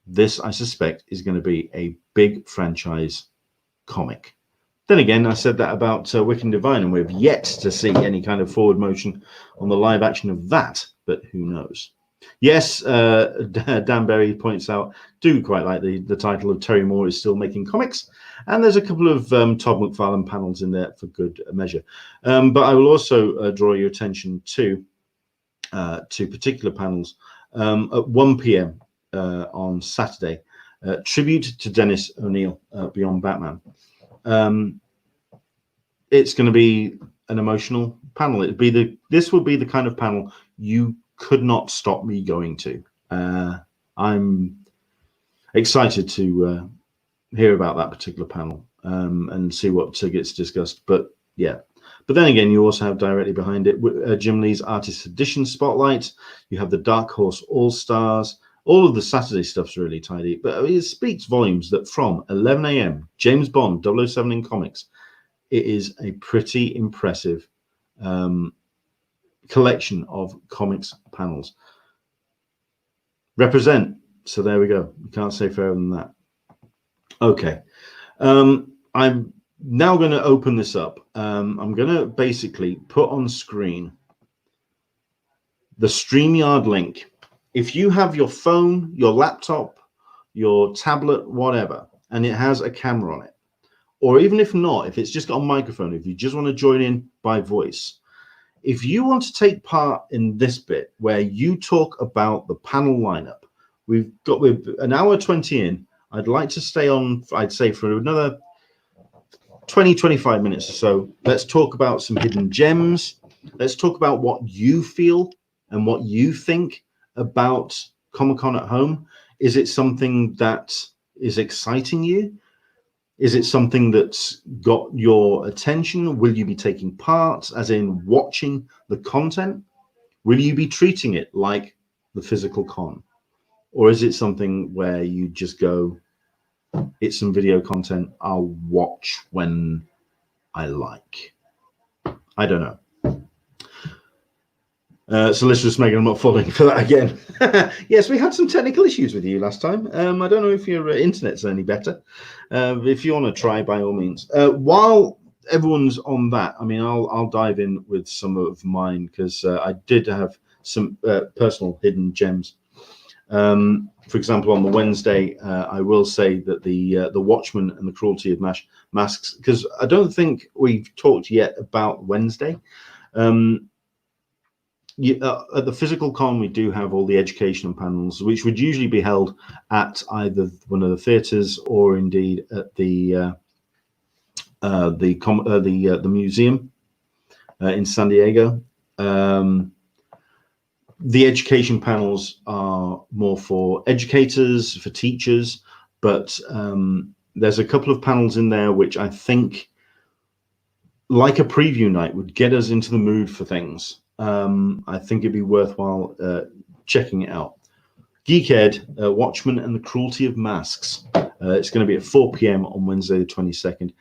This, I suspect, is going to be a big franchise comic. Then again, I said that about Wicked and Divine, and we've yet to see any kind of forward motion on the live action of that, but who knows? Yes, Dan Berry points out, do quite like the title of Terry Moore is Still Making Comics, and there's a couple of Todd McFarlane panels in there for good measure. But I will also draw your attention to particular panels at 1 p.m. On Saturday. Tribute to Dennis O'Neil, Beyond Batman. It's going to be an emotional panel. This will be the kind of panel you could not stop me going to. I'm excited to hear about that particular panel and see what gets discussed. But yeah, But then again, you also have directly behind it Jim Lee's Artist Edition Spotlight. You have the Dark Horse All Stars. All of the Saturday stuff's really tidy. But it speaks volumes that from 11 a.m., James Bond 007 in comics, it is a pretty impressive collection of comics panels. Represent. So there we go. You can't say fairer than that. Okay. I'm now going to open this up. I'm going to basically put on screen the StreamYard link. If you have your phone, your laptop, your tablet, whatever, and it has a camera on it, or even if not, if it's just got a microphone, if you just want to join in by voice, if you want to take part in this bit where you talk about the panel lineup, we're an hour 20 in. I'd like to stay on, I'd say, for another 20-25 minutes or so. Let's talk about some hidden gems. Let's talk about what you feel and what you think about Comic-Con at home. Is it something that is exciting you? Is it something that's got your attention? Will you be taking part, as in watching the content? Will you be treating it like the physical con? Or is it something where you just go, it's some video content I'll watch when I like? I don't know. Solicitous Megan, I'm not falling for that again. Yes, we had some technical issues with you last time. I don't know if your internet's any better. If you want to try, by all means. While everyone's on that, I mean, I'll dive in with some of mine, because I did have some personal hidden gems. For example, on the Wednesday, I will say that the Watchmen and the Cruelty of Masks, because I don't think we've talked yet about Wednesday. At the physical con, we do have all the educational panels, which would usually be held at either one of the theaters or indeed at the museum in San Diego. The education panels are more for educators, for teachers, but there's a couple of panels in there which I think, like a preview night, would get us into the mood for things. I think it'd be worthwhile checking it out. Geekhead, Watchmen and the Cruelty of Masks. It's going to be at 4 p.m. on Wednesday the 22nd.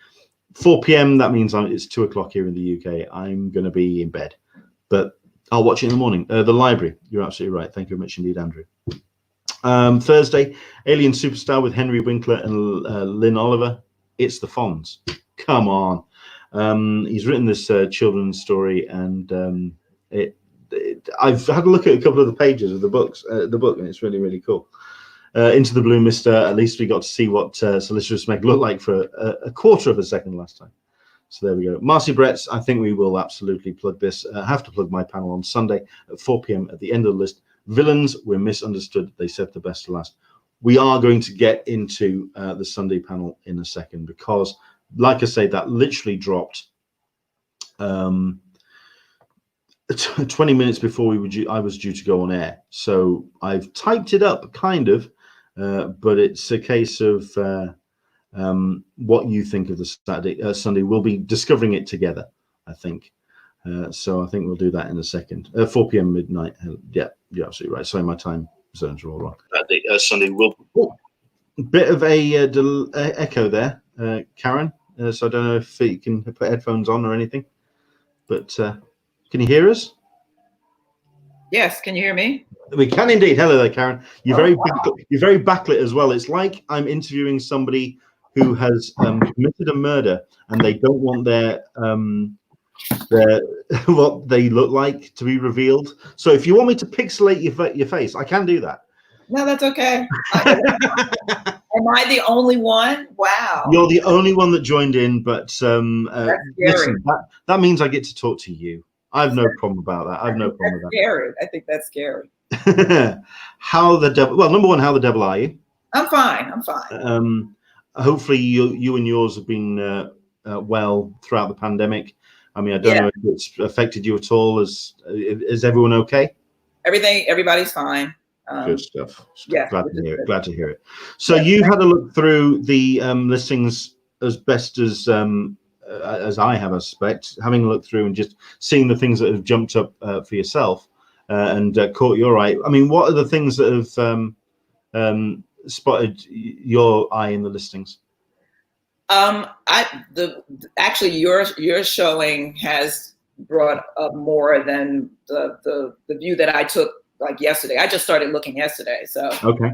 4 p.m. that means it's 2 o'clock here in the UK. I'm going to be in bed, but I'll watch it in the morning. The library, you're absolutely right. Thank you very much indeed, Andrew. Thursday, Alien Superstar with Henry Winkler and Lynn Oliver. It's the Fonz. Come on. He's written this children's story, and I've had a look at a couple of the pages of the book, and it's really, really cool. Into the Blue Mister, at least we got to see what Solicitous Meg looked like for a quarter of a second last time. So there we go. Marci Bretts, I think we will absolutely plug this. Have to plug my panel on Sunday at 4 p.m. at the end of the list. Villains, we're misunderstood. They said the best to last. We are going to get into the Sunday panel in a second, because, like I say, that literally dropped 20 minutes before I was due to go on air. So I've typed it up, kind of, but it's a case of what you think of the Sunday. We'll be discovering it together, I think. So I think we'll do that in a second. 4 p.m. midnight. Yeah, you're absolutely right. Sorry, my time zones are all wrong. Sunday will. Oh, bit of a echo there, Karen. So I don't know if you can put headphones on or anything, but can you hear us? Yes. Can you hear me? We can indeed. Hello there, Karen. You're you're very backlit as well. It's like I'm interviewing somebody who has committed a murder, and they don't want their what they look like to be revealed. So if you want me to pixelate your face, I can do that. No, that's okay. Am I the only one? Wow. You're the only one that joined in, but listen, that means I get to talk to you. I have no problem about that. I have no problem with that. Scary. I think that's scary. How the devil? Well, number one, how the devil are you? I'm fine. I'm fine. Hopefully, you and yours have been well throughout the pandemic. I mean, I don't know if it's affected you at all. Is everyone okay? Everybody's fine. Good stuff. Yeah, glad to hear it. Glad to hear it. So you've had a look through the listings as best as as I have, I suspect, having looked through and just seeing the things that have jumped up for yourself and caught your eye. I mean, what are the things that have spotted your eye in the listings? Actually your showing has brought up more than the view that I took like yesterday. I just started looking yesterday, so okay.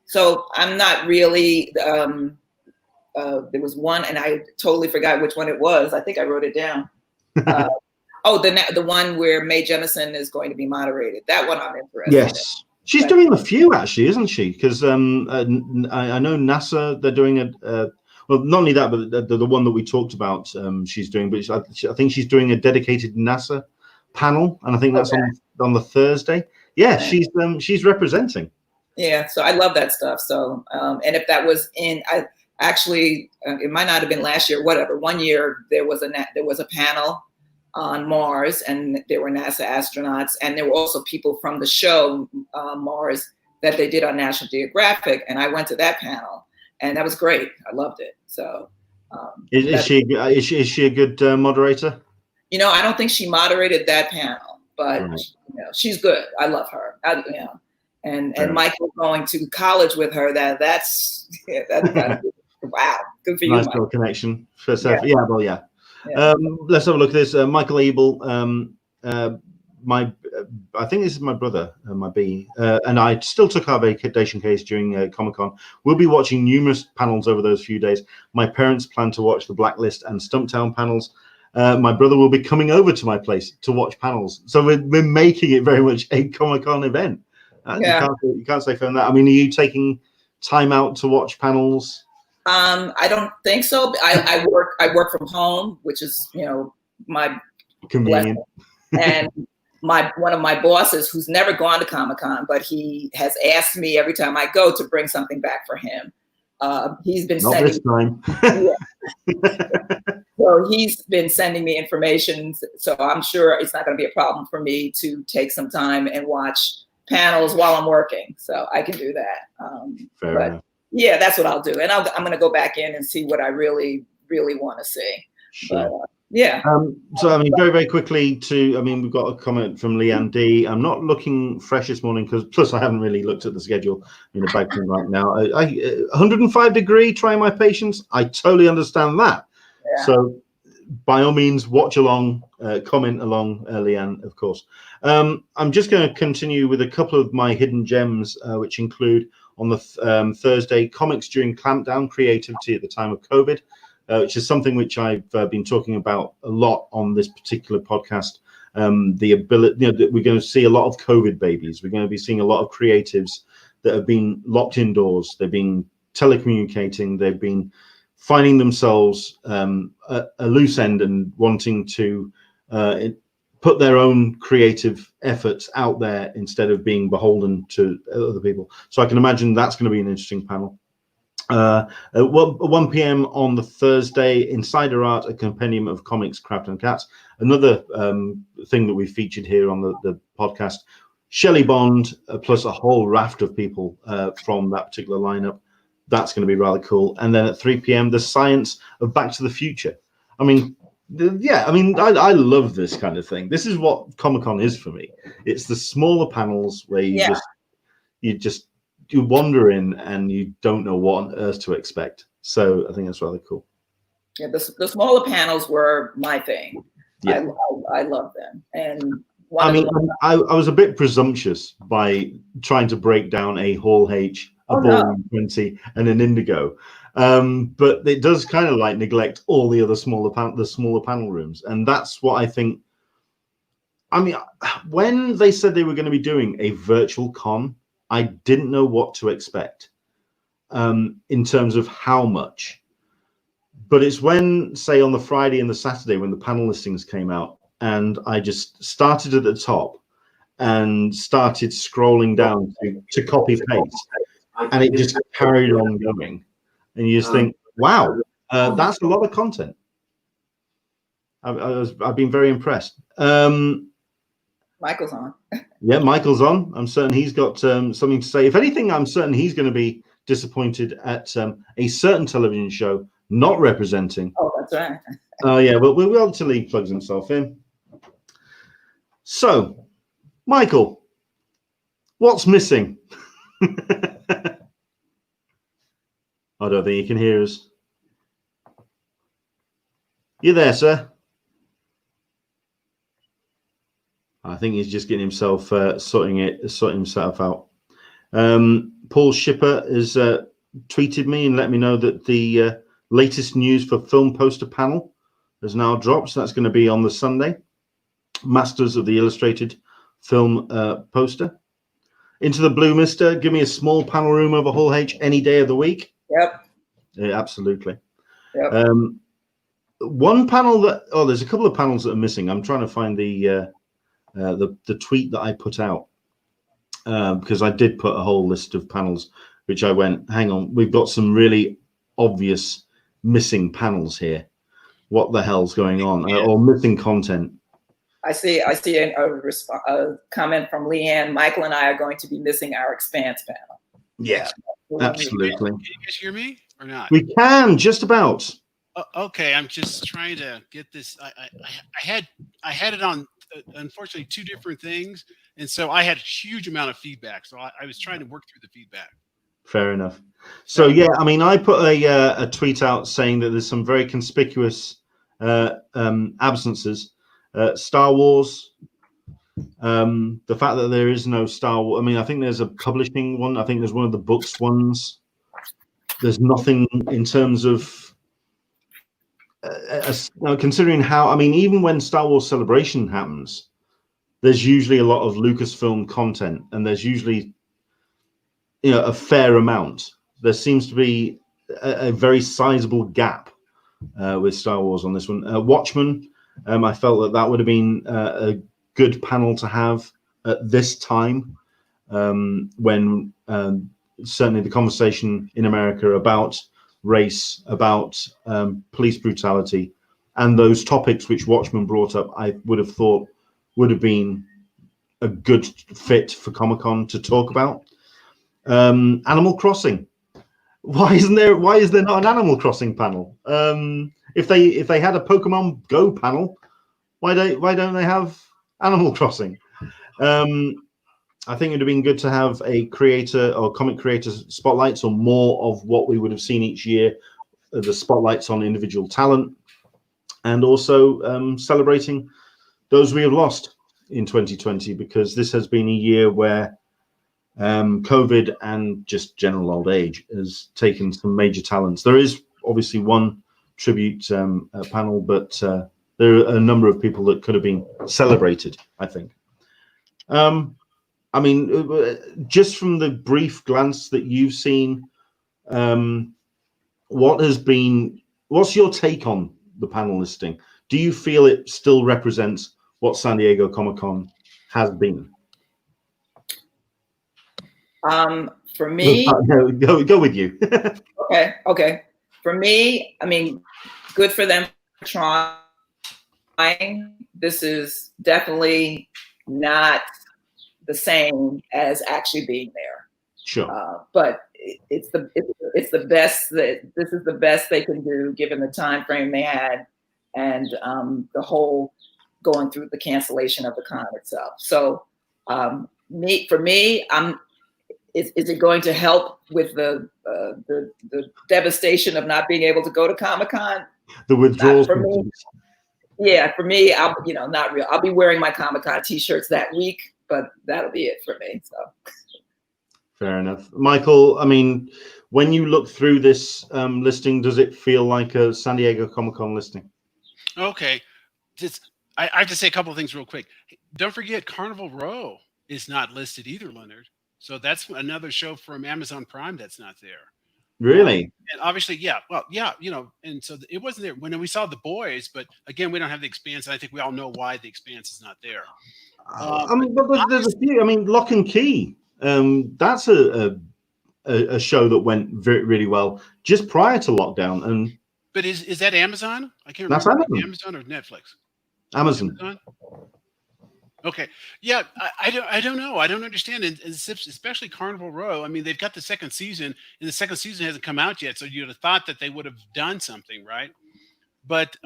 So I'm not really. There was one, and I totally forgot which one it was. I think I wrote it down. The one where Mae Jemison is going to be moderated. That one I'm interested in. Yes. She's doing a few, actually, isn't she? Because I know NASA, they're doing well, not only that, but the one that we talked about, she's doing, but I think she's doing a dedicated NASA panel, and I think that's on the Thursday. Yeah, she's representing. Yeah, so I love that stuff. So, and if that was in, it might not have been last year, whatever. One year there was a panel on Mars, and there were NASA astronauts, and there were also people from the show Mars that they did on National Geographic, and I went to that panel, and that was great. I loved it. So, is she a good moderator? I don't think she moderated that panel, but she's good. I love her. And Michael going to college with her. That's wow, good for you. Nice little connection. Let's have a look at this. Michael Abel, I think this is my brother, my B, and I still took our vacation case during Comic-Con. We'll be watching numerous panels over those few days. My parents plan to watch the Blacklist and Stumptown panels. My brother will be coming over to my place to watch panels. So we're making it very much a Comic-Con event. You can't say from that. I mean, are you taking time out to watch panels? I don't think so. I work from home, which is my convenient. And one of my bosses, who's never gone to Comic-Con, but he has asked me every time I go to bring something back for him. He's been not this time. So he's been sending me information. So I'm sure it's not going to be a problem for me to take some time and watch panels while I'm working. So I can do that. Fair enough. Yeah, that's what I'll do. And I'm going to go back in and see what I really, really want to see. Sure. But, yeah. So, I mean, very, very quickly we've got a comment from Leanne D. I'm not looking fresh this morning plus I haven't really looked at the schedule in the back right now. 105 degree, trying my patience. I totally understand that. Yeah. So by all means, watch along, comment along, Leanne, of course. I'm just going to continue with a couple of my hidden gems, which include on the Thursday, comics during clampdown, creativity at the time of COVID. Which is something which I've been talking about a lot on this particular podcast. The ability, that we're going to see a lot of COVID babies. We're going to be seeing a lot of creatives that have been locked indoors. They've been telecommunicating. They've been finding themselves a loose end and wanting to put their own creative efforts out there instead of being beholden to other people. So I can imagine that's going to be an interesting panel. At 1 p.m. on the Thursday, Insider Art, a compendium of comics, craft and cats. Another thing that we featured here on the podcast, Shelley Bond, plus a whole raft of people from that particular lineup. That's going to be rather cool. And then at 3 p.m., the science of Back to the Future. I mean, I love this kind of thing. This is what Comic-Con is for me. It's the smaller panels where you wander in and you don't know what on earth to expect. So I think that's rather cool. Yeah, the smaller panels were my thing. Yeah. I love them. And I was a bit presumptuous by trying to break down a Hall H, a Ballroom 20, and an Indigo. But it does kind of like neglect all the other smaller panel rooms. And that's what I think. I mean, when they said they were going to be doing a virtual con, I didn't know what to expect in terms of how much. But it's when, say, on the Friday and the Saturday when the panel listings came out, and I just started at the top and started scrolling down to copy paste, and it just carried on going. And you just think, wow, that's a lot of content. I've been very impressed. Michael's on. Yeah, Michael's on. I'm certain he's got something to say. If anything, I'm certain he's going to be disappointed at a certain television show not representing That's right. Oh, yeah. Well, we'll wait till he plugs himself in. So, Michael, what's missing? I don't think you can hear us. You there, sir? I think he's just getting himself sorting himself out. Paul Shipper has tweeted me and let me know that the latest news for film poster panel has now dropped. So that's going to be on the Sunday. Masters of the Illustrated Film poster. Into the Blue, mister. Give me a small panel room over Hall H any day of the week. Yep. Yeah, absolutely. Yep. One panel that there's a couple of panels that are missing. I'm trying to find the tweet that I put out because I did put a whole list of panels, which I went, hang on, we've got some really obvious missing panels here. What the hell's going on? Or missing content. I see a comment from Leanne. Michael and I are going to be missing our Expanse panel. Yeah, absolutely. Can you guys hear me or not? We can, just about. Okay, I'm just trying to get this. I had it on, unfortunately, two different things, and so I had a huge amount of feedback. So I was trying to work through the feedback. Fair enough. So yeah, I mean, I put a tweet out saying that there's some very conspicuous absences. Star Wars, the fact that there is no Star Wars. I mean, I think there's a publishing one. I think there's one of the books ones. There's nothing in terms of considering how. I mean, even when Star Wars Celebration happens, there's usually a lot of Lucasfilm content, and there's usually a fair amount. There seems to be a very sizable gap with Star Wars on this one. Watchmen. I felt that would have been a good panel to have at this time when certainly the conversation in America about race, about police brutality, and those topics which Watchmen brought up, I would have thought would have been a good fit for Comic-Con to talk about. Animal Crossing. Why is there not an Animal Crossing panel? If they had a Pokemon Go panel, why don't they have Animal Crossing? I think it would have been good to have a creator or comic creator spotlights on more of what we would have seen each year, the spotlights on individual talent, and also celebrating those we have lost in 2020, because this has been a year where COVID and just general old age has taken some major talents. There is obviously one tribute panel, but there are a number of people that could have been celebrated, I think. I mean, just from the brief glance that you've seen, what's your take on the panel listing? Do you feel it still represents what San Diego Comic-Con has been? For me, go with you. Okay. For me, I mean, good for them for trying. This is definitely not the same as actually being there. Sure. But it's the best this is the best they can do given the time frame they had and the whole going through the cancellation of the con itself. So for me, is it going to help with the devastation of not being able to go to Comic-Con? The withdrawals. For me, yeah, for me, not real. I'll be wearing my Comic-Con t-shirts that week, but that'll be it for me. So. Fair enough. Michael, I mean, when you look through this listing, does it feel like a San Diego Comic-Con listing? Okay. I have to say a couple of things real quick. Don't forget Carnival Row is not listed either, Leonard. So that's another show from Amazon Prime that's not there. Really? And obviously, yeah. Well, yeah, and so it wasn't there when we saw The Boys, but again, we don't have The Expanse, and I think we all know why The Expanse is not there. I mean, but there's a few. I mean, Lock and Key. That's a show that went really well just prior to lockdown. But is that Amazon? I can't remember. That's Amazon. Amazon or Netflix? Amazon. Okay. Yeah, I don't know. I don't understand. And especially Carnival Row. I mean, they've got the second season, and the second season hasn't come out yet. So you'd have thought that they would have done something, right? But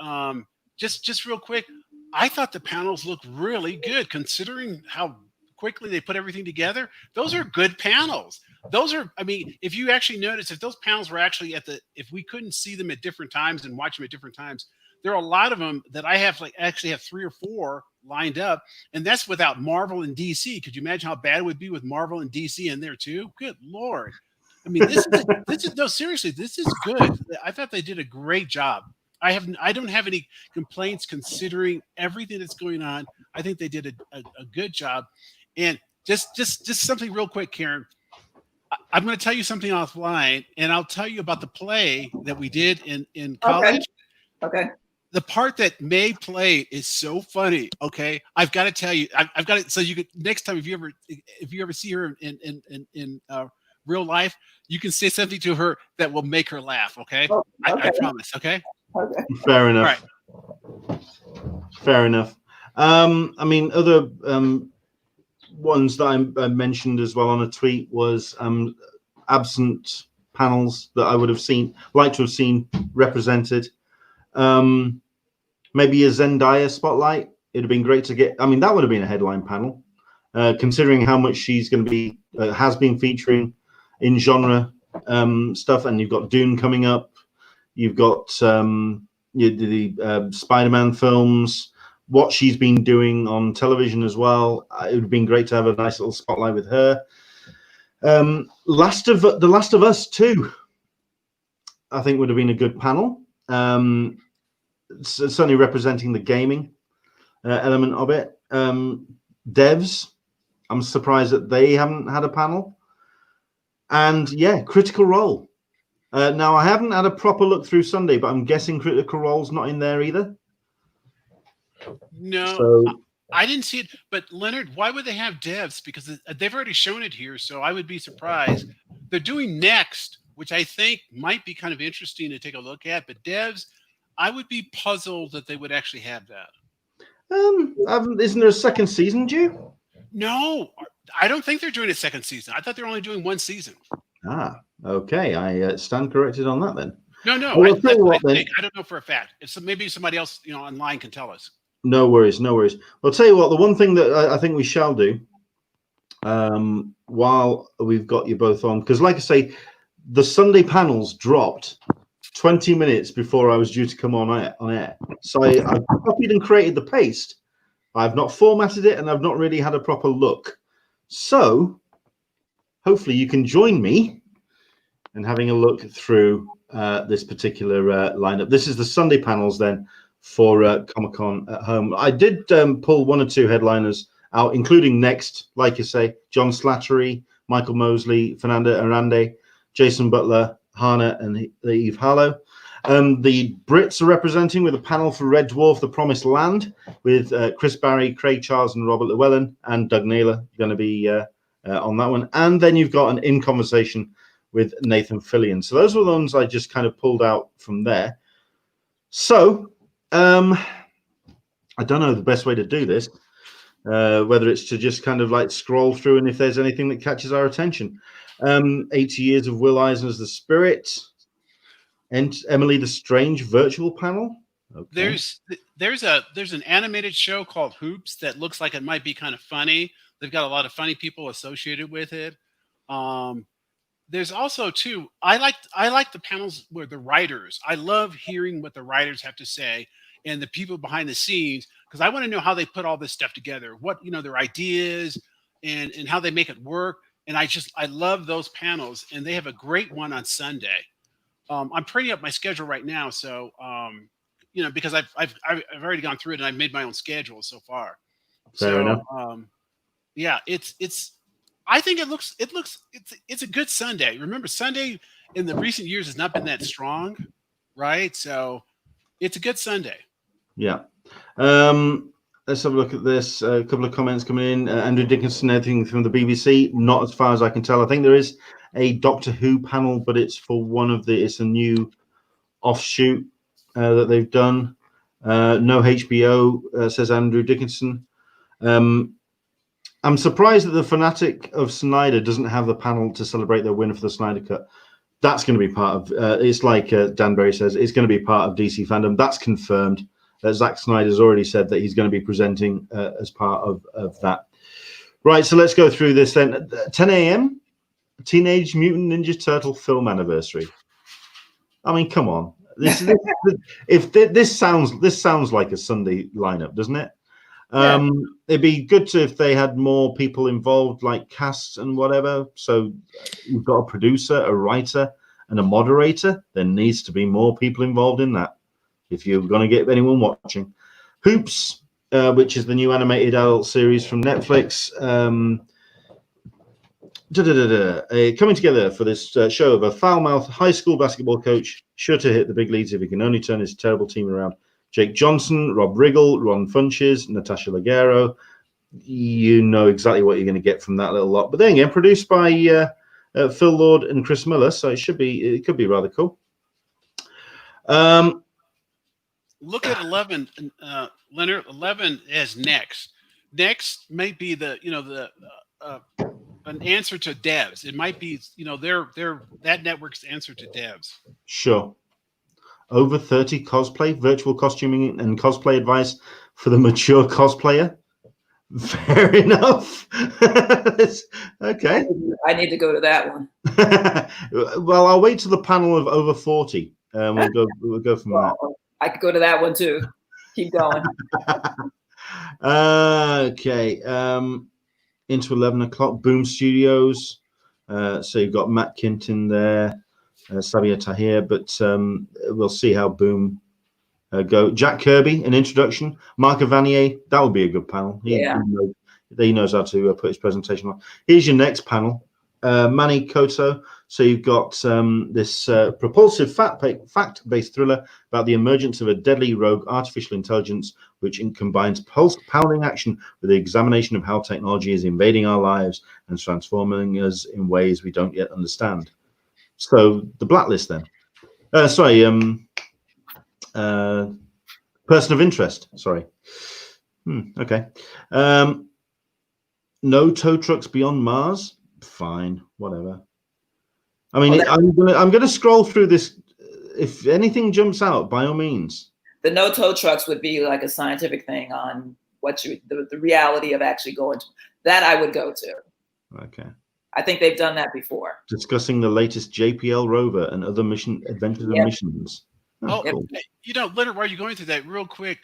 just real quick, I thought the panels looked really good considering how quickly they put everything together. Those are good panels. Those are, I mean, if you actually notice, if those panels were actually if we couldn't see them at different times and watch them at different times, there are a lot of them that I have actually have 3 or 4 lined up, and that's without Marvel and DC. Could you imagine how bad it would be with Marvel and DC in there too? Good Lord. I mean, this is no, seriously, this is good. I thought they did a great job. I don't have any complaints considering everything that's going on. I think they did a good job. And just something real quick, Karen. I'm going to tell you something offline, and I'll tell you about the play that we did in college. Okay. The part that May played is so funny. Okay, I've got to tell you. I've got it. So you could next time if you ever see her in real life, you can say something to her that will make her laugh. Okay, okay. I promise. Okay. Okay. Fair enough. All right. Fair enough. I mean, other ones that I mentioned as well on a tweet was absent panels that I would have liked to have seen represented. Maybe a Zendaya spotlight. It'd have been great to get. I mean, that would have been a headline panel, considering how much she's going to be has been featuring in genre stuff. And you've got Dune coming up. You've got the Spider-Man films. What she's been doing on television as well. It would have been great to have a nice little spotlight with her. The Last of Us 2, I think would have been a good panel. Certainly representing the gaming element of it. Devs, I'm surprised that they haven't had a panel. And yeah, Critical Role. Now, I haven't had a proper look through Sunday, but I'm guessing Critical Role's not in there either. No, so, I didn't see it. But Leonard, why would they have devs? Because they've already shown it here, so I would be surprised. They're doing Next, which I think might be kind of interesting to take a look at. But devs, I would be puzzled that they would actually have that. Isn't there a second season due? No, I don't think they're doing a second season. I thought they were only doing 1 season. Ah, okay. I stand corrected on that then. No, Well, I don't know for a fact. Maybe somebody else, online can tell us. No worries, no worries. I'll tell you what. The one thing that I think we shall do, while we've got you both on, because like I say, the Sunday panels dropped 20 minutes before I was due to come on air. So I copied and created the paste. I've not formatted it, and I've not really had a proper look. So hopefully you can join me in having a look through this particular lineup. This is the Sunday panels then for Comic-Con at home. I did pull 1 or 2 headliners out, including Next, like you say, John Slattery, Michael Mosley, Fernando Arande, Jason Butler, Hana, and Eve Harlow. The Brits are representing with a panel for Red Dwarf, The Promised Land, with Chris Barry, Craig Charles, and Robert Llewellyn, and Doug Naylor going to be on that one. And then you've got an In Conversation with Nathan Fillion. So those were the ones I just kind of pulled out from there. So I don't know the best way to do this, whether it's to just kind of like scroll through and if there's anything that catches our attention. 80 Years of Will Eisner's The Spirit, and Emily the Strange virtual panel. Okay. There's an animated show called Hoops that looks like it might be kind of funny. They've got a lot of funny people associated with it. There's also too, I like the panels where the writers, I love hearing what the writers have to say and the people behind the scenes, because I want to know how they put all this stuff together, what, their ideas and how they make it work. And I love those panels, and they have a great one on Sunday. I'm printing up my schedule right now. So, because I've already gone through it and I've made my own schedule so far. Fair enough. Yeah, I think it's a good Sunday. Remember, Sunday in the recent years has not been that strong, right? So it's a good Sunday. Yeah. Let's have a look at this. A couple of comments coming in. Andrew Dickinson, anything from the BBC? Not as far as I can tell. I think there is a Doctor Who panel, but it's for it's a new offshoot that they've done. No HBO, says Andrew Dickinson. I'm surprised that the fanatic of Snyder doesn't have the panel to celebrate their win for the Snyder Cut. That's going to be part of. It's like Dan Berry says, it's going to be part of DC fandom. That's confirmed. Zack Snyder's already said that he's going to be presenting as part of that. Right, so let's go through this then. 10 a.m. Teenage Mutant Ninja Turtle film anniversary. I mean, come on. This sounds like a Sunday lineup, doesn't it? Yeah. It'd be good if they had more people involved, like casts and whatever. So you've got a producer, a writer, and a moderator. There needs to be more people involved in that if you're going to get anyone watching. Hoops, which is the new animated adult series from Netflix. Coming together for this show of a foul-mouthed high school basketball coach sure to hit the big leagues if he can only turn his terrible team around. Jake Johnson, Rob Riggle, Ron Funches, Natasha Leggero. You know exactly what you're going to get from that little lot. But then again, produced by Phil Lord and Chris Miller, so it could be rather cool. Look at 11, Leonard. 11 as next. Next might be an answer to devs. It might be, they're that network's answer to devs. Sure. Over 30 cosplay, virtual costuming, and cosplay advice for the mature cosplayer. Fair enough. Okay. I need to go to that one. Well, I'll wait till the panel of over 40. We'll go from that. I could go to that one too. Keep going. Okay. Into 11 o'clock. Boom Studios. So you've got Matt Kinton there. Sabia Tahir, but we'll see how Boom go. Jack Kirby, an introduction. Marc Vanier, that would be a good panel. He knows how to put his presentation on. Here's your next panel. Manny Koto. So you've got this propulsive fact-based thriller about the emergence of a deadly rogue artificial intelligence, which combines pulse-pounding action with the examination of how technology is invading our lives and transforming us in ways we don't yet understand. So the Blacklist then. Person of interest. Sorry. Okay. No tow trucks beyond Mars. Fine, whatever. I mean, I'm gonna scroll through this. If anything jumps out, by all means. The no tow trucks would be like a scientific thing on the reality of actually going to that. I would go to. Okay. I think they've done that before. Discussing the latest JPL rover and other adventures and missions. Cool. Leonard, while you're going through that real quick,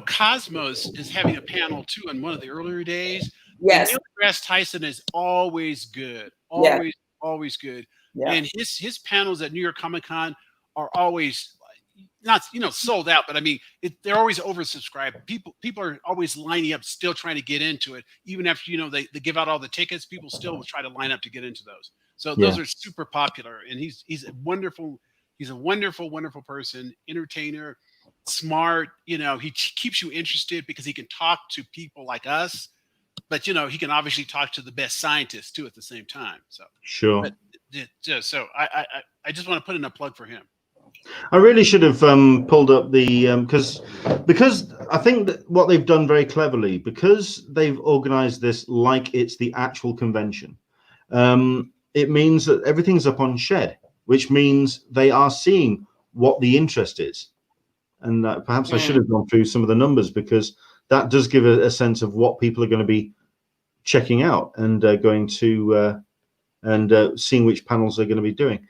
Cosmos is having a panel too in one of the earlier days. Yes. Neil deGrasse Tyson is always good. Always good. Yeah. And his panels at New York Comic Con are always not sold out, but I mean they're always oversubscribed. People are always lining up, still trying to get into it, even after they give out all the tickets. People still will try to line up to get into those. So those are super popular, and he's a wonderful. He's a wonderful, wonderful person, entertainer, smart. He keeps you interested because he can talk to people like us, but he can obviously talk to the best scientists too at the same time. So sure. So I just want to put in a plug for him. I really should have pulled up the because I think that what they've done very cleverly, because they've organized this like it's the actual convention, it means that everything's up on Shed, which means they are seeing what the interest is. And perhaps I should have gone through some of the numbers, because that does give a sense of what people are going to be checking out and going to and seeing which panels they're going to be doing.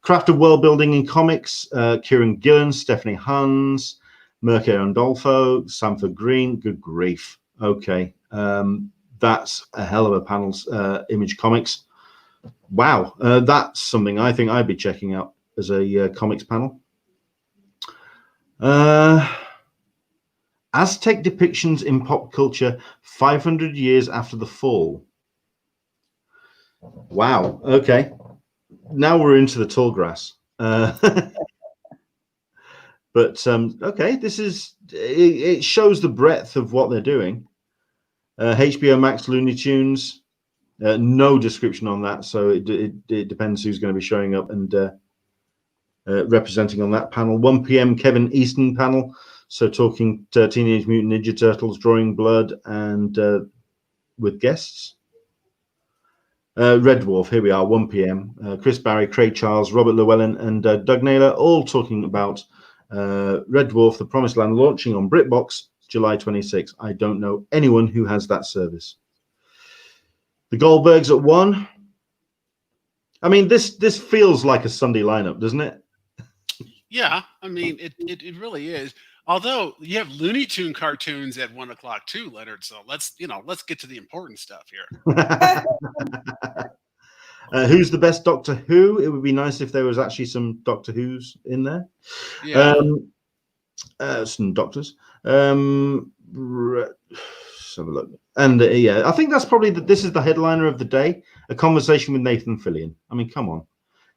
Craft of World Building in Comics, Kieran Gillen, Stephanie Hans, Mirke Andolfo, Sanford Green. Good grief. Okay. That's a hell of a panels. Image Comics. Wow. That's something I think I'd be checking out as a comics panel. Aztec depictions in pop culture 500 years after the fall. Wow. Okay. Now we're into the tall grass. But okay, this is it shows the breadth of what they're doing. HBO Max Looney Tunes, no description on that, so it depends who's going to be showing up and representing on that panel. 1 p.m. Kevin Easton panel, so talking Teenage Mutant Ninja Turtles, Drawing Blood, and with guests. Red Dwarf, here we are, 1 p.m. Chris Barry, Craig Charles, Robert Llewellyn, and Doug Naylor, all talking about Red Dwarf, The Promised Land, launching on BritBox July 26. I don't know anyone who has that service. The Goldbergs at 1. I mean, this feels like a Sunday lineup, doesn't it? Yeah, I mean, it really is. Although you have Looney Tune cartoons at 1 o'clock too, Leonard. So let's get to the important stuff here. Who's the best Doctor Who? It would be nice if there was actually some Doctor Who's in there. Yeah. Some doctors. Let's have a look. And yeah, I think that's probably this is the headliner of the day. A conversation with Nathan Fillion. I mean, come on.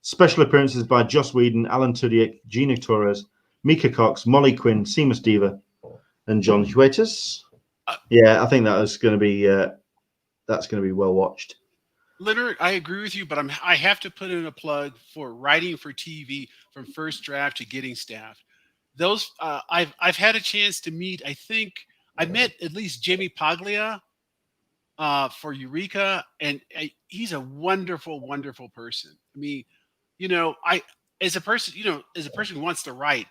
Special appearances by Joss Whedon, Alan Tudyk, Gina Torres, Mika Cox, Molly Quinn, Seamus Diva, and John Huetas. Yeah, I think that's going to be well watched. Leonard, I agree with you, but I have to put in a plug for writing for TV from first draft to getting staff. Those I've had a chance to meet. I think I met at least Jimmy Paglia for Eureka, and he's a wonderful, wonderful person. I mean, as a person who wants to write,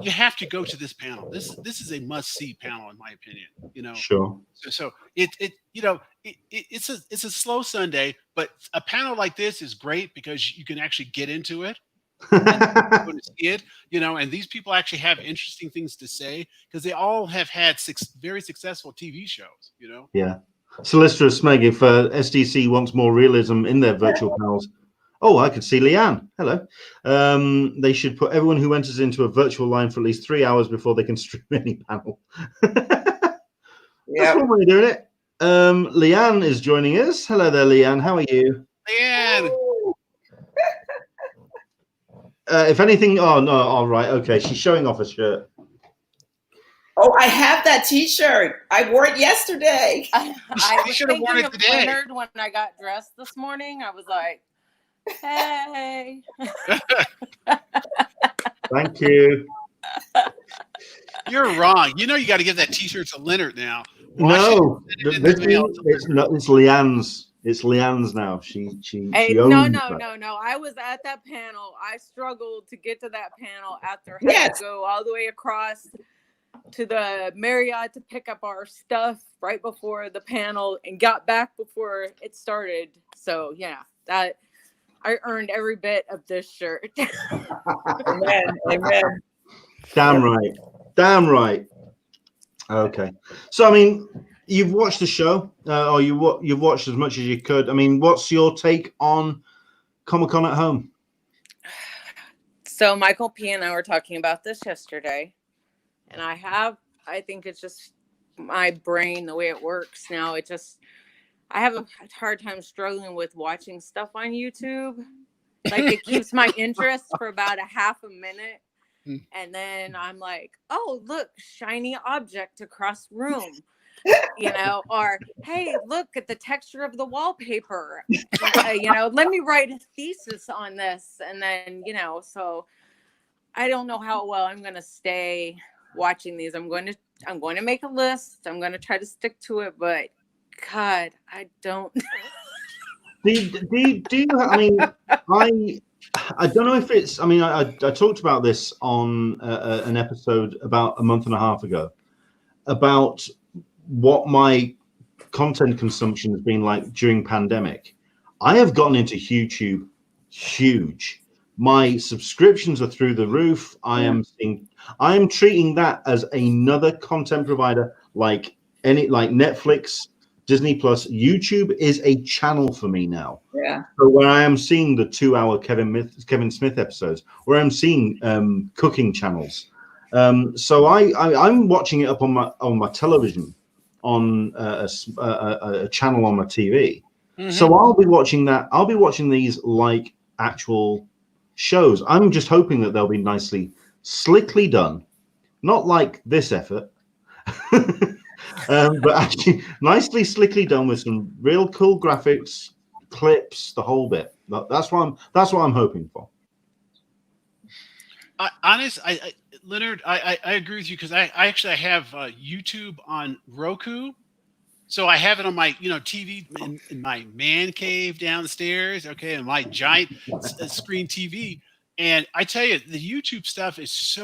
you have to go to this panel. This is a must-see panel, in my opinion. Sure. So it's a slow Sunday, but a panel like this is great because you can actually get into it. And see it, and these people actually have interesting things to say because they all have had very successful TV shows. Yeah. Solicitor Smeg, if SDC wants more realism in their virtual panels. Oh, I could see Leanne. Hello. They should put everyone who enters into a virtual line for at least 3 hours before they can stream any panel. That's one way of doing it. Leanne is joining us. Hello there, Leanne. How are you? Leanne. If anything, oh no, all right, okay. She's showing off a shirt. Oh, I have that T-shirt. I wore it yesterday. I was thinking of Leonard when I got dressed this morning. I was like, hey. Thank you. You're wrong. You got to give that T-shirt to Leonard now. No, it's Leanne's. It's Leanne's now. She No. I was at that panel. I struggled to get to that panel after having to go all the way across to the Marriott to pick up our stuff right before the panel and got back before it started. So yeah, that I earned every bit of this shirt. Amen. Damn right. Okay. So I mean, you've watched the show, or you've watched as much as you could. I mean, what's your take on Comic-Con at Home? So Michael P. and I were talking about this yesterday, and I think it's just my brain, the way it works now. I have a hard time struggling with watching stuff on YouTube. Like, it keeps my interest for about a half a minute. And then I'm like, oh, look, shiny object across room, or, hey, look at the texture of the wallpaper. Let me write a thesis on this. And then, so I don't know how well I'm going to stay watching these. I'm going to make a list. I'm going to try to stick to it, but God, I don't. Do you, I mean, I don't know if it's, I mean, I talked about this on an episode about a month and a half ago about what my content consumption has been like during pandemic. I have gotten into YouTube huge. My subscriptions are through the roof. I am treating that as another content provider like Netflix, Disney Plus. YouTube is a channel for me now. Yeah. So where I am seeing the 2-hour Kevin Smith episodes, where I'm seeing cooking channels. So I'm watching it up on my television on a channel on my TV. Mm-hmm. So I'll be watching that. I'll be watching these like actual shows. I'm just hoping that they'll be nicely, slickly done, not like this effort. But actually nicely, slickly done with some real cool graphics, clips, the whole bit. That's what I'm hoping for. Leonard, I agree with you because I actually have YouTube on Roku, So I have it on my, TV in my man cave downstairs, okay, and my giant screen TV. And I tell you, the YouTube stuff is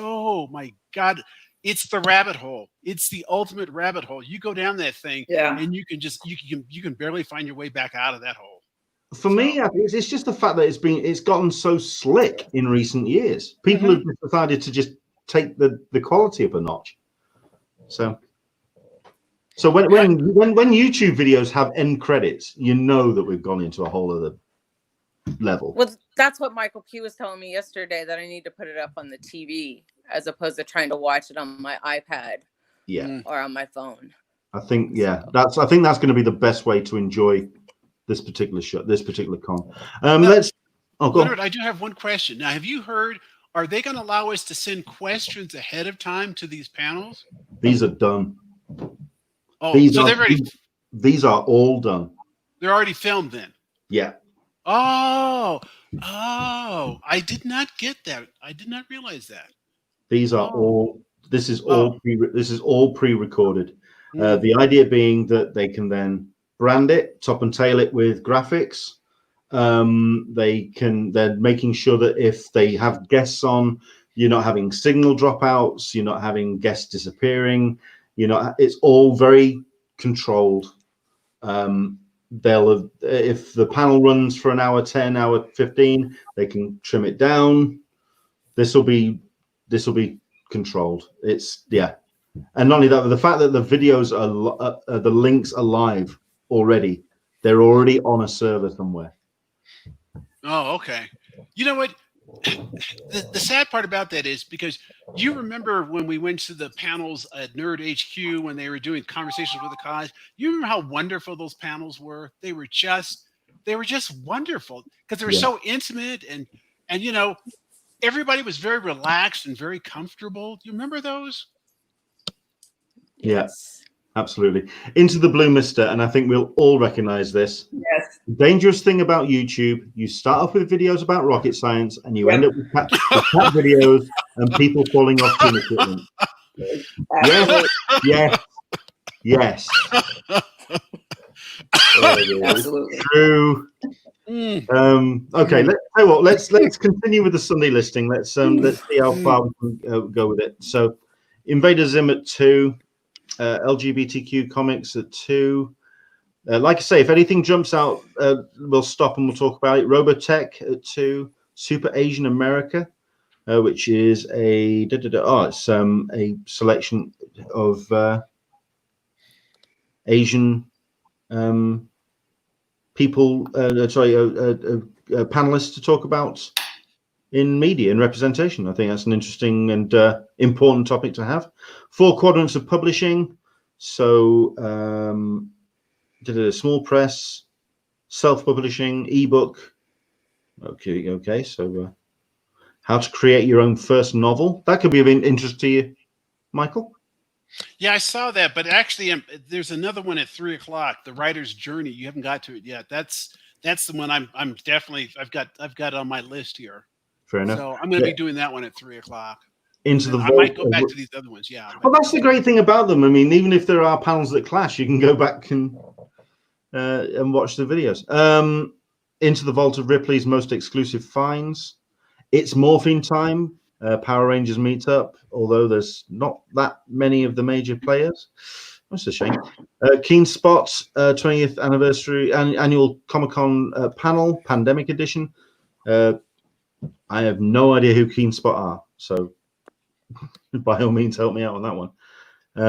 my God, it's the rabbit hole. It's the ultimate rabbit hole. You go down that thing, Yeah. and you can barely find your way back out of that hole. For me, I think it's just the fact that it's gotten so slick in recent years. People have decided to just take the quality up a notch. So when YouTube videos have end credits, you know that we've gone into a whole other level. Well, that's what Michael P was telling me yesterday, that I need to put it up on the TV as opposed to trying to watch it on my iPad, or on my phone. I think that's going to be the best way to enjoy this particular show, this particular con. Leonard, I do have one question. Now, have you heard? Are they going to allow us to send questions ahead of time to these panels? These are done. Oh, these are all done. They're already filmed then. Yeah. Oh, I did not get that. I did not realize that. These are all. This is all pre-recorded. The idea being that they can then brand it, top and tail it with graphics. They're making sure that if they have guests on, you're not having signal dropouts, you're not having guests disappearing. It's all very controlled. If the panel runs for an hour 10, hour 15, they can trim it down. This will be controlled. And not only that, but the fact that the videos are the links are live already. They're already on a server somewhere. Oh, okay. You know what? The sad part about that is, because you remember when we went to the panels at Nerd HQ when they were doing conversations with the college. You remember how wonderful those panels were? They were just wonderful because they were so intimate and everybody was very relaxed and very comfortable. Do you remember those? Yes. Absolutely. Into the Blue Mister, and I think we'll all recognize this. Yes. The dangerous thing about YouTube, you start off with videos about rocket science and you end up with cat videos and people falling off gym equipment. Yes. Absolutely. True. Okay, let's continue with the Sunday listing. Let's see how far we can go with it. So Invader Zim at 2. LGBTQ comics at 2. Like I say, if anything jumps out, we'll stop and we'll talk about it. Robotech at 2. Super Asian America, which is it's a selection of Asian people. Panelists to talk about in media and representation. I think that's an interesting and important topic to have. 4 quadrants of publishing. So small press, self-publishing, ebook. Okay. So how to create your own first novel. That could be of interest to you, Michael. Yeah, I saw that, but actually there's another one at 3:00, The Writer's Journey. You haven't got to it yet. That's the one I'm definitely I've got on my list here. Fair enough. So I'm going to be doing that one at 3:00. I might go back to these other ones. Yeah. Well, that's the great thing about them. I mean, even if there are panels that clash, you can go back and watch the videos. Into the Vault of Ripley's most exclusive finds. It's Morphine Time. Power Rangers meetup. Although there's not that many of the major players. That's a shame. Keen Spot 20th anniversary annual Comic-Con panel, Pandemic Edition. I have no idea who Keen Spot are, so by all means help me out on that one.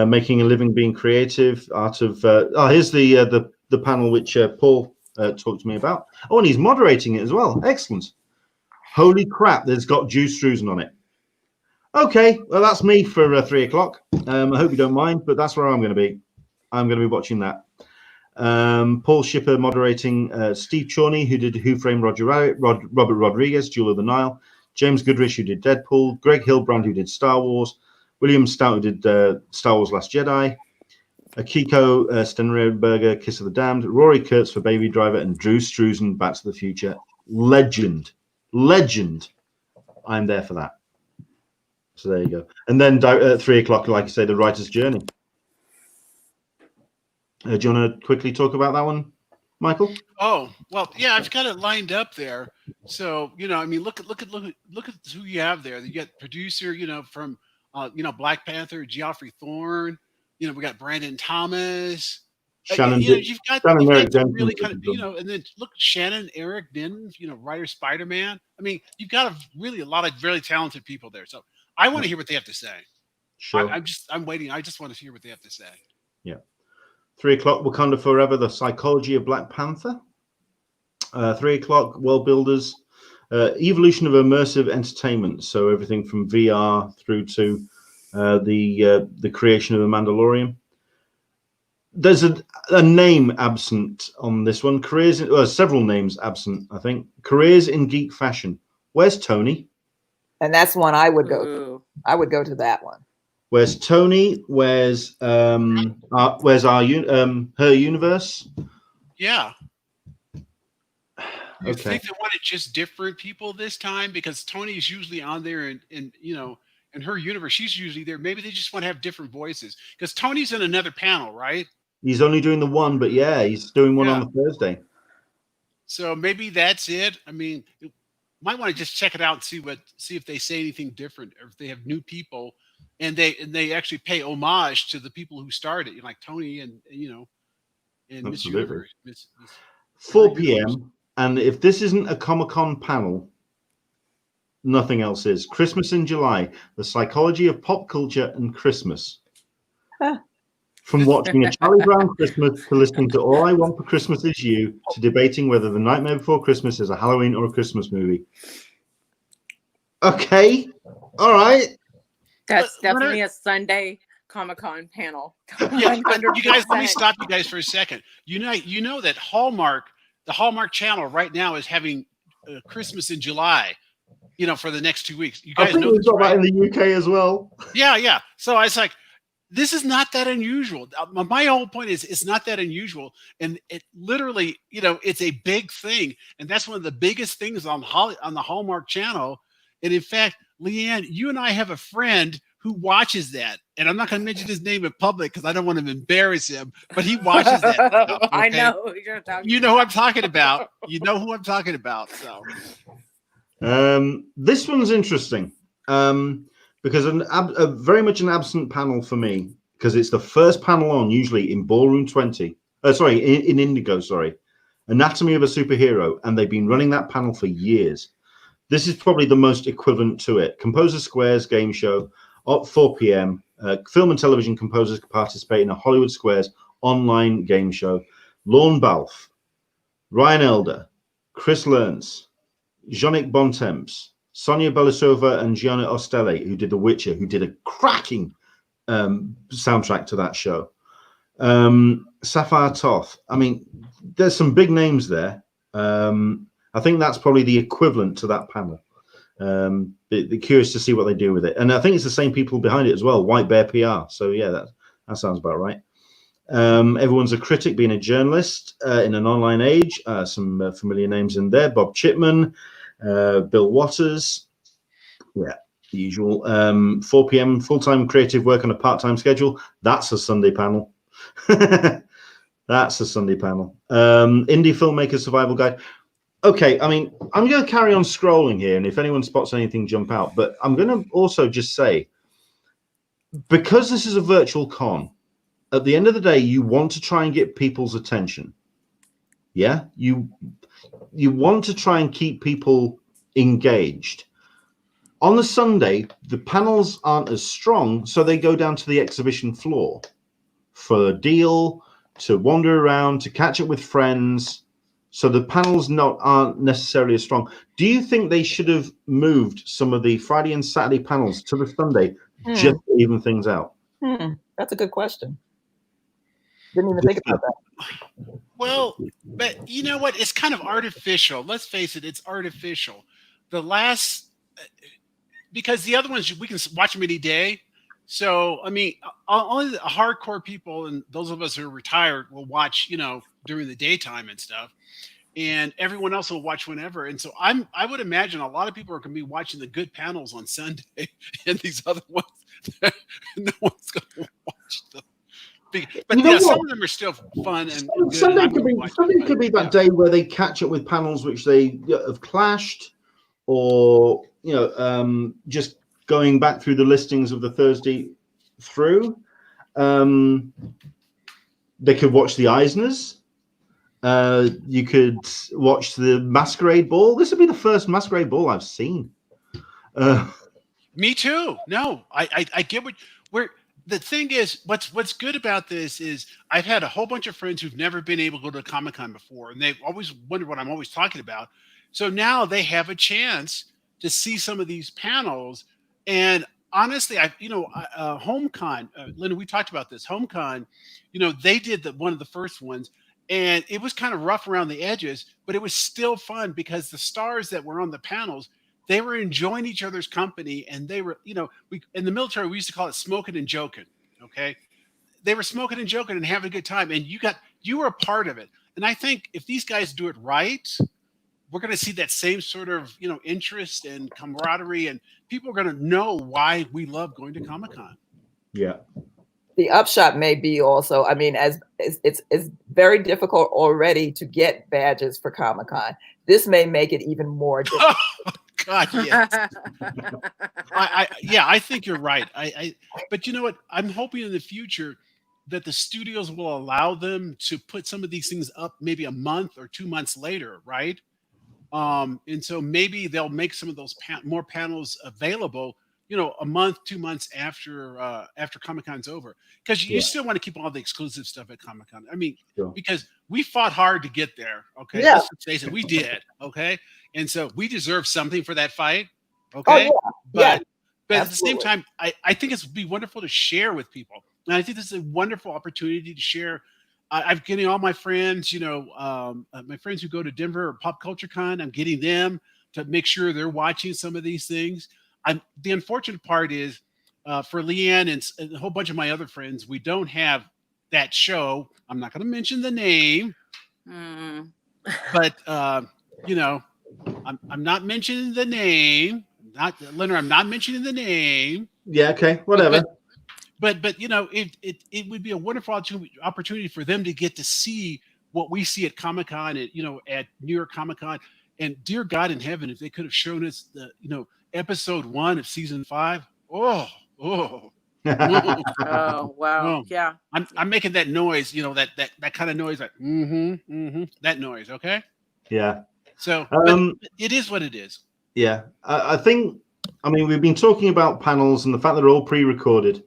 Making a living being creative, art of here's the panel which Paul talked to me about. Oh, and he's moderating it as well. Excellent. Holy crap, there's got Juice Struzan on it. Okay, well that's me for 3:00. I hope you don't mind, but that's where I'm going to be. I'm going to be watching that. Paul Shipper moderating, Steve Chorney, who did Who Framed Roger Rabbit, Robert Rodriguez, Jewel of the Nile, James Goodrich, who did Deadpool, Greg Hilbrand, who did Star Wars, William Stout, who did Star Wars Last Jedi, Akiko Stenrenberger, Kiss of the Damned, Rory Kurtz for Baby Driver, and Drew Struzan, Back to the Future. Legend. I'm there for that. So there you go. And then at 3:00, like I say, The Writer's Journey. Do you want to quickly talk about that one, Michael? Oh, well, yeah, I've got it lined up there. So, I mean, look at who you have there. You got producer, from Black Panther, Geoffrey Thorne. We got Brandon Thomas. Shannon, You've Shannon got Eric some Denton. really kind of, and then look, Shannon Eric Denton, writer Spider-Man. I mean, you've got a lot of really talented people there. So I want to hear what they have to say. Sure. I'm waiting. I just want to hear what they have to say. Yeah. 3 o'clock, Wakanda Forever, the psychology of Black Panther. 3 o'clock, World Builders, evolution of immersive entertainment. So everything from VR through to the creation of the Mandalorian. There's a name absent on this one. Several names absent, I think. Careers in Geek Fashion. Where's Tony? And that's one I would go. Ooh. I would go to that one. Where's Tony? Where's her universe? Yeah. You Okay. think they wanted just different people this time because Tony is usually on there, and in her universe, she's usually there. Maybe they just want to have different voices because Tony's in another panel, right? He's only doing the one, but yeah, he's doing one Yeah. on the Thursday. So maybe that's it. I mean, you might want to just check it out and see if they say anything different or if they have new people, and they actually pay homage to the people who started, like Tony and Miss Absolutely. Universe. Miss 4 p.m. And if this isn't a Comic-Con panel, nothing else is. Christmas in July, the psychology of pop culture and Christmas. From watching a Charlie Brown Christmas to listening to All I Want for Christmas Is You to debating whether The Nightmare Before Christmas is a Halloween or a Christmas movie. Okay. All right. That's definitely a Sunday Comic-Con panel. Yeah, you guys, let me 100%. stop you guys for a second. You know that the Hallmark Channel right now is having Christmas in July, for the next 2 weeks. You I guys think know we've this, got right? that in the UK as well. Yeah. So I was like, this is not that unusual. My whole point is it's not that unusual. And it literally, it's a big thing. And that's one of the biggest things on the Hallmark Channel. And in fact, Leanne, you and I have a friend who watches that. And I'm not going to mention his name in public because I don't want to embarrass him, but he watches that stuff, okay? I know who you're talking You know who I'm talking about. You know who I'm talking about. So this one's interesting because very much an absent panel for me because it's the first panel on usually in Ballroom 20. In Indigo, Anatomy of a Superhero, and they've been running that panel for years. This is probably the most equivalent to it. Composer Squares game show at 4 p.m. Film and television composers participate in a Hollywood Squares online game show. Lorne Balfe, Ryan Elder, Chris Learns, Yannick Bontemps, Sonia Belisova, and Gianna Ostelle, who did The Witcher, who did a cracking soundtrack to that show. Sapphire Toth. I mean, there's some big names there. I think that's probably the equivalent to that panel. They're curious to see what they do with it. And I think it's the same people behind it as well, White Bear PR. So, yeah, that sounds about right. Everyone's a critic being a journalist in an online age. Some familiar names in there. Bob Chipman, Bill Waters. Yeah, the usual. 4 p.m. full-time creative work on a part-time schedule. That's a Sunday panel. That's a Sunday panel. Indie Filmmaker Survival Guide. Okay, I mean, I'm going to carry on scrolling here, and if anyone spots anything, jump out. But I'm going to also just say, because this is a virtual con, at the end of the day, you want to try and get people's attention. Yeah, you want to try and keep people engaged. On the Sunday, the panels aren't as strong, so they go down to the exhibition floor for a deal, to wander around, to catch up with friends. So the panels aren't necessarily as strong. Do you think they should have moved some of the Friday and Saturday panels to the Sunday just to even things out? That's a good question. Didn't even think about that. Well, but you know what? It's kind of artificial. Let's face it, it's artificial. Because the other ones, we can watch them any day. So, I mean, only the hardcore people and those of us who are retired will watch, during the daytime and stuff. And everyone else will watch whenever. And so I would imagine a lot of people are going to be watching the good panels on Sunday, and these other ones, no one's going to watch them. But You know yeah, some what? of them are still fun and good. Sunday and could be that day where they catch up with panels which they have clashed, or just going back through the listings of the Thursday through. They could watch the Eisners. You could watch the Masquerade Ball. This would be the first Masquerade Ball I've seen. Me too. No, I get where the thing is. What's good about this is I've had a whole bunch of friends who've never been able to go to a Comic-Con before, and they've always wondered what I'm always talking about. So now they have a chance to see some of these panels. And honestly, HomeCon, Linda, we talked about this. HomeCon, they did one of the first ones, and it was kind of rough around the edges, but it was still fun because the stars that were on the panels, they were enjoying each other's company, and they were, we in the military we used to call it smoking and joking. Okay, they were smoking and joking and having a good time, and you were a part of it. And I think if these guys do it right, we're going to see that same sort of interest and camaraderie, and people are going to know why we love going to Comic-Con. Yeah. The upshot may be also, I mean, as it's very difficult already to get badges for Comic-Con. This may make it even more difficult. God, yes. I think you're right. But you know what? I'm hoping in the future that the studios will allow them to put some of these things up maybe a month or 2 months later, right? And so maybe they'll make some of those more panels available, a month, 2 months after Comic-Con's over, because you still want to keep all the exclusive stuff at Comic-Con. I mean, because we fought hard to get there. Okay, Yeah. Let's face it, we did. Okay, and so we deserve something for that fight. Okay, but at the same time, I think it would be wonderful to share with people, and I think this is a wonderful opportunity to share. I'm getting all my friends, my friends who go to Denver or Pop Culture Con, I'm getting them to make sure they're watching some of these things. The unfortunate part is for Leanne and a whole bunch of my other friends, we don't have that show. I'm not going to mention the name, but I'm not mentioning the name. Leonard, I'm not mentioning the name. Yeah. Okay. Whatever. But it would be a wonderful opportunity for them to get to see what we see at Comic-Con, at New York Comic-Con. And dear God in heaven, if they could have shown us the episode 1 of season 5. Oh wow. Yeah. I'm making that noise, that kind of noise, like that noise. Okay. Yeah. So it is what it is. Yeah. I think, we've been talking about panels and the fact that they're all pre-recorded.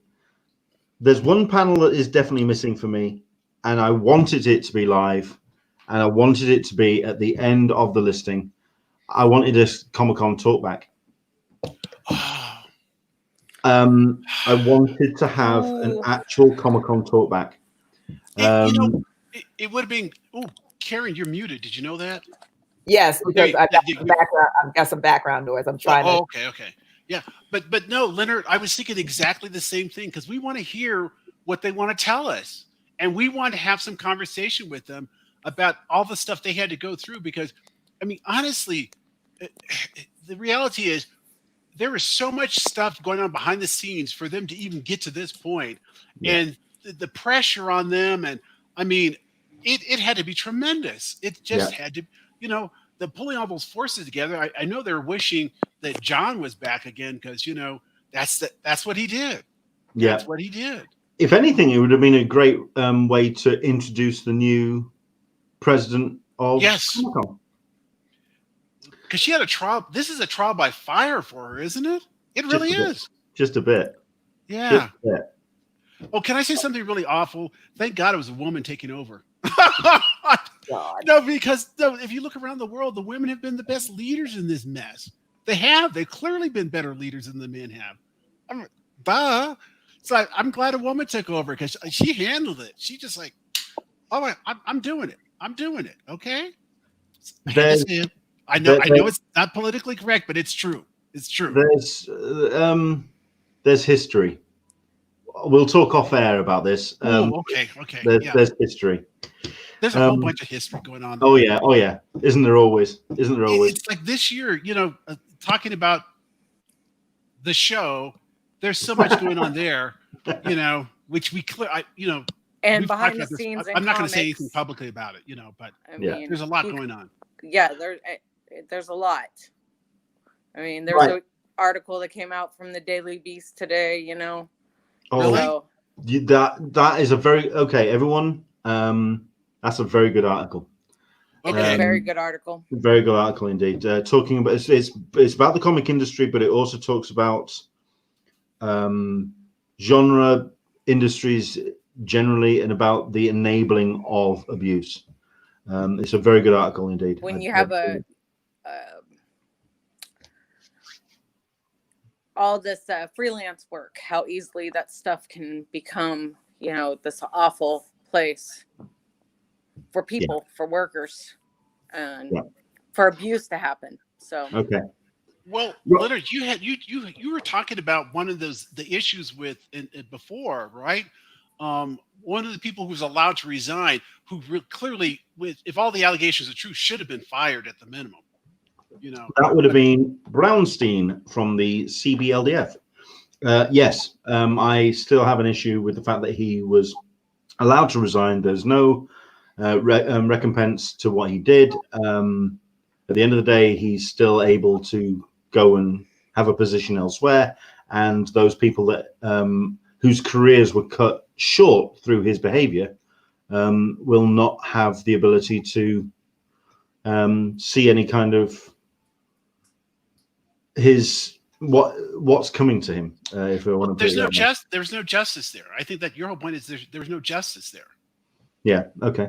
There's one panel that is definitely missing for me, and I wanted it to be live, and I wanted it to be at the end of the listing. I wanted a Comic-Con talkback. I wanted to have an actual Comic-Con talkback. It would have been. Oh, Karen, you're muted. Did you know that? Yes, because I got some background noise. I'm trying to. Okay. Yeah, but no, Leonard, I was thinking exactly the same thing, because we want to hear what they want to tell us, and we want to have some conversation with them about all the stuff they had to go through. Because, honestly, the reality is there is so much stuff going on behind the scenes for them to even get to this point, and the pressure on them, and it had to be tremendous. It just had to, the pulling all those forces together. I know they're wishing that John was back again, because that's what he did. That's what he did. If anything, it would have been a great way to introduce the new president of Comic-Con. Because she had a trial. This is a trial by fire for her, isn't it? It really is. Just a bit. Yeah. Just a bit. Oh, can I say something really awful? Thank God it was a woman taking over. God. No, because if you look around the world, the women have been the best leaders in this mess. They have. They've clearly been better leaders than the men have. So I'm glad a woman took over, because she handled it. She just like, oh, I'm doing it. I'm doing it. Okay. I know it's not politically correct, but it's true. It's true. There's history. We'll talk off air about this. Okay. There's history. There's a whole bunch of history going on. Oh yeah. Isn't there always? It's like this year, talking about the show. There's so much going on there, which we clear. And we've talked behind the about this. scenes, I'm not going to say comics, anything publicly about it, you know, but I Yeah. mean, there's a lot going on. Yeah, there's a lot. I mean, there's Right. an article that came out from the Daily Beast today, you know. Oh, So, that is a very okay, everyone. That's a very good article. it's Okay. a very good article. Very good article indeed. Talking about it's about the comic industry, but it also talks about genre industries generally and about the enabling of abuse. It's a very good article indeed. When you have all this freelance work, how easily that stuff can become, you know, this awful place for people, for workers, and for abuse to happen. So okay. Well, Leonard, you were talking about one of the issues with before, right? One of the people who was allowed to resign, who clearly, if all the allegations are true, should have been fired at the minimum. You know, That would have been Brownstein from the CBLDF. Yes, I still have an issue with the fact that he was allowed to resign. There's no recompense to what he did. At the end of the day, he's still able to go and have a position elsewhere. And those people that whose careers were cut short through his behavior will not have the ability to see any kind of what's coming to him. If I want to, there's no justice there. I think that your whole point is there's no justice there. Yeah. Okay.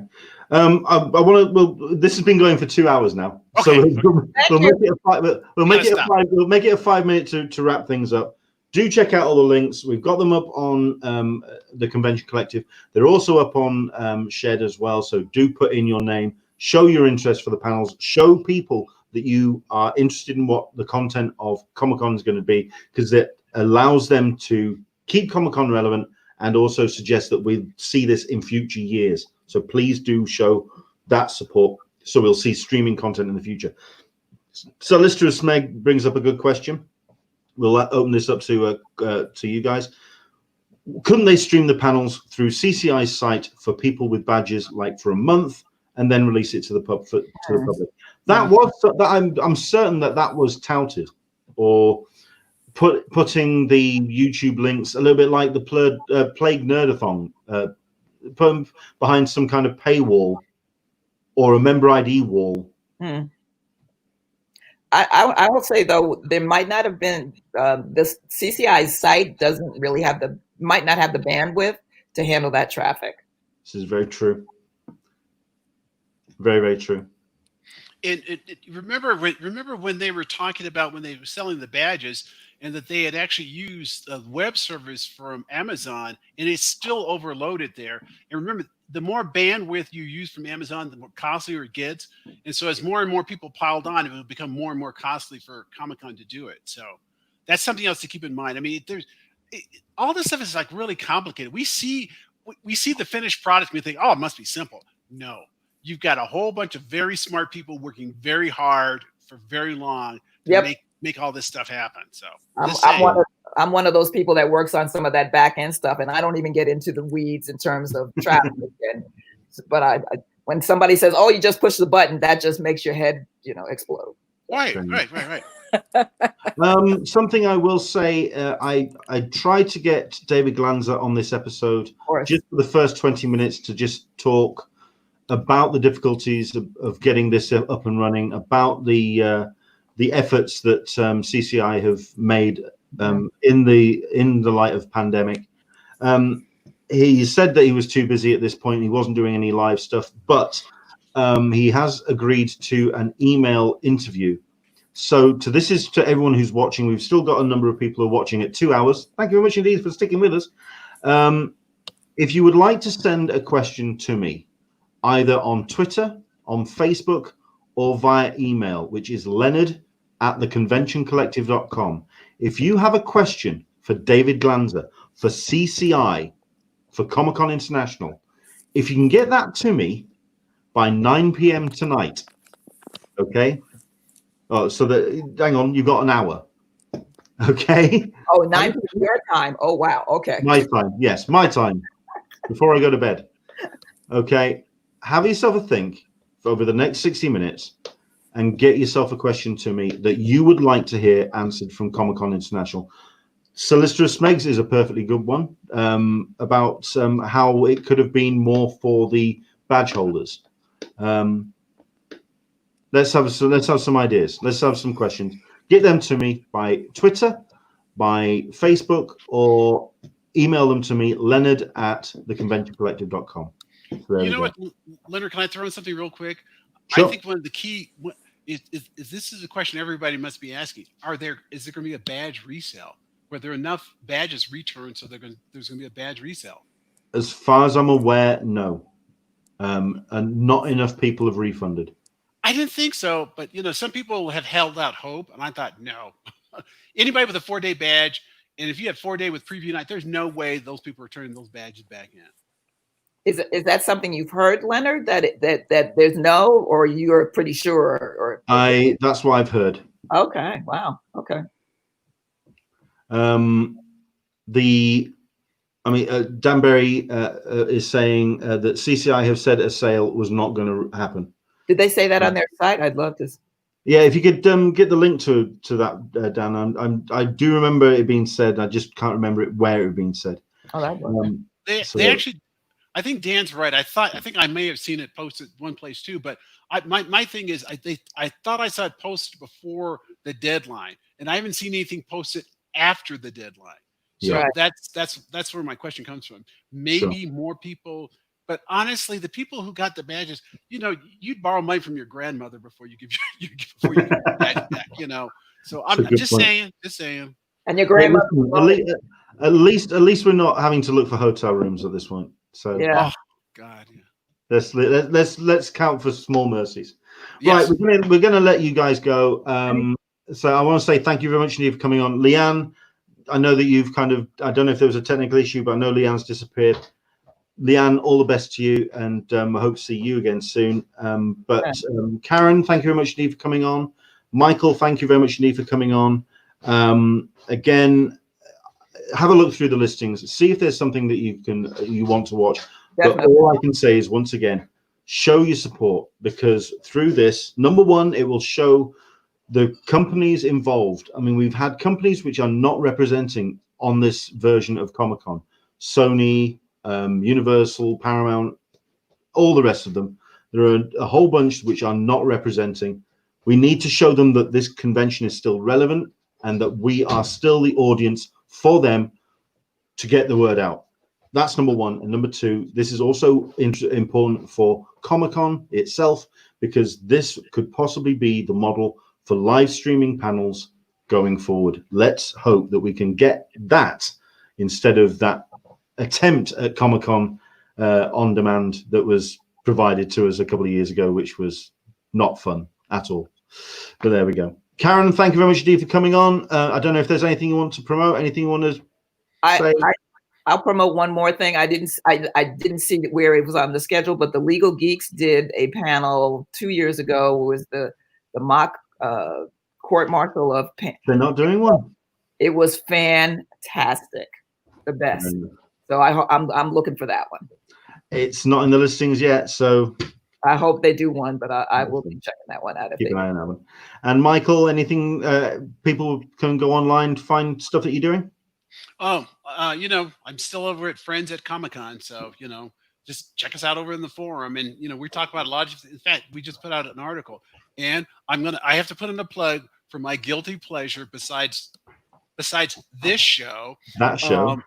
I want to. Well, this has been going for 2 hours now, Okay, so we'll make it a 5. We'll make it a 5 minute to wrap things up. Do check out all the links. We've got them up on the Convention Collective. They're also up on Shed as well. So do put in your name. Show your interest for the panels. Show people that you are interested in what the content of Comic-Con is going to be, because it allows them to keep Comic-Con relevant and also suggest that we see this in future years. So please do show that support so we'll see streaming content in the future. So Lister Smeg brings up a good question. We'll open this up to you guys. Couldn't they stream the panels through CCI's site for people with badges, like for a month, and then release it to the public? That was I'm certain that was touted, or putting the YouTube links a little bit like the Plague Nerdathon, put them behind some kind of paywall or a member ID wall. I will say though, there might not have been this CCI's site might not have the bandwidth to handle that traffic. This is very true. Very, very true. And remember when they were talking about when they were selling the badges, and that they had actually used a web service from Amazon, and it's still overloaded there. And remember, the more bandwidth you use from Amazon, the more costlier it gets. And so as more and more people piled on, it will become more and more costly for Comic-Con to do it. So that's something else to keep in mind. I mean, all this stuff is like really complicated. We see the finished product and we think, oh, it must be simple. No, you've got a whole bunch of very smart people working very hard for very long to make all this stuff happen. So I'm one of those people that works on some of that back end stuff, and I don't even get into the weeds in terms of traffic. But I when somebody says, "Oh, you just push the button," that just makes your head, explode. Right. Something I will say, I tried to get David Glanzer on this episode just for the first 20 minutes to just talk about the difficulties of getting this up and running, about the efforts that CCI have made in the light of pandemic. He said that he was too busy at this point. He wasn't doing any live stuff, but he has agreed to an email interview. So this is to everyone who's watching. We've still got a number of people who are watching at 2 hours. Thank you very much indeed for sticking with us. If you would like to send a question to me, either on Twitter, on Facebook, or via email, which is leonard@theconventioncollective.com. If you have a question for David Glanzer, for CCI, for Comic-Con International, if you can get that to me by 9 p.m. tonight, okay? Oh, so hang on, you've got an hour. Okay. Oh, 9 p.m. your time. Oh, wow. Okay. My time. Yes, my time. before I go to bed. Okay, have yourself a think over the next 60 minutes and get yourself a question to me that you would like to hear answered from Comic-Con International. Solicitor Smegs is a perfectly good one about how it could have been more for the badge holders. Let's have some ideas. Let's have some questions. Get them to me by Twitter, by Facebook, or email them to me, leonard@theconventioncollective.com. So you know what, Leonard, can I throw in something real quick? Sure. I think one of the key is this is a question everybody must be asking. Is there going to be a badge resale? Were there enough badges returned so there's going to be a badge resale? As far as I'm aware, no. And not enough people have refunded. I didn't think so, but some people have held out hope, and I thought, no. Anybody with a 4-day badge, and if you had 4-day with preview night, there's no way those people are turning those badges back in. Is that something you've heard, Leonard? That there's no, or you're pretty sure? Or That's what I've heard. Okay. Wow. Okay. Danbury is saying that CCI have said a sale was not going to happen. Did they say that on their site? I'd love to. Yeah, if you could get the link to that, Dan. I do remember it being said. I just can't remember where it had been said. Oh, that was. They actually. I think Dan's right. I think I may have seen it posted one place too. But my thing is, I thought I saw it posted before the deadline, and I haven't seen anything posted after the deadline. So Yeah. that's where my question comes from. Maybe more people, but honestly, the people who got the badges, you'd borrow money from your grandmother before you give your badge back. So I'm just saying. And your grandmother. At least we're not having to look for hotel rooms at this point. So yeah. Oh God. Yeah. Let's count for small mercies. Yes. Right, we're gonna let you guys go. So I want to say thank you very much, Neve, for coming on. Leanne, I know that you've I don't know if there was a technical issue, but I know Leanne's disappeared. Leanne, all the best to you, and I hope to see you again soon. Karen, thank you very much, Neve, for coming on. Michael, thank you very much, Neve, for coming on. Again, have a look through the listings, see if there's something that you want to watch. Definitely. But all I can say is, once again, show your support, because through this, number one, it will show the companies involved. I mean, we've had companies which are not representing on this version of Comic-Con. Sony, Universal, Paramount, all the rest of them. There are a whole bunch which are not representing. We need to show them that this convention is still relevant and that we are still the audience for them to get the word out. That's number one. And number two, this is also important for Comic-Con itself, because this could possibly be the model for live streaming panels going forward. Let's hope that we can get that instead of that attempt at Comic-Con on demand that was provided to us a couple of years ago, which was not fun at all. But there we go. Karen, thank you very much indeed for coming on. I don't know if there's anything you want to promote, anything you want to say. I'll promote one more thing. I didn't see where it was on the schedule, but the Legal Geeks did a panel 2 years ago. It was the mock court martial of They're not doing one. It was fantastic, the best. So I'm looking for that one. It's not in the listings yet, so I hope they do one, but I will be checking that one out. Keep an eye on that one. And Michael, anything people can go online to find stuff that you're doing? I'm still over at Friends at Comic-Con, so just check us out over in the forum. And we talk about a lot of. In fact, we just put out an article, and I have to put in a plug for my guilty pleasure besides this show. That show.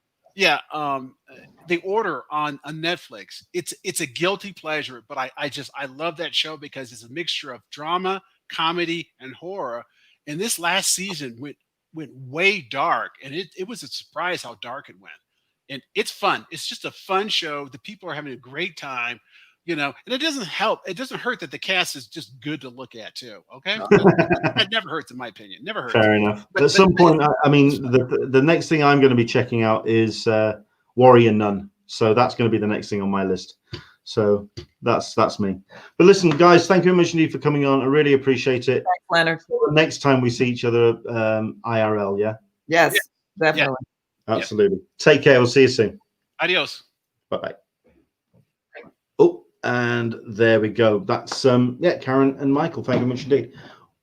The Order on Netflix. It's a guilty pleasure, but I love that show because it's a mixture of drama, comedy, and horror. And this last season went way dark, and it was a surprise how dark it went. And it's fun. It's just a fun show. The people are having a great time, and it doesn't hurt that the cast is just good to look at too. Okay. That never hurts in my opinion. Never hurts. Fair enough. At some point, I mean, the next thing I'm going to be checking out is Warrior Nun. So that's going to be the next thing on my list. So that's me. But listen, guys, thank you very much indeed for coming on. I really appreciate it. Thanks, Leonard. Next time we see each other IRL, yeah? Yes, definitely. Absolutely. Take care. We'll see you soon. Adios. Bye-bye. Oh, and there we go. That's yeah, Karen and Michael, thank you much indeed.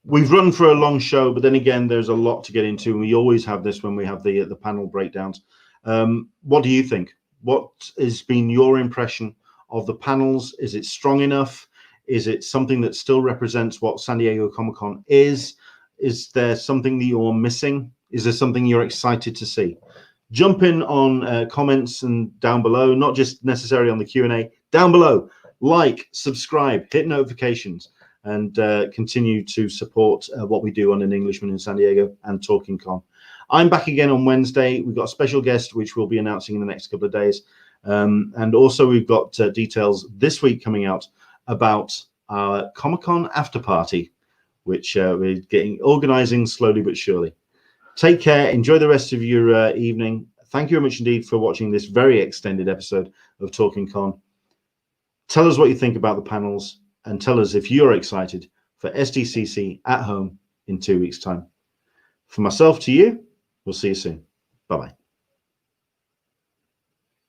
We've run for a long show, but then again, there's a lot to get into, and we always have this when we have the panel breakdowns. What do you think? What has been your impression of the panels? Is it strong enough? Is it something that still represents what San Diego Comic-Con is? Is there something that you're missing? Is there something you're excited to see? Jump in on comments and down below, not just necessarily on the Q&A, down below. Like, subscribe, hit notifications, and continue to support what we do on An Englishman in San Diego and Talkin Con. I'm back again on Wednesday. We've got a special guest, which we'll be announcing in the next couple of days. And also we've got details this week coming out about our Comic-Con after party, which we're organizing slowly but surely. Take care. Enjoy the rest of your evening. Thank you very much indeed for watching this very extended episode of Talkin Con. Tell us what you think about the panels, and tell us if you're excited for SDCC at home in 2 weeks' time. From myself to you, we'll see you soon. Bye-bye.